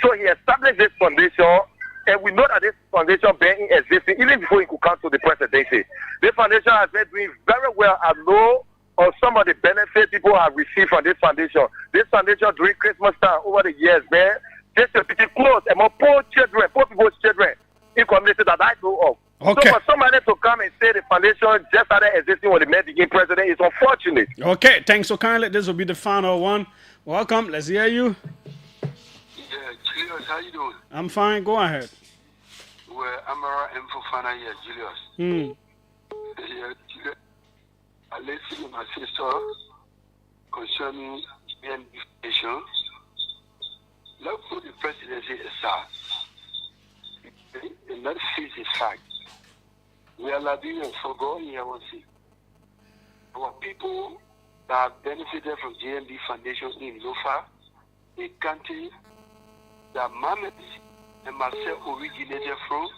So he established this foundation, and we know that this foundation been existing even before he could come to the presidency. This foundation has been doing very well. I know of some of the benefits people have received from this foundation. This foundation during Christmas time over the years, man, distributing clothes among poor people's children in communities that I know of. Okay. So for somebody to come and say the foundation just started existing when the man became president is unfortunate. Okay, thanks so kindly. This will be the final one. Welcome. Let's hear you. Yeah, Julius, how you doing? I'm fine. Go ahead. Well, I'm Fofana here, Julius. Yeah, Julius, I listened to my sister concerning the nation. Let's put the presidency aside and let's face the fact. We are Liberians for God here, one thing. Our people that have benefited from JMB Foundation in Lofa, a country that Mohammed and myself originated from,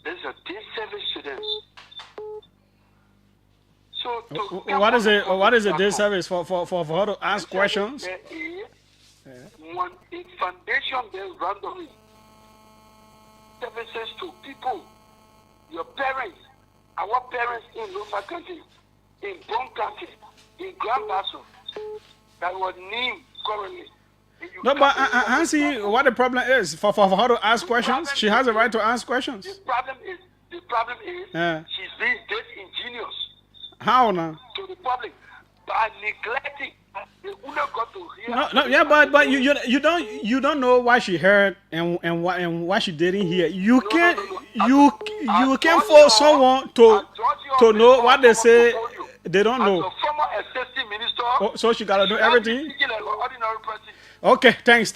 there's a disservice to them. So what is a disservice for her to ask questions? When a foundation then randomly services to people, your parents, our parents in Lofa country, in Bon country, in Grand Basso, that was named currently. No, but I see what the problem is for her to ask questions. She has a right to ask questions. The problem is she's being disingenuous. How now? To the public by neglecting. But you don't know what she heard and what she didn't hear. You can't force someone to know what they say. They don't know. So she gotta do everything. Okay, thanks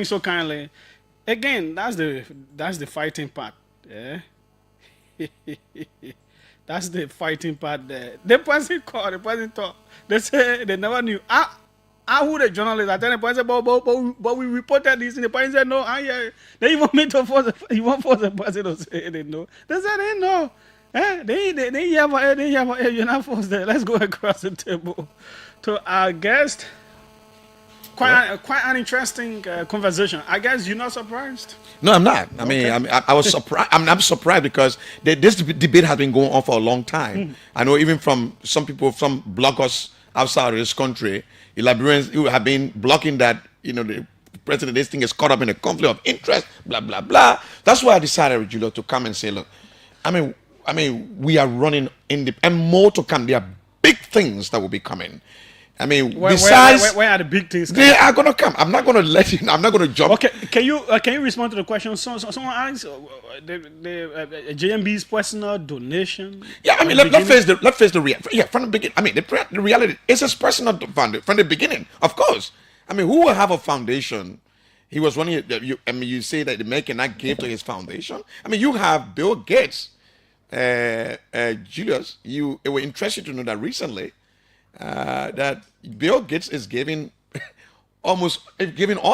so kindly. Again, that's the fighting part. Yeah. That's the fighting part there. The person called, the person talked. They say they never knew. I who the journalist at any point said, but we reported this in the point said no. They even me to force. He want force the president to say they know. They said they know. They have you're not forced there. Let's go across the table to our guest. Quite an interesting conversation. I guess you're not surprised. No, I'm not. I mean, I was surprised. I'm surprised because this debate has been going on for a long time. I know even from some people, some bloggers outside of this country, the Liberians who have been blocking that, the president, this thing is caught up in a conflict of interest, blah, blah, blah. That's why I decided, Julius, to come and say, look, I mean, we are running and more to come. There are big things that will be coming. I mean, besides, where are the big things? They are going to come. I'm not going to let you. I'm not going to jump. Okay, can you respond to the question? Someone asked the JMB's personal donation. Yeah, I mean, let's face the reality. Yeah, from the beginning. I mean, the reality is his personal fund from the beginning. Of course. I mean, who will have a foundation? He was running. You say that the man cannot give to his foundation. I mean, you have Bill Gates, Julius. It will interest you to know that recently. That Bill Gates is giving all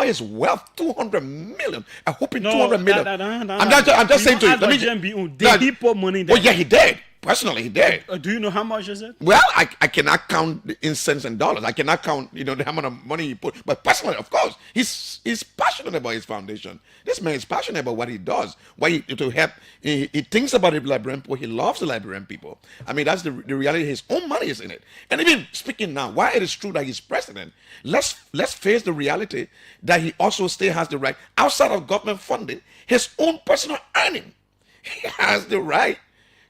his wealth, 200 million. I hope in 200 million. I'm just saying to you. Did he put money there? Oh yeah, he did. Personally, he did. Do you know how much is it? Well, I cannot count in cents and dollars. I cannot count, the amount of money he put. But personally, of course, he's passionate about his foundation. This man is passionate about what he does. To help. He thinks about the Liberian people. He loves the Liberian people. I mean, that's the reality. His own money is in it. And even speaking now, why it is true that he's president, let's face the reality that he also still has the right, outside of government funding, his own personal earning. He has the right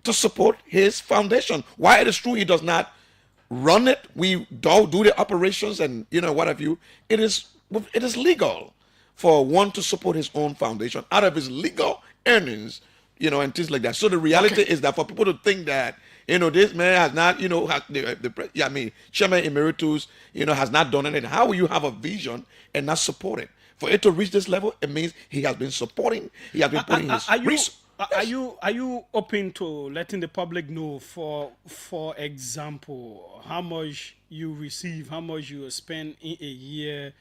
to support his foundation. Why it is true he does not run it, we do the operations and what have you. It is legal for one to support his own foundation out of his legal earnings, and things like that. So the reality is that for people to think that this man has not, Chairman Emeritus, has not done anything. How will you have a vision and not support it? For it to reach this level, it means he has been supporting. He has been putting his resources. Are you open to letting the public know, for example, how much you receive, how much you spend in a year,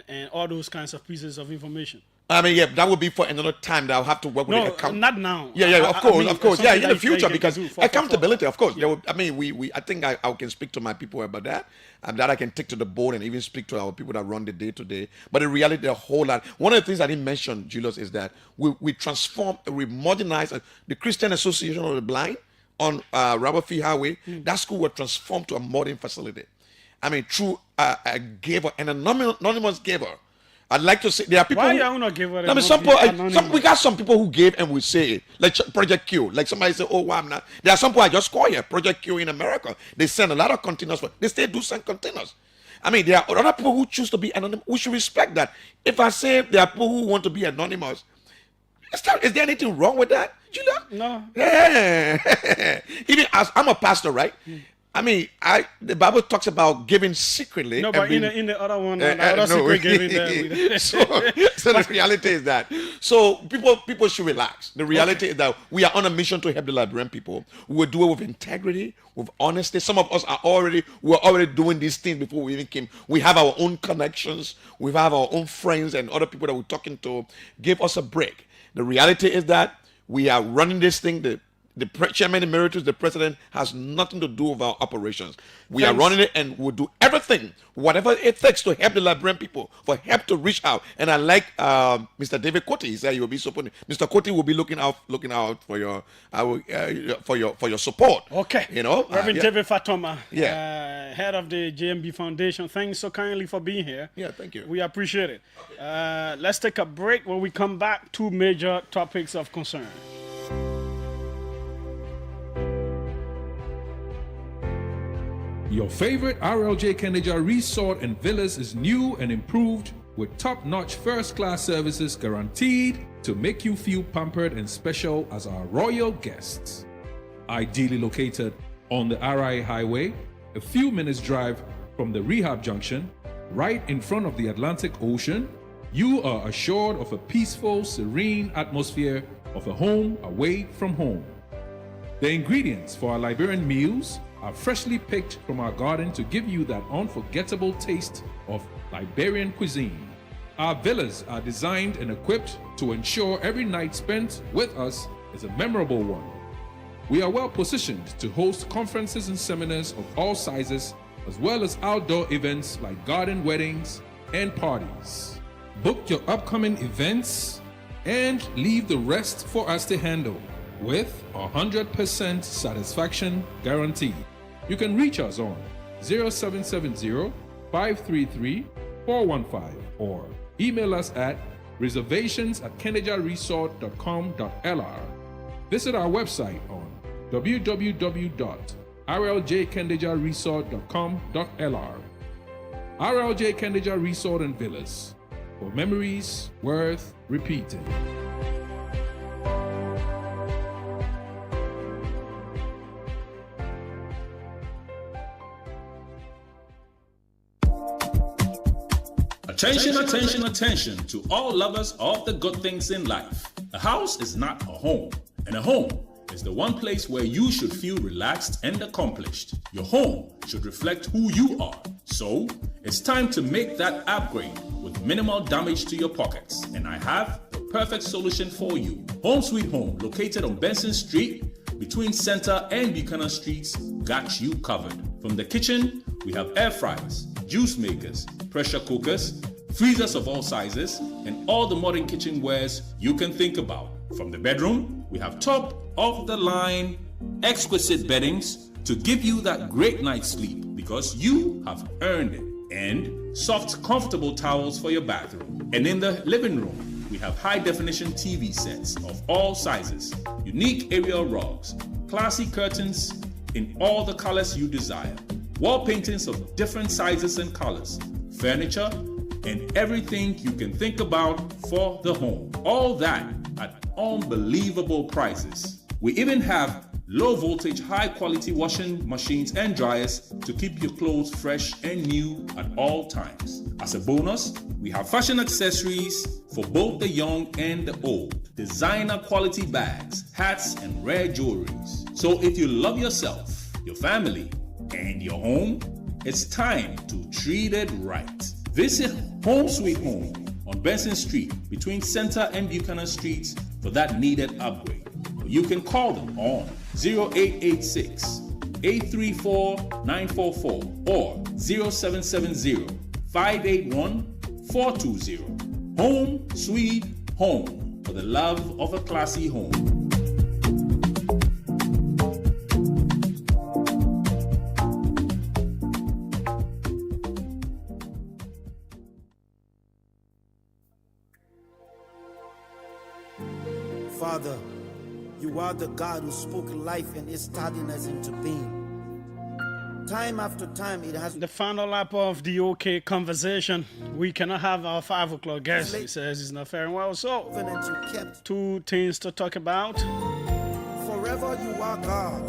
and all those kinds of pieces of information? I mean, yeah, that would be for another time that I'll have to work with the account. Not now. Yeah, of course. Yeah, in the future, because accountability, of course. Yeah. I mean, I think I can speak to my people about that. That I can take to the board and even speak to our people that run the day-to-day. But in reality, a whole lot. One of the things I didn't mention, Julius, is that we transform, we modernize the Christian Association of the Blind on Robert Fee Highway. That school was transformed to a modern facility. I mean, through a giver, an anonymous giver. I'd like to say there are people. Why you not give it? I mean, we got some people who gave and we say it, like Project Q. Like somebody say, "Oh, why I'm not." There are some people I just call here, Project Q in America. They send a lot of containers. They still do send containers. I mean, there are other people who choose to be anonymous. We should respect that. If I say there are people who want to be anonymous, is there anything wrong with that, Julia? No. Yeah. Even as I'm a pastor, right? I mean, the Bible talks about giving secretly. No, but in the other one, the other secret giving. So the reality is that. So people should relax. The reality is that we are on a mission to help the Liberian people. We will do it with integrity, with honesty. Some of us were already doing these things before we even came. We have our own connections. We have our own friends and other people that we're talking to. Give us a break. The reality is that we are running this thing. The chairman emeritus, the president, has nothing to do with our operations. We are running it, and we'll do everything, whatever it takes, to help the Liberian people, for help to reach out. And I like Mr. David Cote. He said he will be supporting. Mr. Cote will be looking out for your support. Okay. Reverend David Fatoma, head of the JMB Foundation. Thanks so kindly for being here. Yeah, thank you. We appreciate it. Let's take a break. When we come back, 2 major topics of concern. Your favorite RLJ Kenneja Resort and Villas is new and improved with top-notch first-class services guaranteed to make you feel pampered and special as our royal guests. Ideally located on the RI Highway, a few minutes drive from the rehab junction, right in front of the Atlantic Ocean, you are assured of a peaceful, serene atmosphere of a home away from home. The ingredients for our Liberian meals are freshly picked from our garden to give you that unforgettable taste of Liberian cuisine. Our villas are designed and equipped to ensure every night spent with us is a memorable one. We are well positioned to host conferences and seminars of all sizes, as well as outdoor events like garden weddings and parties. Book your upcoming events and leave the rest for us to handle with 100% satisfaction guarantee. You can reach us on 0770-533-415 or email us at reservations@kennejaresort.com.lr. Visit our website on www.rljkennejaresort.com.lr. RLJ Kenneja Resort and Villas, for memories worth repeating. Attention, attention, attention to all lovers of the good things in life. A house is not a home, and a home is the one place where you should feel relaxed and accomplished. Your home should reflect who you are. So, it's time to make that upgrade with minimal damage to your pockets. And I have the perfect solution for you. Home Sweet Home, located on Benson Street, between Center and Buchanan Streets, got you covered. From the kitchen, we have air fryers, juice makers, pressure cookers, freezers of all sizes, and all the modern kitchenwares you can think about. From the bedroom, we have top-of-the-line, exquisite beddings to give you that great night's sleep because you have earned it, and soft, comfortable towels for your bathroom. And in the living room, we have high-definition TV sets of all sizes, unique aerial rugs, classy curtains in all the colors you desire, wall paintings of different sizes and colors, furniture, and everything you can think about for the home. All that at unbelievable prices. We even have low voltage, high quality washing machines and dryers to keep your clothes fresh and new at all times. As a bonus, we have fashion accessories for both the young and the old, designer quality bags, hats, and rare jewelries. So if you love yourself, your family, and your home, it's time to treat it right. Visit Home Sweet Home on Benson Street between Center and Buchanan Streets for that needed upgrade. You can call them on 0886-834-944 or 0770-581-420. Home Sweet Home, for the love of a classy home. Father, you are the God who spoke life and its tardiness into being. Time after time, it has... The final lap of the OK conversation. We cannot have our 5 o'clock guest. He says he's not faring well. So, two things to talk about. Forever you are God,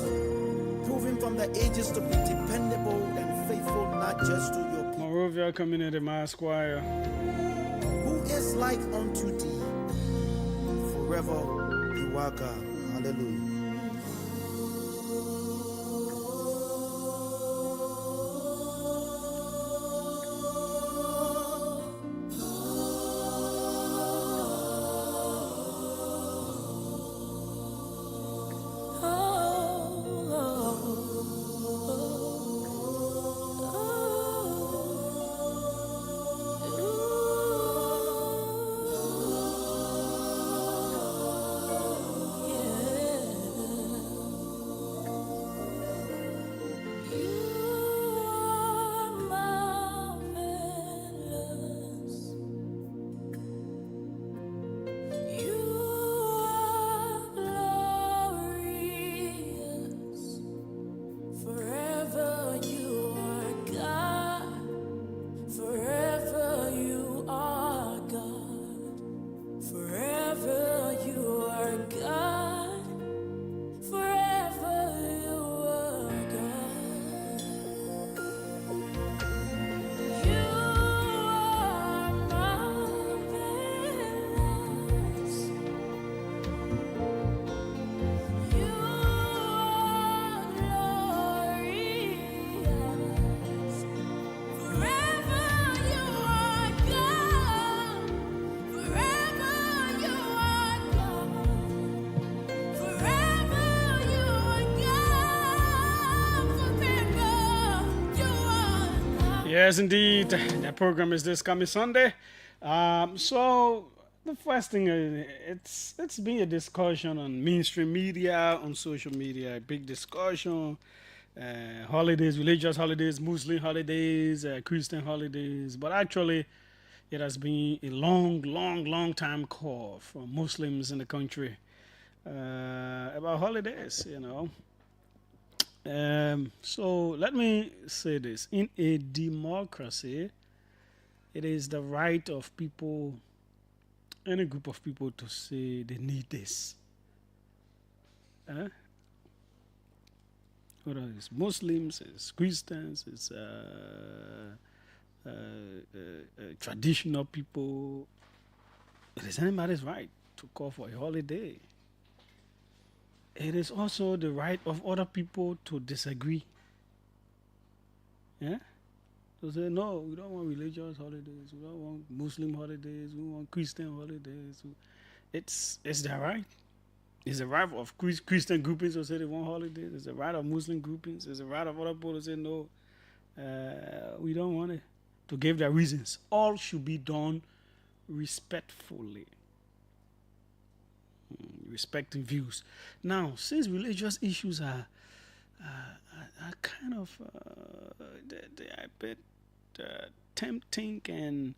proving from the ages to be dependable and faithful, not just to your people. Morovia Community Mass Choir. Who is like unto thee? Forever you are God. Hallelujah. Yeah. Yes, indeed. That program is this coming Sunday. So the first thing it's been a discussion on mainstream media, on social media, a big discussion. Holidays, religious holidays, Muslim holidays, Christian holidays, but actually, it has been a long time call from Muslims in the country about holidays. So let me say this: in a democracy, it is the right of people, any group of people, to say they need this. Whether it's Muslims, it's Christians, it's traditional people, it is anybody's right to call for a holiday. It is also the right of other people to disagree. Yeah? To say, no, we don't want religious holidays, we don't want Muslim holidays, we want Christian holidays. It's their right. It's the right of Christian groupings to say they want holidays. It's the right of Muslim groupings. It's the right of other people to say, no, we don't want it. To give their reasons. All should be done respectfully. Respecting views. Now, since religious issues are kind of they are a bit tempting, and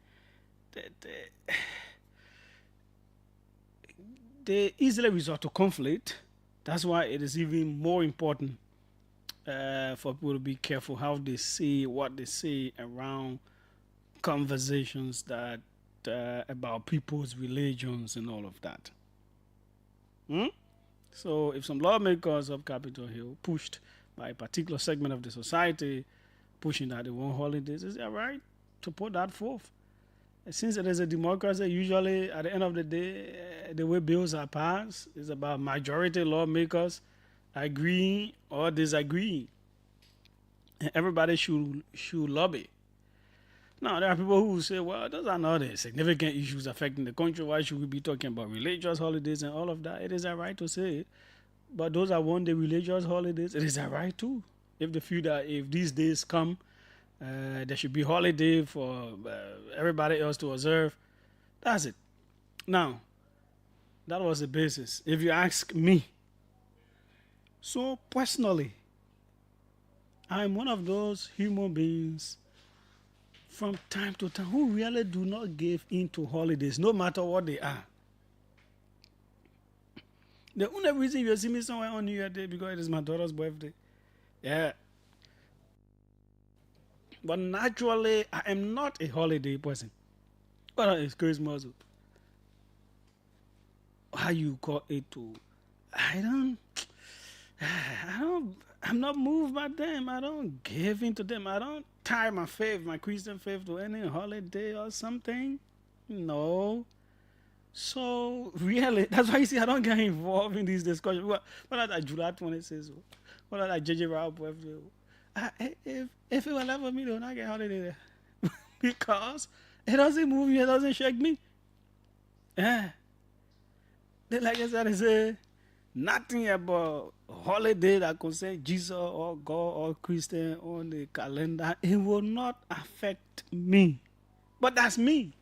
they easily resort to conflict. That's why it is even more important for people to be careful how they say what they say around conversations that about people's religions and all of that. So if some lawmakers of Capitol Hill pushed by a particular segment of the society pushing that they want holidays, is that right to put that forth? Since it is a democracy, usually at the end of the day, the way bills are passed is about majority lawmakers agreeing or disagreeing. And everybody should lobby. Now, there are people who say, well, those are not the significant issues affecting the country. Why should we be talking about religious holidays and all of that? It is a right to say it. But those are one-day religious holidays. It is a right too. If they feel that if these days come, there should be holiday for everybody else to observe, that's it. Now, that was the basis. If you ask me, so personally, I'm one of those human beings from time to time who really do not give in to holidays, no matter what they are. The only reason you see me somewhere on New Year Day because it is my daughter's birthday. Yeah. But naturally, I am not a holiday person. Well, it's Christmas. How you call it to? I'm not moved by them. I don't give in to them. I don't tie my faith, my Christian faith, to any holiday or something. No. So really, that's why you see I don't get involved in these discussions. What are that July 26th? What are that JJ Rao birthday? If it will ever me, they'll not get holiday there. Because it doesn't move me, it doesn't shake me. Yeah. Like I said, they say nothing about holiday that concern Jesus or God or Christian on the calendar. It will not affect me. But that's me.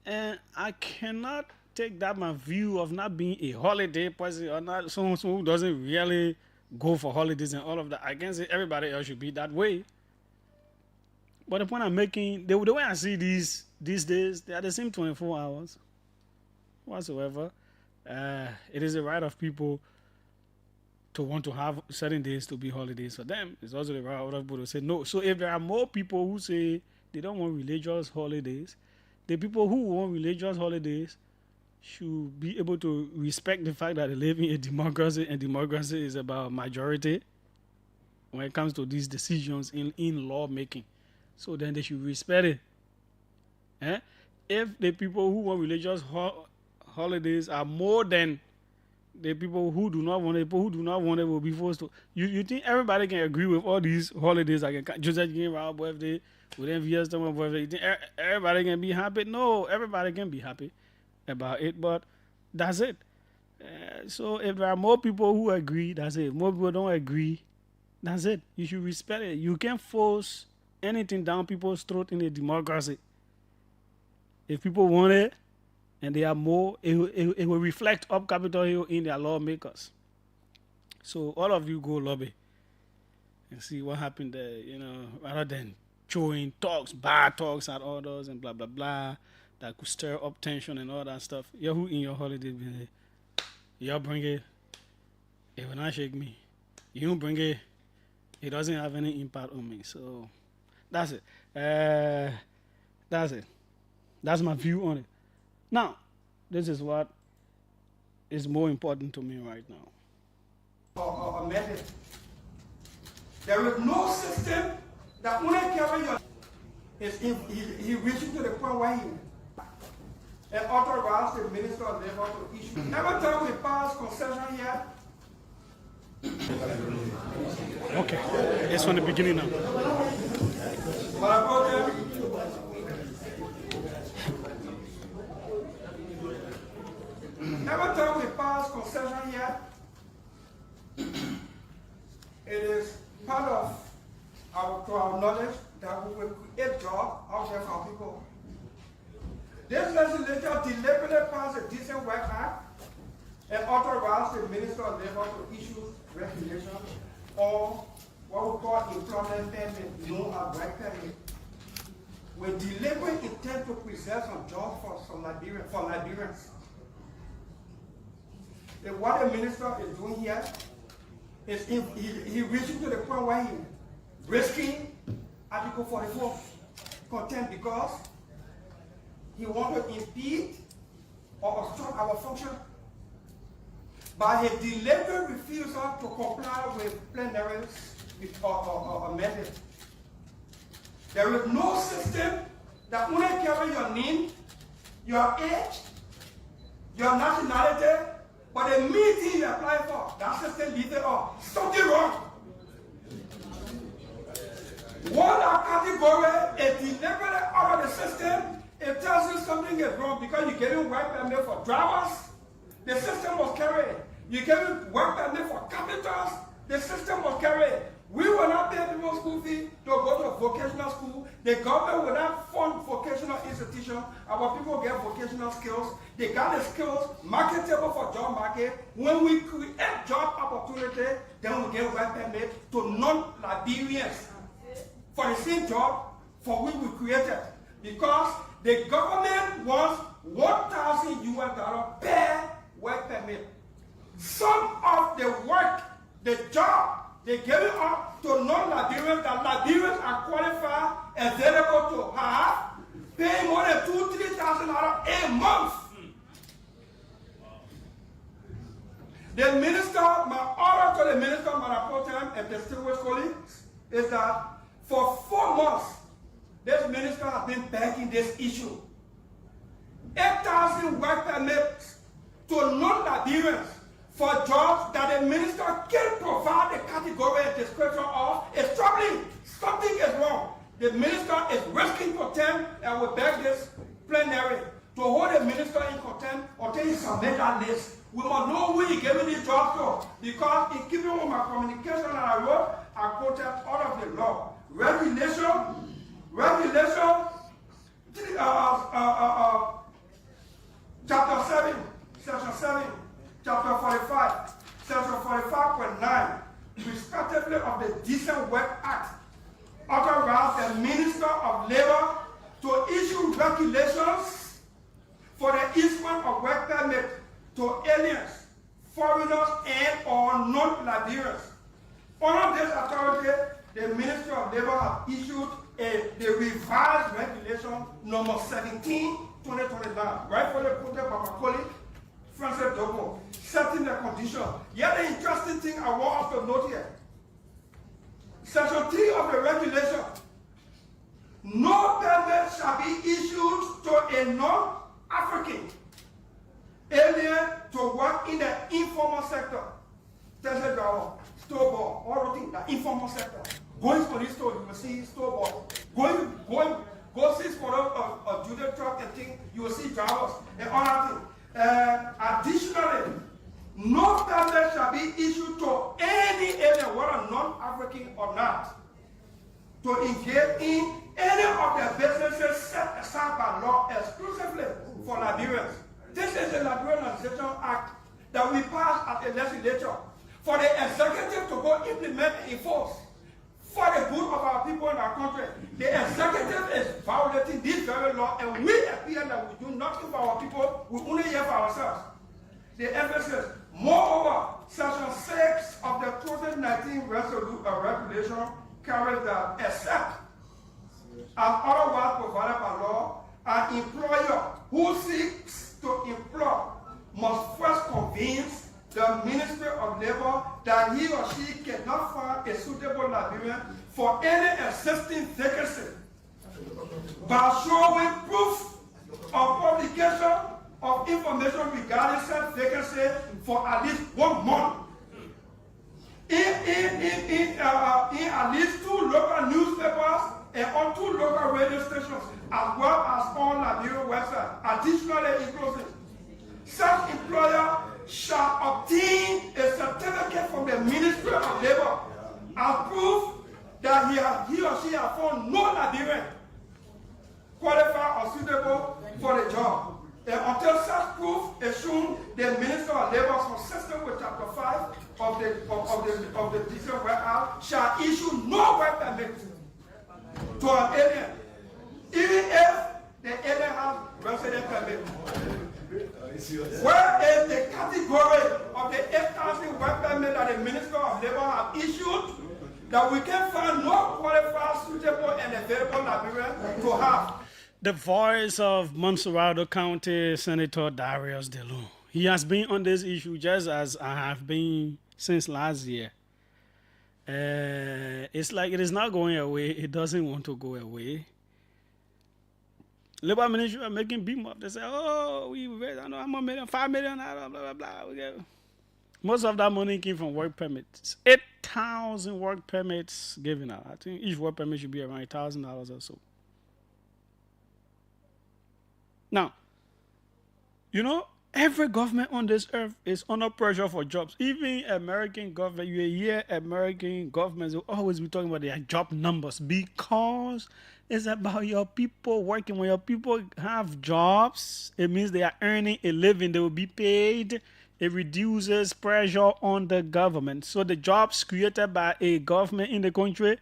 And I cannot take that my view of not being a holiday person or not someone who doesn't really go for holidays and all of that. I can't say everybody else should be that way. But the point I'm making, the way I see these days, they are the same 24 hours whatsoever. It is a right of people to want to have certain days to be holidays for them. It's also the right of other people to say no. So if there are more people who say they don't want religious holidays, the people who want religious holidays should be able to respect the fact that they live in a democracy, and democracy is about majority when it comes to these decisions in lawmaking. So then they should respect it. If the people who want religious holidays are more than the people who do not want it, people who do not want it will be forced to. You think everybody can agree with all these holidays? Like Joseph Rao's birthday, within VS Thomas' birthday. You think everybody can be happy? No, everybody can be happy about it, but that's it. So if there are more people who agree, that's it. More people don't agree, that's it. You should respect it. You can't force anything down people's throat in a democracy. If people want it and they are more, it will reflect up Capitol Hill in their lawmakers. So all of you go lobby and see what happened there, rather than throwing bad talks at others and blah, blah, blah, that could stir up tension and all that stuff. You're who in your holiday, be y'all bring it, it will not shake me. You don't bring it, it doesn't have any impact on me. So that's it. That's it. That's my view on it. Now, this is what is more important to me right now. Amended. There is no system that only carry your he reaches to the point where he and authorized the Minister of Labor to issue. Every time we pass concession here. Okay, it's from the beginning now. Every time we pass concession here, it is part of our knowledge that we will create jobs out there for people. This legislature deliberately passed a Decent Work Act and authorized the Minister of Labor to issue regulations or what we call employment permit, known as work permit, with deliberate intent to preserve some jobs for Liberians. And what the minister is doing here is he reaching to the point where he risking Article 44 content because he wants to impede or obstruct our function by his deliberate refusal to comply with plenaries or amendment. There is no system that only carry your name, your age, your nationality, but the meeting you apply for, that system leaves it off. Something wrong. One category is deliberately out of the system. It tells you something is wrong because you're getting work permit for drivers. The system was carried. You're getting work permit for carpenters. The system was carried. We will not pay people school fee to go to vocational school. The government will not fund vocational institutions. Our people get vocational skills. They got the skills marketable for job market. When we create job opportunity, then we get work permit to non-Liberians for the same job for which we created. Because the government wants $1,000 per work permit. Some of the work, the job, they give it up to non-Liberians that Liberians are qualified, available to have, paying more than $2,000-$3,000 a month. The minister, my order to the minister, Madam Pro Tem, and distinguished colleagues, is that for 4 months, this minister has been begging this issue. 8,000 work permits to non-Liberians for jobs that the minister can provide the category and description of is troubling. Something is wrong. The minister is risking contempt, and we beg this plenary to hold the minister in contempt until he submits that list. We must know who he gave these jobs to, because in keeping with my communication that I wrote, I quoted all of the law. Regulation, chapter 7, section 7, chapter 45, section 45.9, respectively of the Decent Work Act, authorize the Minister of Labor to issue regulations for the issuance of work permit to aliens, foreigners, and or non-Liberians. Under this authority, the Ministry of Labor has issued the revised regulation number 17, 2029, rightfully quoted by my colleague, Francis Dogo, setting the condition. Yet the interesting thing I want us to note here, Section 3 of the regulation, no permit shall be issued to a non-African alien to work in the informal sector. Texas driver, store boy, all the things, the informal sector. Going to the store, you will see store boy. Go see for a Julius truck and thing, you will see drivers and all that thing. Additionally, no permit shall be issued to any alien, whether non-African or not, to engage in any of the businesses set aside by law exclusively for Liberians. This is the Liberian Legislation Act that we passed at the legislature for the executive to go implement and enforce for the good of our people in our country. The executive is violating this very law, and we appear that we do nothing for our people, we only hear for ourselves. The emphasis, moreover, Section 6 of the 2019 regulation carries that except as otherwise provided by law, an employer who seeks to employ must first convince the Ministry of Labor that he or she cannot find a suitable Liberian for any existing vacancy by showing proof of publication of information regarding such vacancy for at least 1 month in at least 2 local newspapers and on 2 local radio stations, as well as on Liberian website. Additionally, in closing, such employer shall obtain a certificate from the Ministry of Labor as proof that he or she has found no Liberian qualified or suitable for the job. And until such proof is shown, the Minister of Labor, consistent with Chapter 5 of the Decent Work Act, shall issue no work permit to an alien, even if the alien has resident permit. Where is the category of the 8,000 work permit that the Minister of Labor have issued that we can find no qualified, suitable, and available Liberian to have? The voice of Monserrado County Senator Darius DeLu. He has been on this issue just as I have been since last year. It's like it is not going away. It doesn't want to go away. Labor Ministry are making beam up. They say, oh, we raised, I know, I'm a million, 5 million, blah, blah, blah. Most of that money came from work permits. 8,000 work permits given out. I think each work permit should be around $1,000 or so. Now, you know, every government on this earth is under pressure for jobs. Even American government, you hear American governments will always be talking about their job numbers because it's about your people working. When your people have jobs, it means they are earning a living. They will be paid. It reduces pressure on the government. So the jobs created by a government in the country,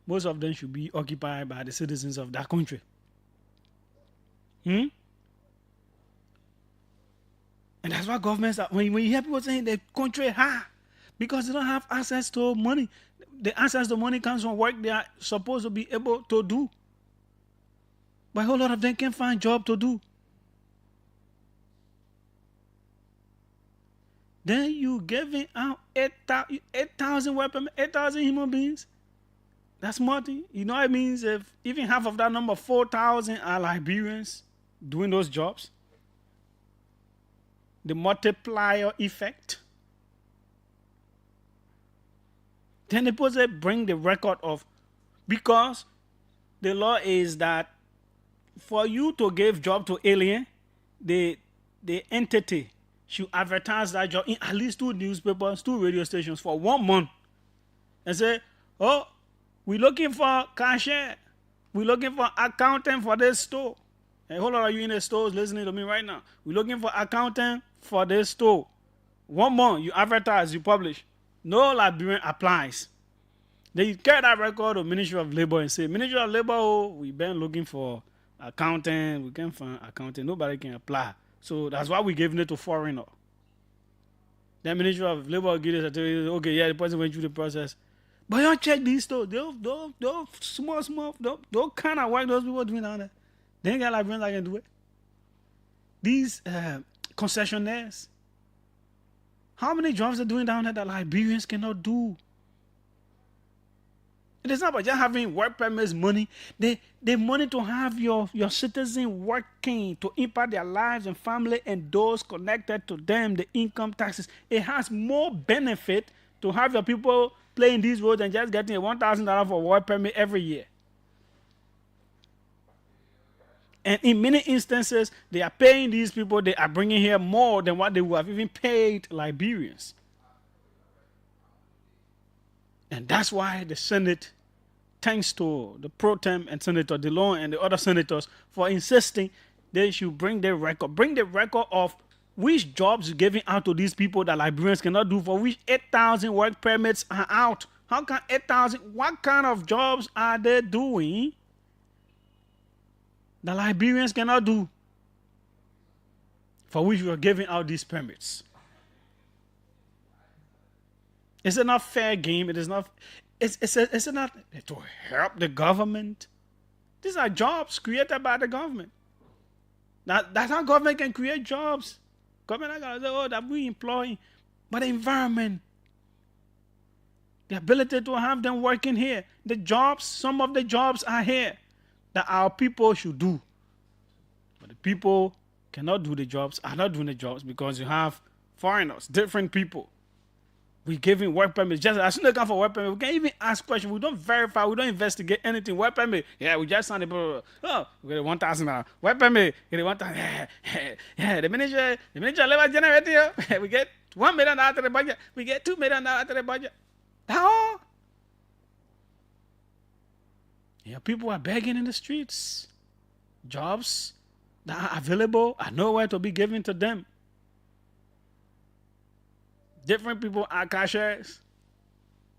most of them should be occupied by the citizens of that country. And that's why governments are, when you hear people saying the country because they don't have access to money. The access to money comes from work they are supposed to be able to do. But a whole lot of them can't find job to do. Then you giving out 8,000 weapons, 8,000 human beings. That's nothing. You know what it means if even half of that number, 4,000 are Liberians doing those jobs. The multiplier effect. Then they supposed to bring the record of, because the law is that for you to give job to alien, the entity should advertise that job in at least 2 newspapers, 2 radio stations for 1 month. And say, oh, we're looking for cashier. We're looking for accountant for this store. And a whole lot of you in the stores listening to me right now. We're looking for accountant for this store. 1 month, you advertise, you publish. No Liberian applies. Then you carry that record to Ministry of Labor and say, Ministry of Labor, oh, we've been looking for accountant. We can't find accountant. Nobody can apply. So that's why we're giving it to foreigner. Then Ministry of Labor gives us okay, yeah, the person went through the process. But you check these stores. Those small, those kind of work those people doing down there. They ain't got Liberians that can do it. These concessionaires, how many jobs are doing down there that Liberians cannot do? It is not about just having work permits money. They money to have your citizen working to impact their lives and family and those connected to them, the income taxes. It has more benefit to have your people playing these roads than just getting a $1,000 for work permit every year. And in many instances, they are paying these people, they are bringing here more than what they would have even paid Liberians. And that's why the Senate thanks to the pro tem and Senator DeLong and the other senators for insisting they should bring the record of which jobs giving out to these people that Liberians cannot do, for which 8,000 work permits are out. How can 8,000, what kind of jobs are they doing that Liberians cannot do, for which we are giving out these permits? Is it not fair game? It is not. Is it not to help the government? These are jobs created by the government. That's how government can create jobs. Government are going to say, oh, that we employ, but the environment, the ability to have them working here, the jobs, some of the jobs are here that our people should do. But the people cannot do the jobs, are not doing the jobs because you have foreigners, different people. We giving work permits. Just as soon as they come for work permit, we can't even ask questions. We don't verify. We don't investigate anything. Work permit. Yeah, we just signed it. Oh, we get $1,000. Work permit. Get $1,000. Yeah, the manager level generator. We get $1 million out of the budget. We get $2 million out of the budget. How? Yeah, people are begging in the streets. Jobs that are available are nowhere to be given to them. Different people are cashiers,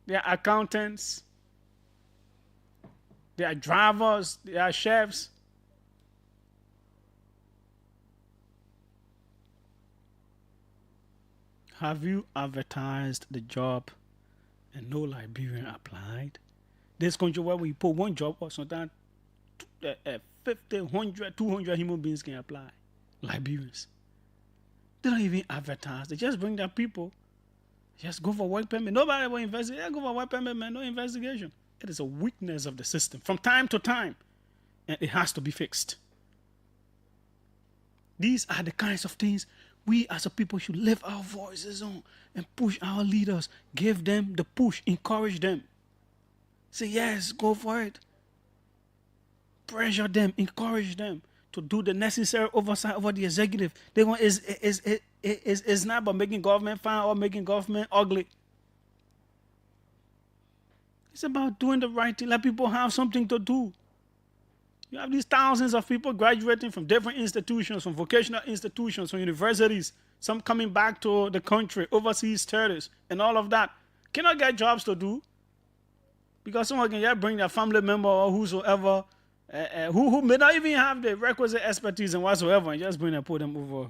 they are accountants, they are drivers, they are chefs. Have you advertised the job and no Liberian applied? This country where we put one job or sometimes 50, 100, 200 human beings can apply. Liberians. They don't even advertise. They just bring their people. Just go for work permit. Nobody will investigate. Yeah, go for work permit, man. No investigation. It is a weakness of the system from time to time. And it has to be fixed. These are the kinds of things we as a people should lift our voices on and push our leaders. Give them the push. Encourage them. Say, yes, go for it. Pressure them. Encourage them to do the necessary oversight over the executive. They want is not about making government fine or making government ugly. It's about doing the right thing. Let people have something to do. You have these thousands of people graduating from different institutions, from vocational institutions, from universities, some coming back to the country, overseas studies, and all of that. Cannot get jobs to do because someone can just bring their family member or whosoever who may not even have the requisite expertise and whatsoever, and just bring and put them over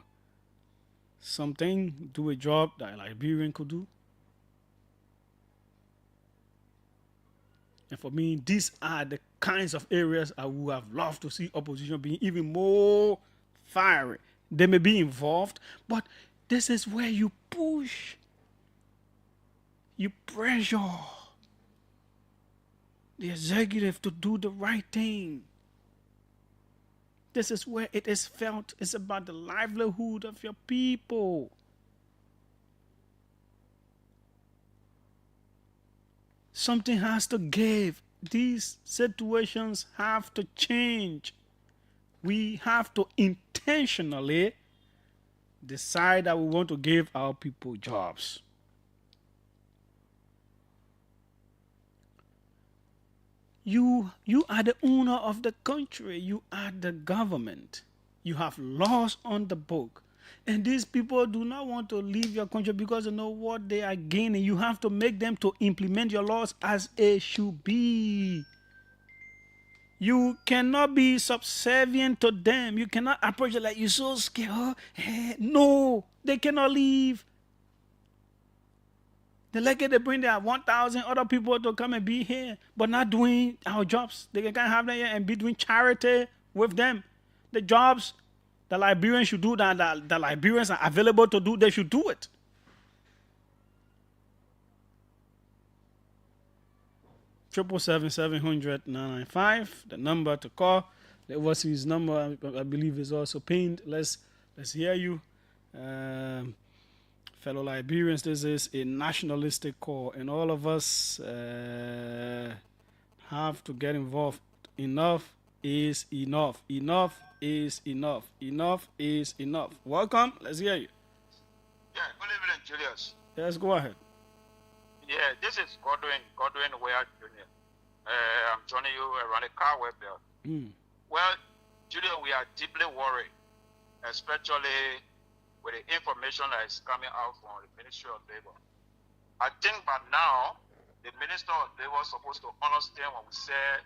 something, do a job that a Liberian could do. And for me, these are the kinds of areas I would have loved to see opposition being even more fiery. They may be involved, but this is where you push, you pressure the executive to do the right thing. This is where it is felt. It's about the livelihood of your people. Something has to give. These situations have to change. We have to intentionally decide that we want to give our people jobs. You are the owner of the country. You are the government. You have laws on the book. And these people do not want to leave your country because they know what they are gaining. You have to make them to implement your laws as it should be. You cannot be subservient to them. You cannot approach it like you're so scared. No, they cannot leave. They're lucky they bring their 1,000 other people to come and be here, but not doing our jobs. They can have them here and be doing charity with them. The jobs the Liberians should do, that the Liberians are available to do, they should do it. Triple 700-995, the number to call. The overseas number, I believe, is also pinned. Let's hear you. Fellow Liberians, this is a nationalistic call, and all of us have to get involved. Enough is enough. Enough is enough. Enough is enough. Welcome. Let's hear you. Yeah, good evening, Julius. Yes, go ahead. Yeah, this is Godwin Ware Jr. I'm joining you around the car belt. Well, Julius, we are deeply worried, especially with the information that is coming out from the Ministry of Labor. I think by now, the Minister of Labor is supposed to understand when we say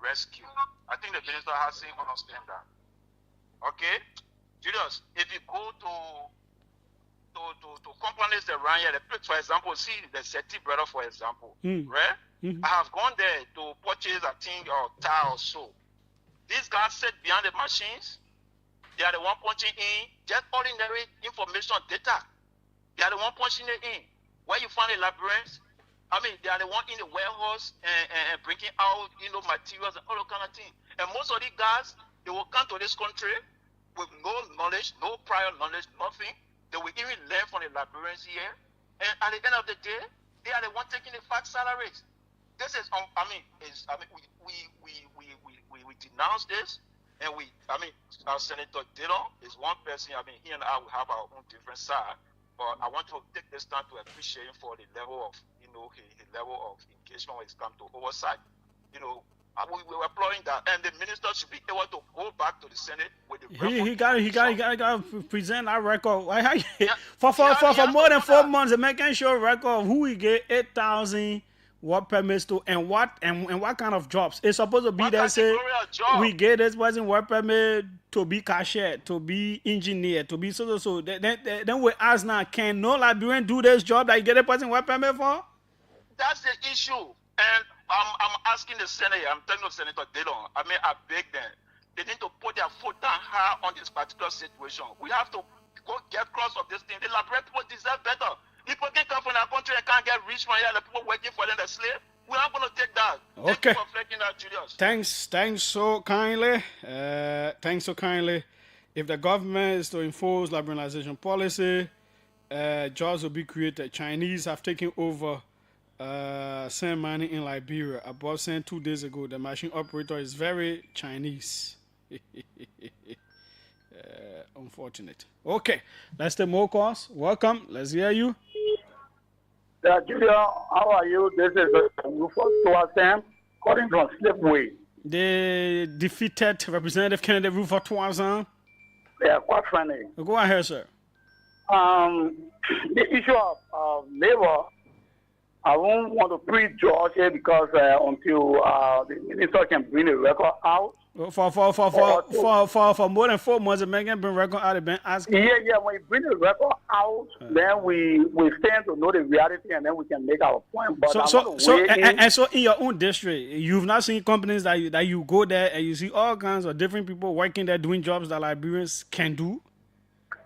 rescue. I think the Minister hasn't understand that. Okay? Julius, if you go to companies around here, for example, see the Seti brother, for example, right? I have gone there to purchase, I think, a tire or so. These guys sit behind the machines. They are the one punching in just ordinary information data. They are the one punching it in. Where you find the labyrinths, I mean, they are the one in the warehouse and bringing out, materials and all that kind of thing. And most of these guys, they will come to this country with no knowledge, no prior knowledge, nothing. They will even learn from the labyrinths here. And at the end of the day, they are the one taking the fat salaries. This is, we denounce this, and our Senator Dillon is one person. He and I will have our own different side. But I want to take this time to appreciate him for the level of, his level of engagement when it comes to oversight. We were applauding that, and the minister should be able to go back to the Senate with the. He got to present our record. For more than 4 months, making sure record of who he get 8,000 work permits to and what kind of jobs. It's supposed to be that say we get this person work permit to be cashier, to be engineer, to be so. Then we ask now, can no Liberian do this job that you get a person work permit for? That's the issue, and I'm asking the Senate. I'm telling the Senator Dillon. I beg them. They need to put their foot down high on this particular situation. We have to go get cross of this thing. The Liberian people deserve better. People can come from our country and can't get rich from here. The people working for them, the slave. We're not going to take that. Okay. Thank you for flagging that, Julius. Thanks so kindly. If the government is to enforce liberalization policy, jobs will be created. Chinese have taken over sand mining in Liberia. About saying 2 days ago, the machine operator is very Chinese. Unfortunate. Okay, let's take more calls. Welcome. Let's hear you. Julia, how are you? This is Rufus Sam calling from Slipway. The defeated Representative candidate Rufus Toazan. Yeah, quite funny. Go ahead, sir. The issue of labor, I won't want to prejudge it because until the minister can bring the record out. For more than 4 months, the man can bring record out. Been asking. Yeah. When you bring the record out, then we stand to know the reality, and then we can make our point. But so in your own district, you've not seen companies that you go there and you see all kinds of different people working there doing jobs that Liberians can do.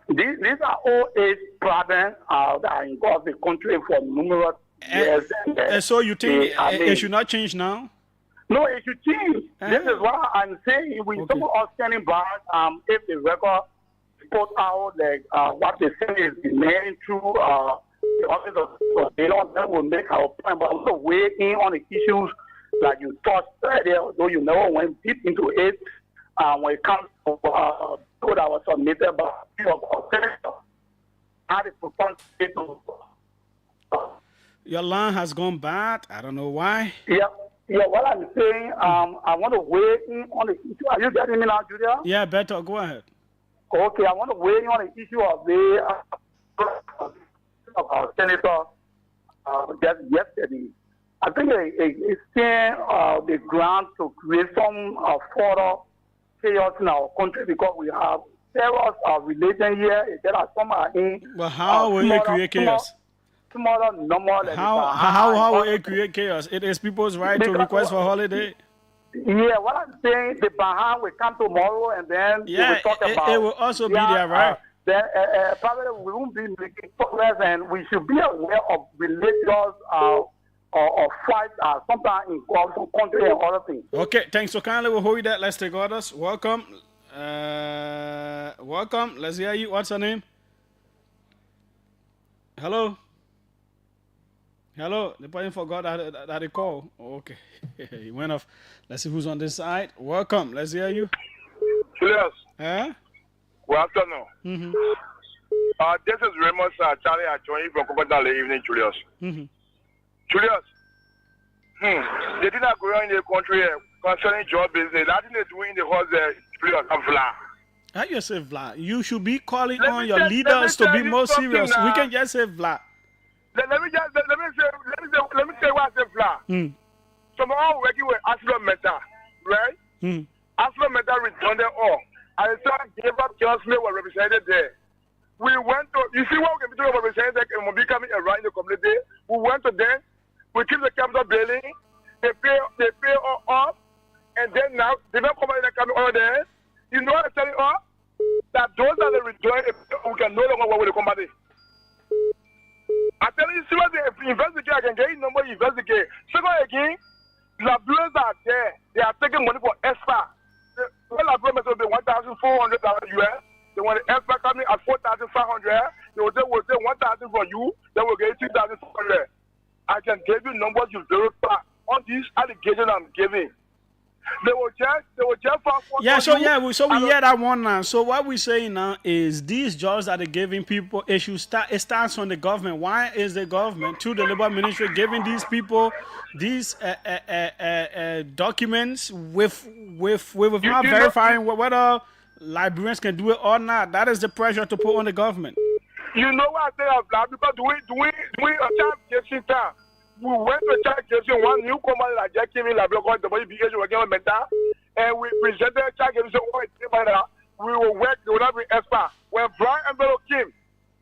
These are all age problems that engulf the country for numerous years. And so you think it should not change now? No, it should change. This is what I'm saying. We people are standing by. If the record put out what the Senate is demanding through the office of the law, that will make our point. But also weigh in on the issues that you touched earlier, though you never went deep into it. When it comes to code that was submitted by the Senator, how the proposed your line has gone bad. I don't know why. Yeah, what I'm saying, I want to weigh in on the issue. Are you getting me now, Julia? Yeah, better. Go ahead. Okay, I want to weigh in on the issue of our senator just yesterday. I think it's the ground to create some further chaos in our country because we have several religion here. There are some in. But how will you create chaos? How will it create chaos? It is people's right to request for holiday. Yeah, what I'm saying, the Bahan will come tomorrow and then we will talk about it will also be their right. Then probably we won't be making progress and we should be aware of religious or fights sometimes in some country and other things. Okay, thanks so kindly. We'll hold that. Let's take orders. Welcome. Welcome. Let's hear you. What's your name? Hello? Hello, the person forgot that they call. Oh, okay, he went off. Let's see who's on this side. Welcome. Let's hear you. Julius. Huh? Good afternoon. This is Ramos Charlie. I join you from Copenhagen evening, Julius. Julius, They did not go around in the country concerning job business. That thing they're doing in the whole period of Vla. How you say Vla? You should be calling on your leaders to be more serious. We can just say Vla. Let me say what I say Vla. Some all working with ArcelorMittal, right? ArcelorMittal redundant all. I saw gave up Johnson were represented there. We went to, you see what we can do about represented and becoming around in the community. We went to them, we keep the capital building, they pay all off, and then now they don't come out and come over there. You know what I'm telling you? That those are the rejoice we can no longer work with the company. I tell you, see what they investigate, I can get you number investigate. Second again, Labradors are there. They are taking money for ESPA. Well, Labradors will be $1,400 US. They want the ESPA coming at $4,500. They will say 1,000 for you. They will get 2,400. I can give you numbers you verify on these allegations I'm giving. They will just yeah, so we hear that one now. So what we're saying now is these jobs that they're giving people, it starts from the government. Why is the government, through the labor ministry, giving these people these documents without verifying whether Liberians can do it or not? That is the pressure to put on the government. You know what I say of that? Because we a child time. We went to check one new company like Jack Kim in La Bloc, the body because working on mental, and we presented a check and said, we will work, we will not be expert. When Brian Envelope came,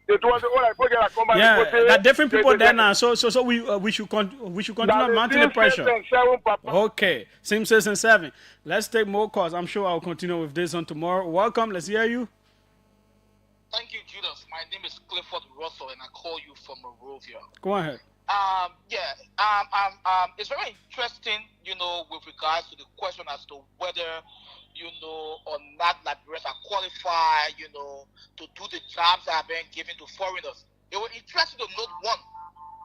they told us, I forget a company. Yeah, there are different people there now, so we should continue mounting the pressure. Okay, same 6 and 7. Let's take more calls. I'm sure I'll continue with this on tomorrow. Welcome, let's hear you. Thank you, Julius. My name is Clifford Russell, and I call you from Monrovia. Go ahead. It's very interesting, with regards to the question as to whether, or not Liberians are qualified, to do the jobs that are being given to foreigners. It was interesting to note one,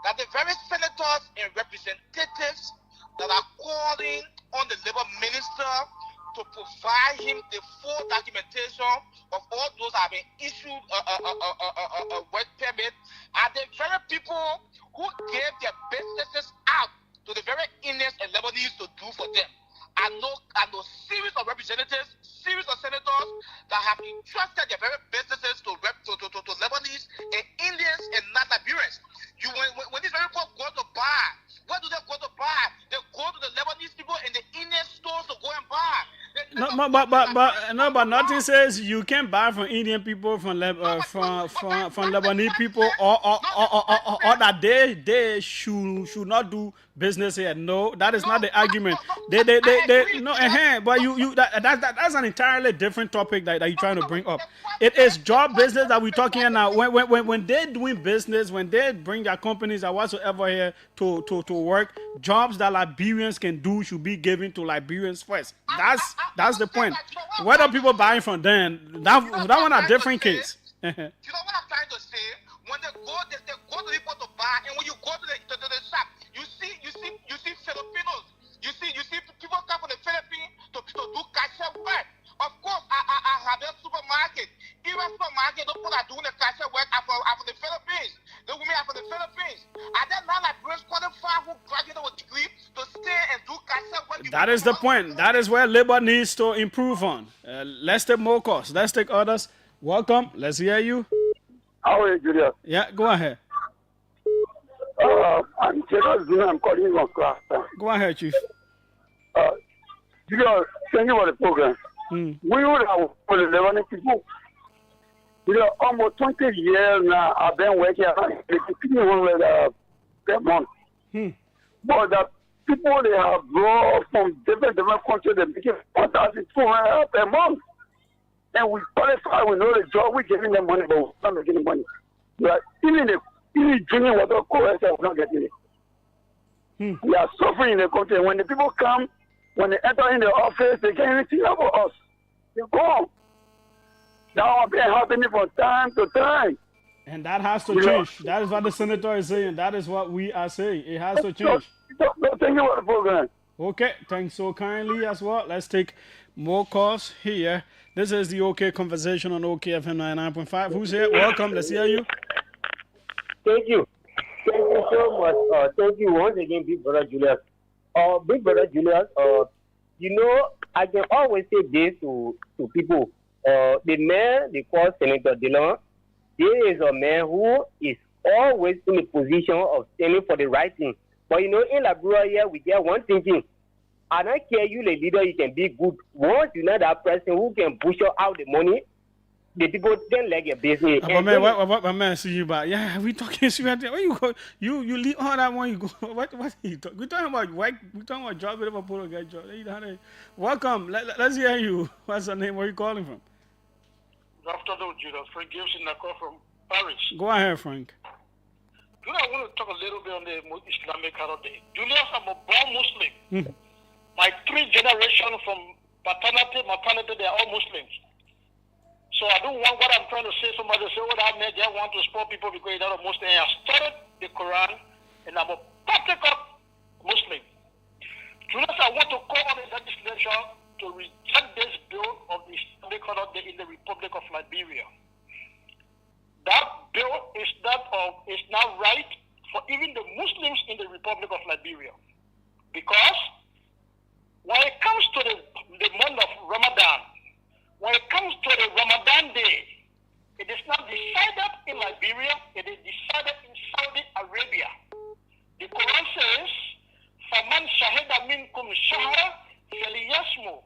that the very senators and representatives that are calling on the labor minister to provide him the full documentation of all those that have been issued a work permit are the very people who gave their businesses out to the very Indians and Lebanese to do for them. I know series of representatives, series of senators that have entrusted their very businesses to Lebanese and Indians and not Liberians. When these very people go to buy, where do they go to buy? They go to the Lebanese people and the Indian stores to go and buy. But nothing says you can buy from Indian people, from Lebanese people, or that they should not do business here. No, that is not the argument. That's an entirely different topic that you're trying to bring up. It is job business that we're talking about now. When they're doing business, when they bring their companies or whatsoever here to work, jobs that Liberians can do should be given to Liberians first. That's the point. Whether people buying from them, that one a different case. You know what I'm trying to say? When they go to the people to buy, and when you go to the shop, you see Filipinos. You see people come from the Philippines to do cashier work. Of course, I have a supermarket. Even supermarket, those people are doing the cashier work are from the Philippines. The women are from the Philippines. Are there not Liberians qualified who graduated with degree to stay and do cashier work? That is the point. That is where labor needs to improve on. Let's take more calls. Let's take others. Welcome. Let's hear you. How are you, Julius? Yeah, go ahead. I'm Julius. I'm calling you on class. Go ahead, Chief. Julius, thank you for the program. We would have for the Lebanese people. Almost 20 years now, I've been working around 1,500 per month. But the people they have brought from different countries, they make it 1,200 per month. And we qualify, we know the job, we're giving them money, but we're not making the money. But even drinking water, we're not getting it. We are suffering in the country. When the people come, when they enter in the office, they can't even see about us. They go. Now I've been happening from time to time. And that has to change. That is what the senator is saying. That is what we are saying. It has to change. Thank you for the program. Okay, thanks so kindly as well. Let's take more calls here. This is the OK Conversation on OKFM 99.5. Who's here? Welcome. Let's hear you. Thank you. Thank you so much. Thank you once again, big brother Julius. Big brother Julius, you know, I can always say this to people. The man they call Senator Dillon, there is a man who is always in a position of standing for the right thing. But you know, in Liberia here, we get one thinking. I don't care you, the leader, you can be good. Once you know that person who can push out the money, the people then like a business. But man, what man see you about? Yeah, we talking. Where you go? You leave all that one. You go. What you talk? We talking about work. We talking about job. Liverpool or get job. Welcome. Let's hear you. What's your name? Where you calling from? Good afternoon, Julius. Frank Gibson, I call from Paris. Go ahead, Frank. Julius, I want to talk a little bit on the Islamic holiday. Julius, I'm a born Muslim. My 3 generations from paternity, maternity, they are all Muslims. So I don't want what I'm trying to say. Somebody say, oh, that man, they want to support people because they're not a Muslim. I studied the Quran, and I'm a practical Muslim. Julius, I want to call on the legislature to reject this bill of the Islamic holiday in the Republic of Liberia. That bill is not right for even the Muslims in the Republic of Liberia. Because when it comes to the month of Ramadan, when it comes to the Ramadan day, it is not decided in Liberia, it is decided in Saudi Arabia. The Quran says, فَمَنْ شَهِدَ مِنْكُمْ شَهْرًا فَلْيَصُمْهُ.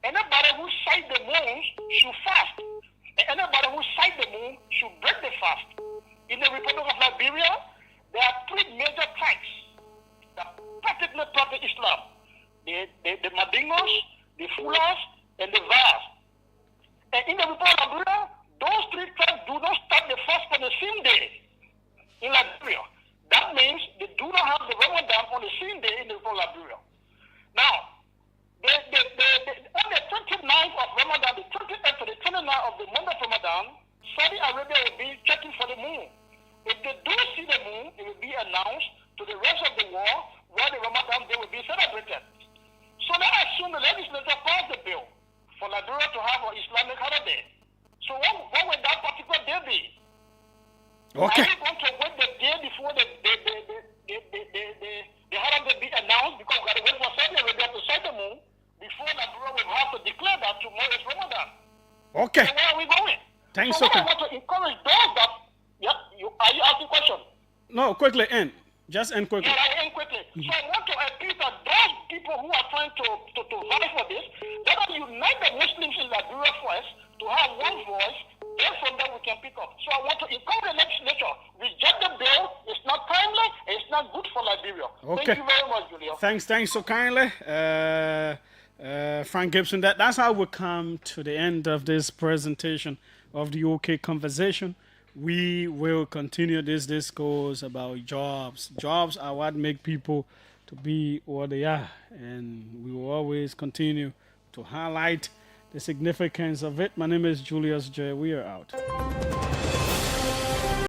Anybody who sight the moon should fast. And anybody who sight the moon should break the fast. In the Republic of Liberia, there are 3 major tribes that practically practice Islam. The Madingos, the Fulas, and the Vas. And in the Republic of Liberia, those 3 tribes do not start the fast on the same day in Liberia. That means they do not have the Ramadan on the same day in the Republic of Liberia. Now, on the 29th of Ramadan, the 28th to the 29th of the month of Ramadan, Saudi Arabia will be checking for the moon. If they do see the moon, it will be announced to the rest of the world where the Ramadan day will be celebrated. So let's assume the legislature passed the bill for Liberia to have an Islamic holiday. So when will that particular day be? Okay. Are we going to wait the day before the holiday be announced because we got to wait for Saudi Arabia to set the moon before Liberia will have to declare that tomorrow is Ramadan? Okay. So where are we going? Thanks, so okay. I want to encourage those that, are you asking a question? No, quickly end. Just end quickly. Yeah, I end quickly. So I want to appeal that those people who are trying to fight for this, let us unite the Muslims in Liberia first to have one voice, then from there we can pick up. So I want to encourage the legislature, reject the bill, it's not timely, and it's not good for Liberia. Okay. Thank you very much, Julius. Thanks so kindly. Frank Gibson, that's how we come to the end of this presentation of the OK Conversation. We will continue this discourse about jobs. Jobs are what make people to be what they are, and we will always continue to highlight the significance of it. My name is Julius J. We are out.